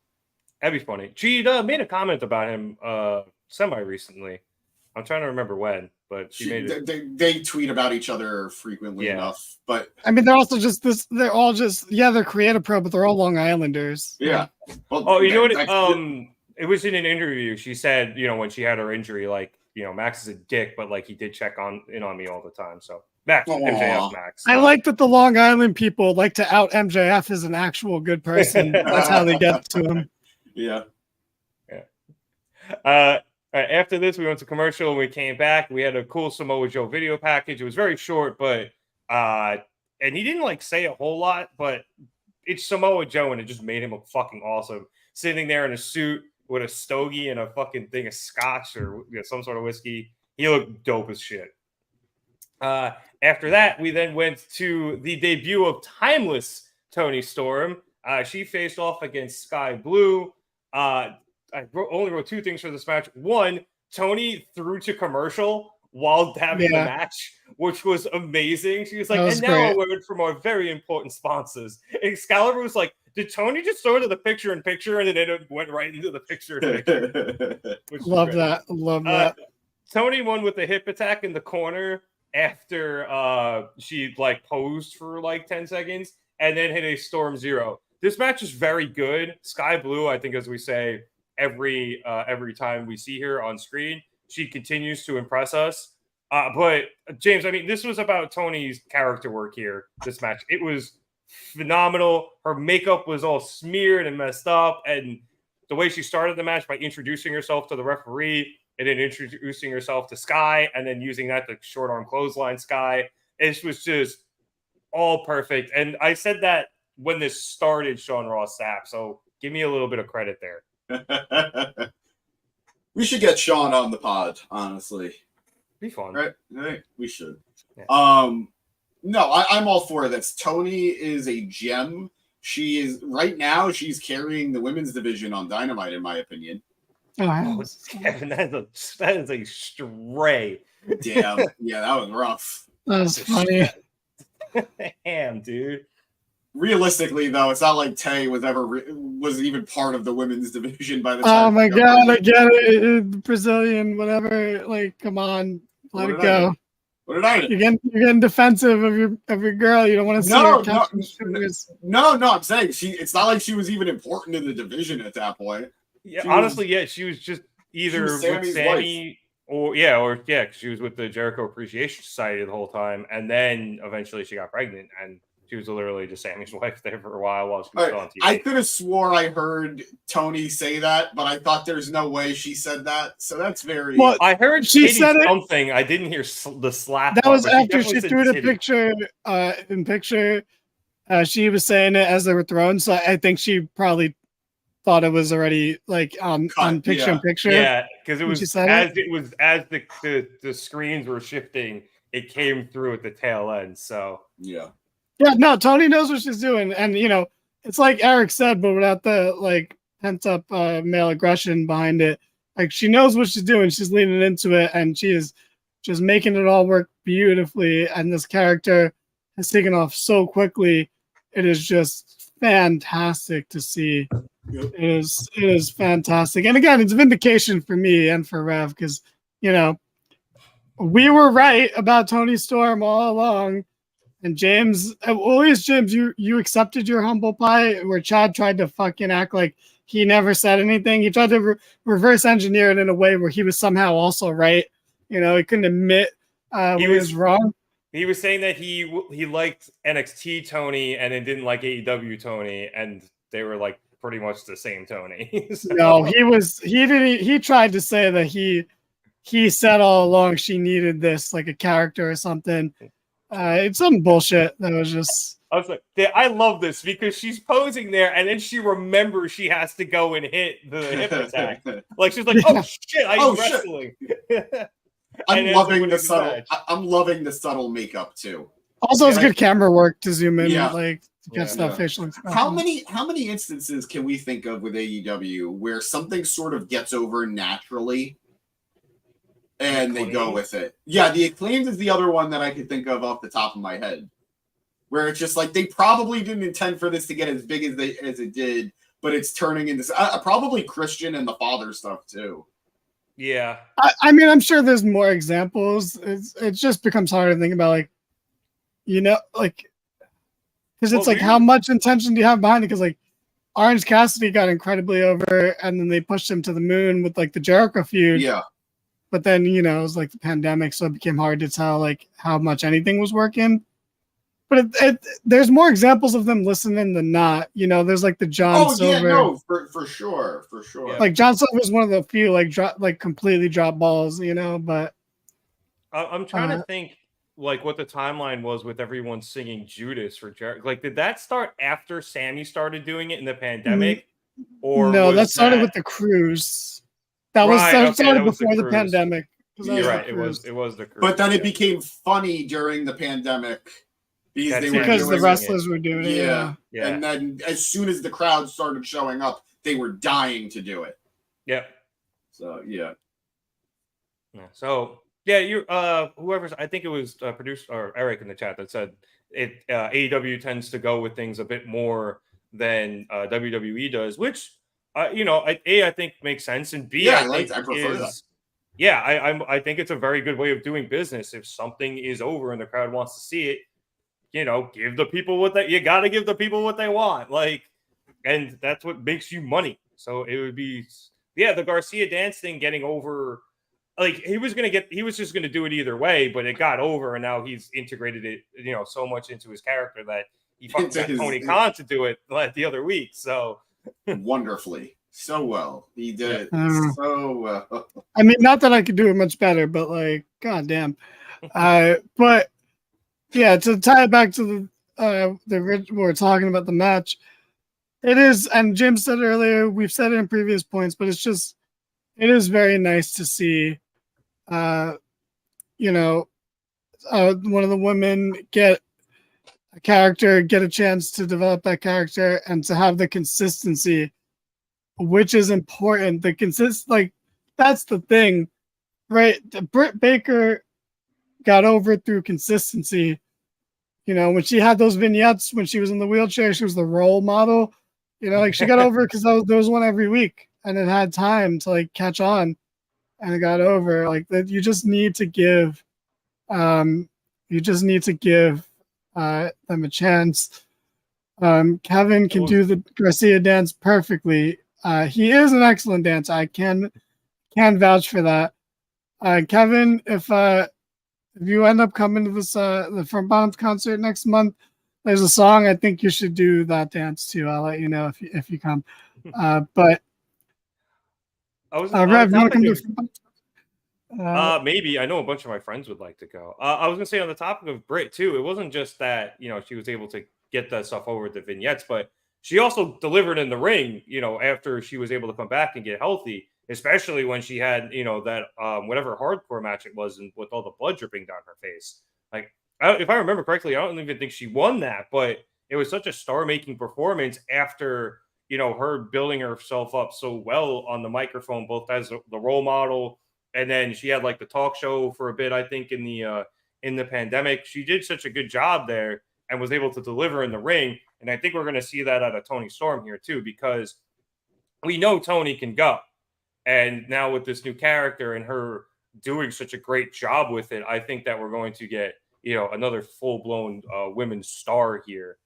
That'd be funny. She made a comment about him semi-recently. I'm trying to remember when, but she made it.
They tweet about each other frequently enough. But
I mean, they're also just this. They're all just they're Create a Pro, but they're all Long Islanders.
Yeah.
Well, you know what? It was in an interview. She said, when she had her injury, like, Max is a dick, but like he did check in on me all the time. So Max, MJF, Max.
I like that the Long Island people like to out MJF as an actual good person. That's how they get to him.
Yeah.
After this, we went to commercial and we came back. We had a cool Samoa Joe video package. It was very short, but and he didn't like say a whole lot, but it's Samoa Joe and it just made him look fucking awesome. Sitting there in a suit, with a stogie and a fucking thing of scotch or some sort of whiskey. He looked dope as shit. After that, we then went to the debut of Timeless Toni Storm. She faced off against Sky Blue. I only wrote 2 things for this match. One, Toni threw to commercial while having the match, which was amazing. She was like, and now a word from our very important sponsors. And Excalibur was like, did Toni just throw to the picture-in-picture? And then it went right into the picture-in-picture.
Love that.
Toni won with a hip attack in the corner after she like posed for like 10 seconds and then hit a Storm Zero. This match is very good. Sky Blue, I think, as we say every time we see her on screen, she continues to impress us. But James, I mean, this was about Toni's character work here. This match, it was phenomenal. Her makeup was all smeared and messed up, and the way she started the match by introducing herself to the referee and then introducing herself to Sky and then using that to short arm clothesline Sky, it was just all perfect. And I said that when this started, Sean Ross Sapp. So give me a little bit of credit there.
We should get Sean on the pod, honestly.
Be fun.
Right? We should.
Yeah.
No, I'm all for this. Toni is a gem. She is right now. She's carrying the women's division on Dynamite, in my opinion.
Oh, Kevin, that is a stray.
Damn, yeah, that was rough.
That was funny.
Damn, dude.
Realistically, though, it's not like Tay was even part of the women's division by the time.
Oh my god, I get it. Brazilian, whatever. Like, come on, let it go.
What did I do?
You're getting defensive of your girl. You don't want to see her.
No. I'm saying it's not like she was even important in the division at that point.
Yeah, honestly, she was just either with Sammy or she was with the Jericho Appreciation Society the whole time, and then eventually she got pregnant, and she was literally just Sammy's wife there for a while she was on TV.
I could have swore I heard Toni say that, but I thought there's no way she said that. So that's very.
Well, I heard
she said
something. I didn't hear the slap.
That was after she threw the picture. She was saying it as they were thrown. So I think she probably thought it was already like on picture in picture.
Yeah, because it was as the screens were shifting, it came through at the tail end. So
yeah.
Yeah, no, Toni knows what she's doing. And, it's like Eric said, but without the, like, pent-up male aggression behind it. Like, she knows what she's doing. She's leaning into it, and she is just making it all work beautifully. And this character has taken off so quickly. It is just fantastic to see.
Yep.
It is fantastic. And, again, it's vindication for me and for Rev because, we were right about Toni Storm all along. And James, at least James, you accepted your humble pie where Chad tried to fucking act like he never said anything. He tried to reverse engineer it in a way where he was somehow also right. He couldn't admit he was wrong.
He was saying that he liked NXT Toni and then didn't like AEW Toni, and they were like pretty much the same Toni. So.
No, he tried to say that he said all along she needed this like a character or something. It's some bullshit that was just.
I was like, I love this because she's posing there and then she remembers she has to go and hit the hip attack. Like she's like, oh shit, I'm wrestling.
I'm loving the subtle. I'm loving the subtle makeup too.
Also, it's good camera work to zoom in, like to catch that facial expression.
How many instances can we think of with AEW where something sort of gets over naturally? And they go with it. Yeah, the Acclaimed is the other one that I could think of off the top of my head. Where it's just like they probably didn't intend for this to get as big as it did, but it's turning into probably Christian and the father stuff too.
Yeah.
I mean, I'm sure there's more examples. It just becomes harder to think about, because it's like how much intention do you have behind it? Because like Orange Cassidy got incredibly over and then they pushed him to the moon with like the Jericho feud.
Yeah.
But then, it was like the pandemic, so it became hard to tell like how much anything was working. But there's more examples of them listening than not. There's like the John Silver.
Yeah, no, for sure.
Yeah.
Like John Silver is one of the few like completely drop balls, But
I'm trying to think like what the timeline was with everyone singing Judas for Jericho. Like, did that start after Sammy started doing it in the pandemic? Or
no,
was
that started with the cruise. That was started before the pandemic.
You're right. It was the cruise.
But then it became funny during the pandemic
because the wrestlers were doing it. Yeah.
And then as soon as the crowd started showing up, they were dying to do it.
Yep.
So yeah.
So yeah, you whoever's, I think it was producer or Eric in the chat that said it AEW tends to go with things a bit more than WWE does, which I think makes sense, and B, I prefer that. Yeah, I think it's a very good way of doing business. If something is over and the crowd wants to see it, give the people what you got to give the people what they want, and that's what makes you money. So it would be, the Garcia dance thing getting over. Like he was just gonna do it either way, but it got over, and now he's integrated it, so much into his character that he fucking got Tony Khan to do it the other week. So
wonderfully, so well, he did it so well.
I mean, not that I could do it much better, but goddamn. But yeah, to tie it back to we're talking about the match. It is, and Jim said earlier, we've said it in previous points, but it is very nice to see. One of the women get a chance to develop that character and to have the consistency, which is important. That's the thing, right? Britt Baker got over through consistency. When she had those vignettes when she was in the wheelchair, she was the role model. She got over because there was one every week, and it had time to catch on. And it got over that. You just need to give them a chance. Kevin can do the Garcia dance perfectly. He is an excellent dancer. I can vouch for that. Kevin, if you end up coming to this the From Bottoms concert next month, there's a song I think you should do that dance too. I'll let you know if you come. But Rev, you want to come to
maybe. I know a bunch of my friends would like to go. I was gonna say on the topic of Britt too, it wasn't just that she was able to get that stuff over with the vignettes, but she also delivered in the ring. After she was able to come back and get healthy, especially when she had that whatever hardcore match it was, and with all the blood dripping down her face. If I remember correctly, I don't even think she won that, but it was such a star-making performance after her building herself up so well on the microphone, both as the role model, and then she had the talk show for a bit, I think, in the pandemic. She did such a good job there and was able to deliver in the ring. And I think we're going to see that out of Toni Storm here too, because we know Toni can go. And now with this new character and her doing such a great job with it, I think that we're going to get, another full-blown women's star here.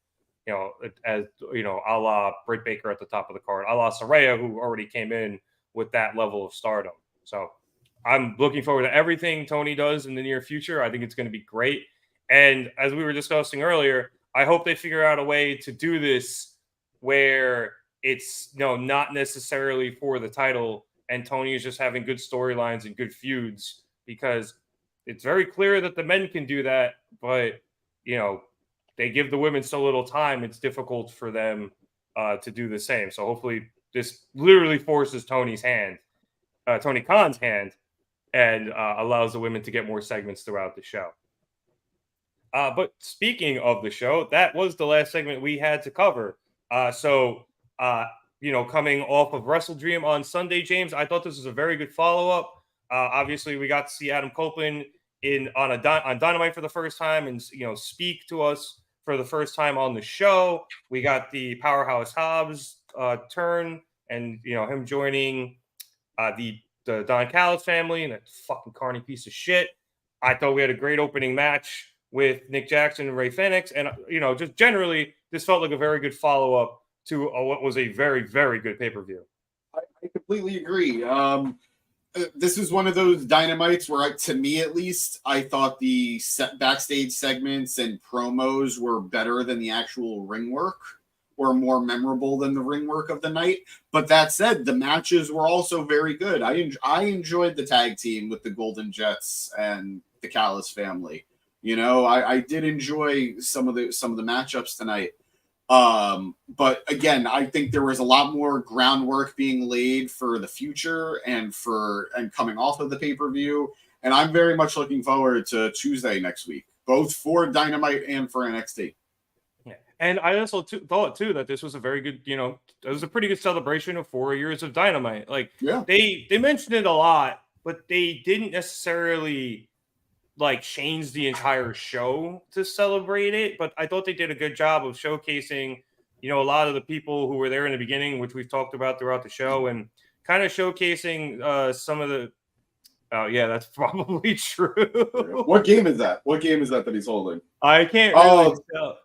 As a la Britt Baker at the top of the card, a la Saraya, who already came in with that level of stardom. So I'm looking forward to everything Toni does in the near future. I think it's going to be great. And as we were discussing earlier, I hope they figure out a way to do this where it's not necessarily for the title, and Toni is just having good storylines and good feuds, because it's very clear that the men can do that, but they give the women so little time, it's difficult for them to do the same. So hopefully this literally forces Tony Khan's hand, and allows the women to get more segments throughout the show. But speaking of the show, that was the last segment we had to cover. So coming off of Wrestle Dream on Sunday, James, I thought this was a very good follow-up. Obviously, we got to see Adam Copeland on Dynamite for the first time, and speak to us for the first time on the show. We got the Powerhouse Hobbs turn, and him joining the Don Callis family and that fucking carny piece of shit. I thought we had a great opening match with Nick Jackson and Ray Phoenix, and just generally, this felt like a very good follow-up to what was a very, very good pay-per-view.
I completely agree. This is one of those Dynamites where, to me at least, I thought the backstage segments and promos were better than the actual ring work, or more memorable than the ring work of the night. But that said, the matches were also very good. I enjoyed the tag team with the Golden Jets and the Callis family. I did enjoy some of the matchups tonight. But again, I think there was a lot more groundwork being laid for the future and coming off of the pay-per-view. And I'm very much looking forward to Tuesday next week, both for Dynamite and for NXT.
Yeah. And I also thought too that this was a very good, it was a pretty good celebration of 4 years of Dynamite. Like,
yeah,
they mentioned it a lot, but they didn't necessarily like change the entire show to celebrate it. But I thought they did a good job of showcasing, a lot of the people who were there in the beginning, which we've talked about throughout the show, and kind of showcasing some of the. Oh yeah, that's probably true.
What game is that? What game is that he's holding?
I can't really tell.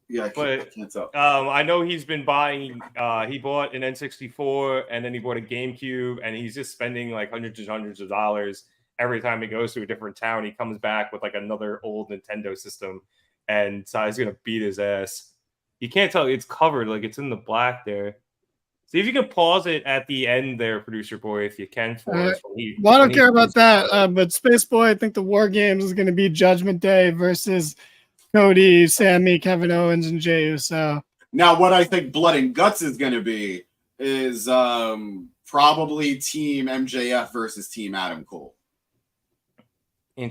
Yeah, I can't tell.
I know he's been buying. He bought an N64, and then he bought a GameCube, and he's just spending like hundreds and hundreds of dollars every time he goes to a different town. He comes back with like another old Nintendo system, and so he's gonna beat his ass. You can't tell; it's covered, like it's in the black there. See if you can pause it at the end there, producer boy, if you can for us.
Well, I don't care about that, but Space Boy, I think the War Games is going to be Judgment Day versus Cody, Sammy, Kevin Owens, and Jey Uso.
Now, what I think Blood and Guts is going to be is probably Team MJF versus Team Adam Cole.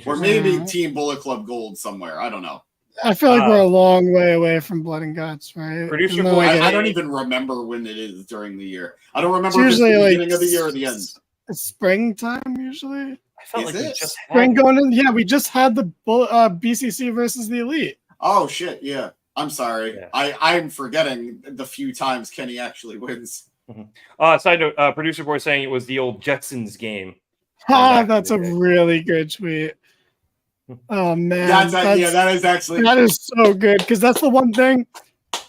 Or maybe Team Bullet Club Gold somewhere. I don't know.
I feel like we're a long way away from Blood and Guts, right?
Producer boy,
I don't even remember when it is during the year. I don't remember
if it's
the
like
beginning of the year or the end.
It's springtime usually.
I felt
is
like
it?
just
Spring going in. Yeah, we just had the BCC versus the Elite.
Oh shit! Yeah, I'm sorry.
Yeah.
I'm forgetting the few times Kenny actually wins.
Side note: producer boy saying it was the old Jetsons game.
That's a really good tweet. Oh man,
that is actually
that is so good because that's the one thing.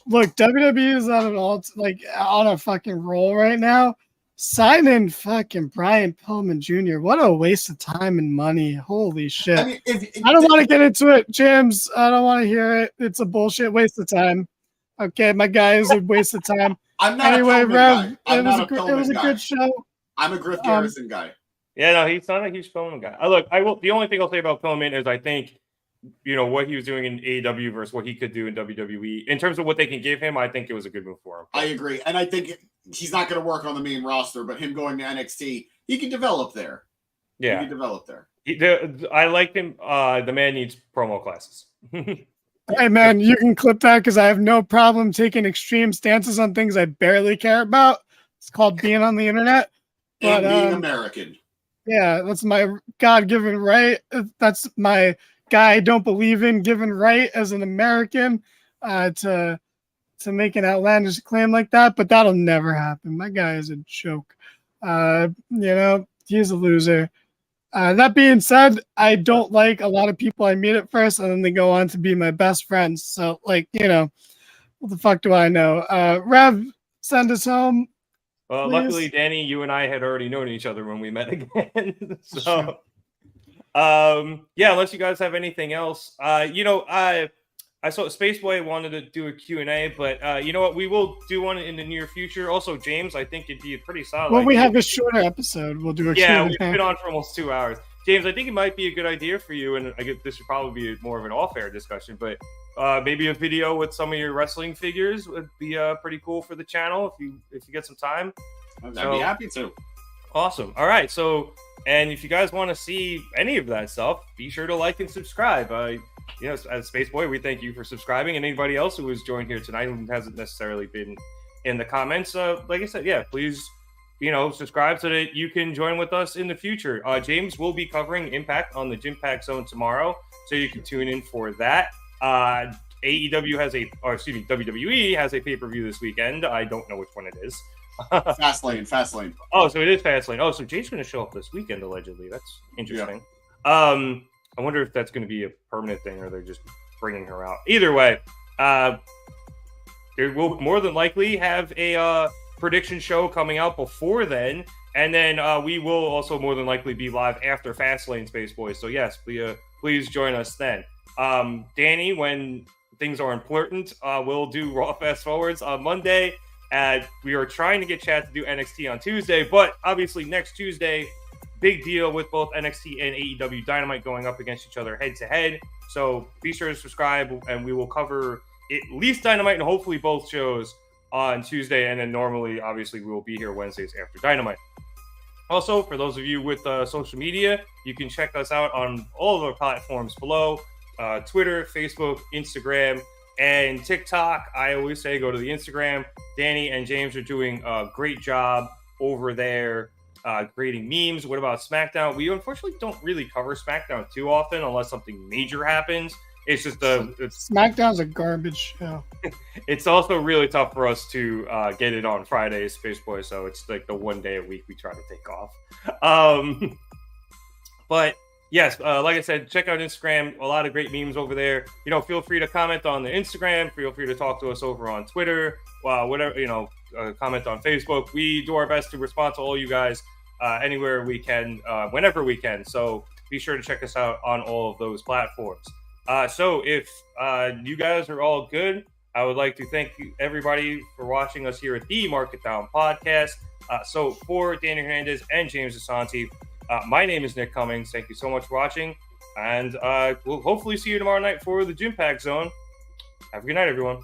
Look, WWE is on a fucking roll right now. Sign in fucking Brian Pillman Jr. What a waste of time and money. Holy shit!
I mean,
I don't want to get into it, James. I don't want to hear it. It's a bullshit waste of time. Okay, my guy is a waste of time.
I'm not
anyway,
a
Rev,
guy.
it was a good show.
I'm a Griff Garrison guy.
Yeah, no, he's not a huge Pillman guy. Look, the only thing I'll say about Pillman is I think, what he was doing in AEW versus what he could do in WWE. In terms of what they can give him, I think it was a good move for him.
I agree. And I think he's not going to work on the main roster, but him going to NXT, he can develop there.
Yeah.
He can develop there.
I like him. The man needs promo classes.
Hey, man, you can clip that because I have no problem taking extreme stances on things I barely care about. It's called being on the internet.
And being American.
Yeah, that's my God-given right. That's my guy I don't believe in given right as an American to make an outlandish claim like that, but that'll never happen. My guy is a joke. He's a loser. That being said, I don't like a lot of people I meet at first, and then they go on to be my best friends. So, what the fuck do I know? Rev, send us home.
Well, luckily, Danny, you and I had already known each other when we met again. So, unless you guys have anything else, I saw Space Boy wanted to do a Q&A, but you know what? We will do one in the near future. Also, James, I think it'd be pretty solid.
Well, we have a shorter episode. We'll do a Q&A.
We've been on for almost 2 hours. James, I think it might be a good idea for you, and I guess this would probably be more of an off-air discussion, but maybe a video with some of your wrestling figures would be pretty cool for the channel if you get some time.
I'd be happy to.
Awesome. All right. So, and if you guys want to see any of that stuff, be sure to like and subscribe. As Space Boy, we thank you for subscribing, and anybody else who has joined here tonight who hasn't necessarily been in the comments, like I said, please, subscribe so that you can join with us in the future. James will be covering Impact on the Gym Pack Zone tomorrow, so you can tune in for that. WWE has a pay-per-view this weekend. I don't know which one it is.
Fastlane.
Oh, so it is Fastlane. Oh, so Jay's going to show up this weekend, allegedly. That's interesting. Yeah. I wonder if that's going to be a permanent thing or they're just bringing her out. Either way, they will more than likely have a prediction show coming out before then. And then we will also more than likely be live after Fastlane, Space Boys. So yes, please join us then. Danny, when things are important, we'll do Raw Fast Forwards on Monday. We are trying to get Chad to do NXT on Tuesday, but obviously next Tuesday, big deal with both NXT and AEW Dynamite going up against each other head to head. So be sure to subscribe, and we will cover at least Dynamite and hopefully both shows on Tuesday. And then normally, obviously, we will be here Wednesdays after Dynamite. Also, for those of you with social media, you can check us out on all of our platforms below, Twitter, Facebook, Instagram, and TikTok. I always say go to the Instagram. Danny and James are doing a great job over there creating memes. What about SmackDown? We unfortunately don't really cover SmackDown too often unless something major happens. It's just
SmackDown's a garbage show.
It's also really tough for us to get it on Fridays, Space Boy. So it's like the one day a week we try to take off. But yes, like I said, check out Instagram. A lot of great memes over there. Feel free to comment on the Instagram. Feel free to talk to us over on Twitter. Whatever, comment on Facebook. We do our best to respond to all you guys anywhere we can, whenever we can. So be sure to check us out on all of those platforms. So if you guys are all good, I would like to thank everybody for watching us here at the Market Down Podcast. So for Danny Hernandez and James Asante, my name is Nick Cummings. Thank you so much for watching, and we'll hopefully see you tomorrow night for the Gym Pack Zone. Have a good night, everyone.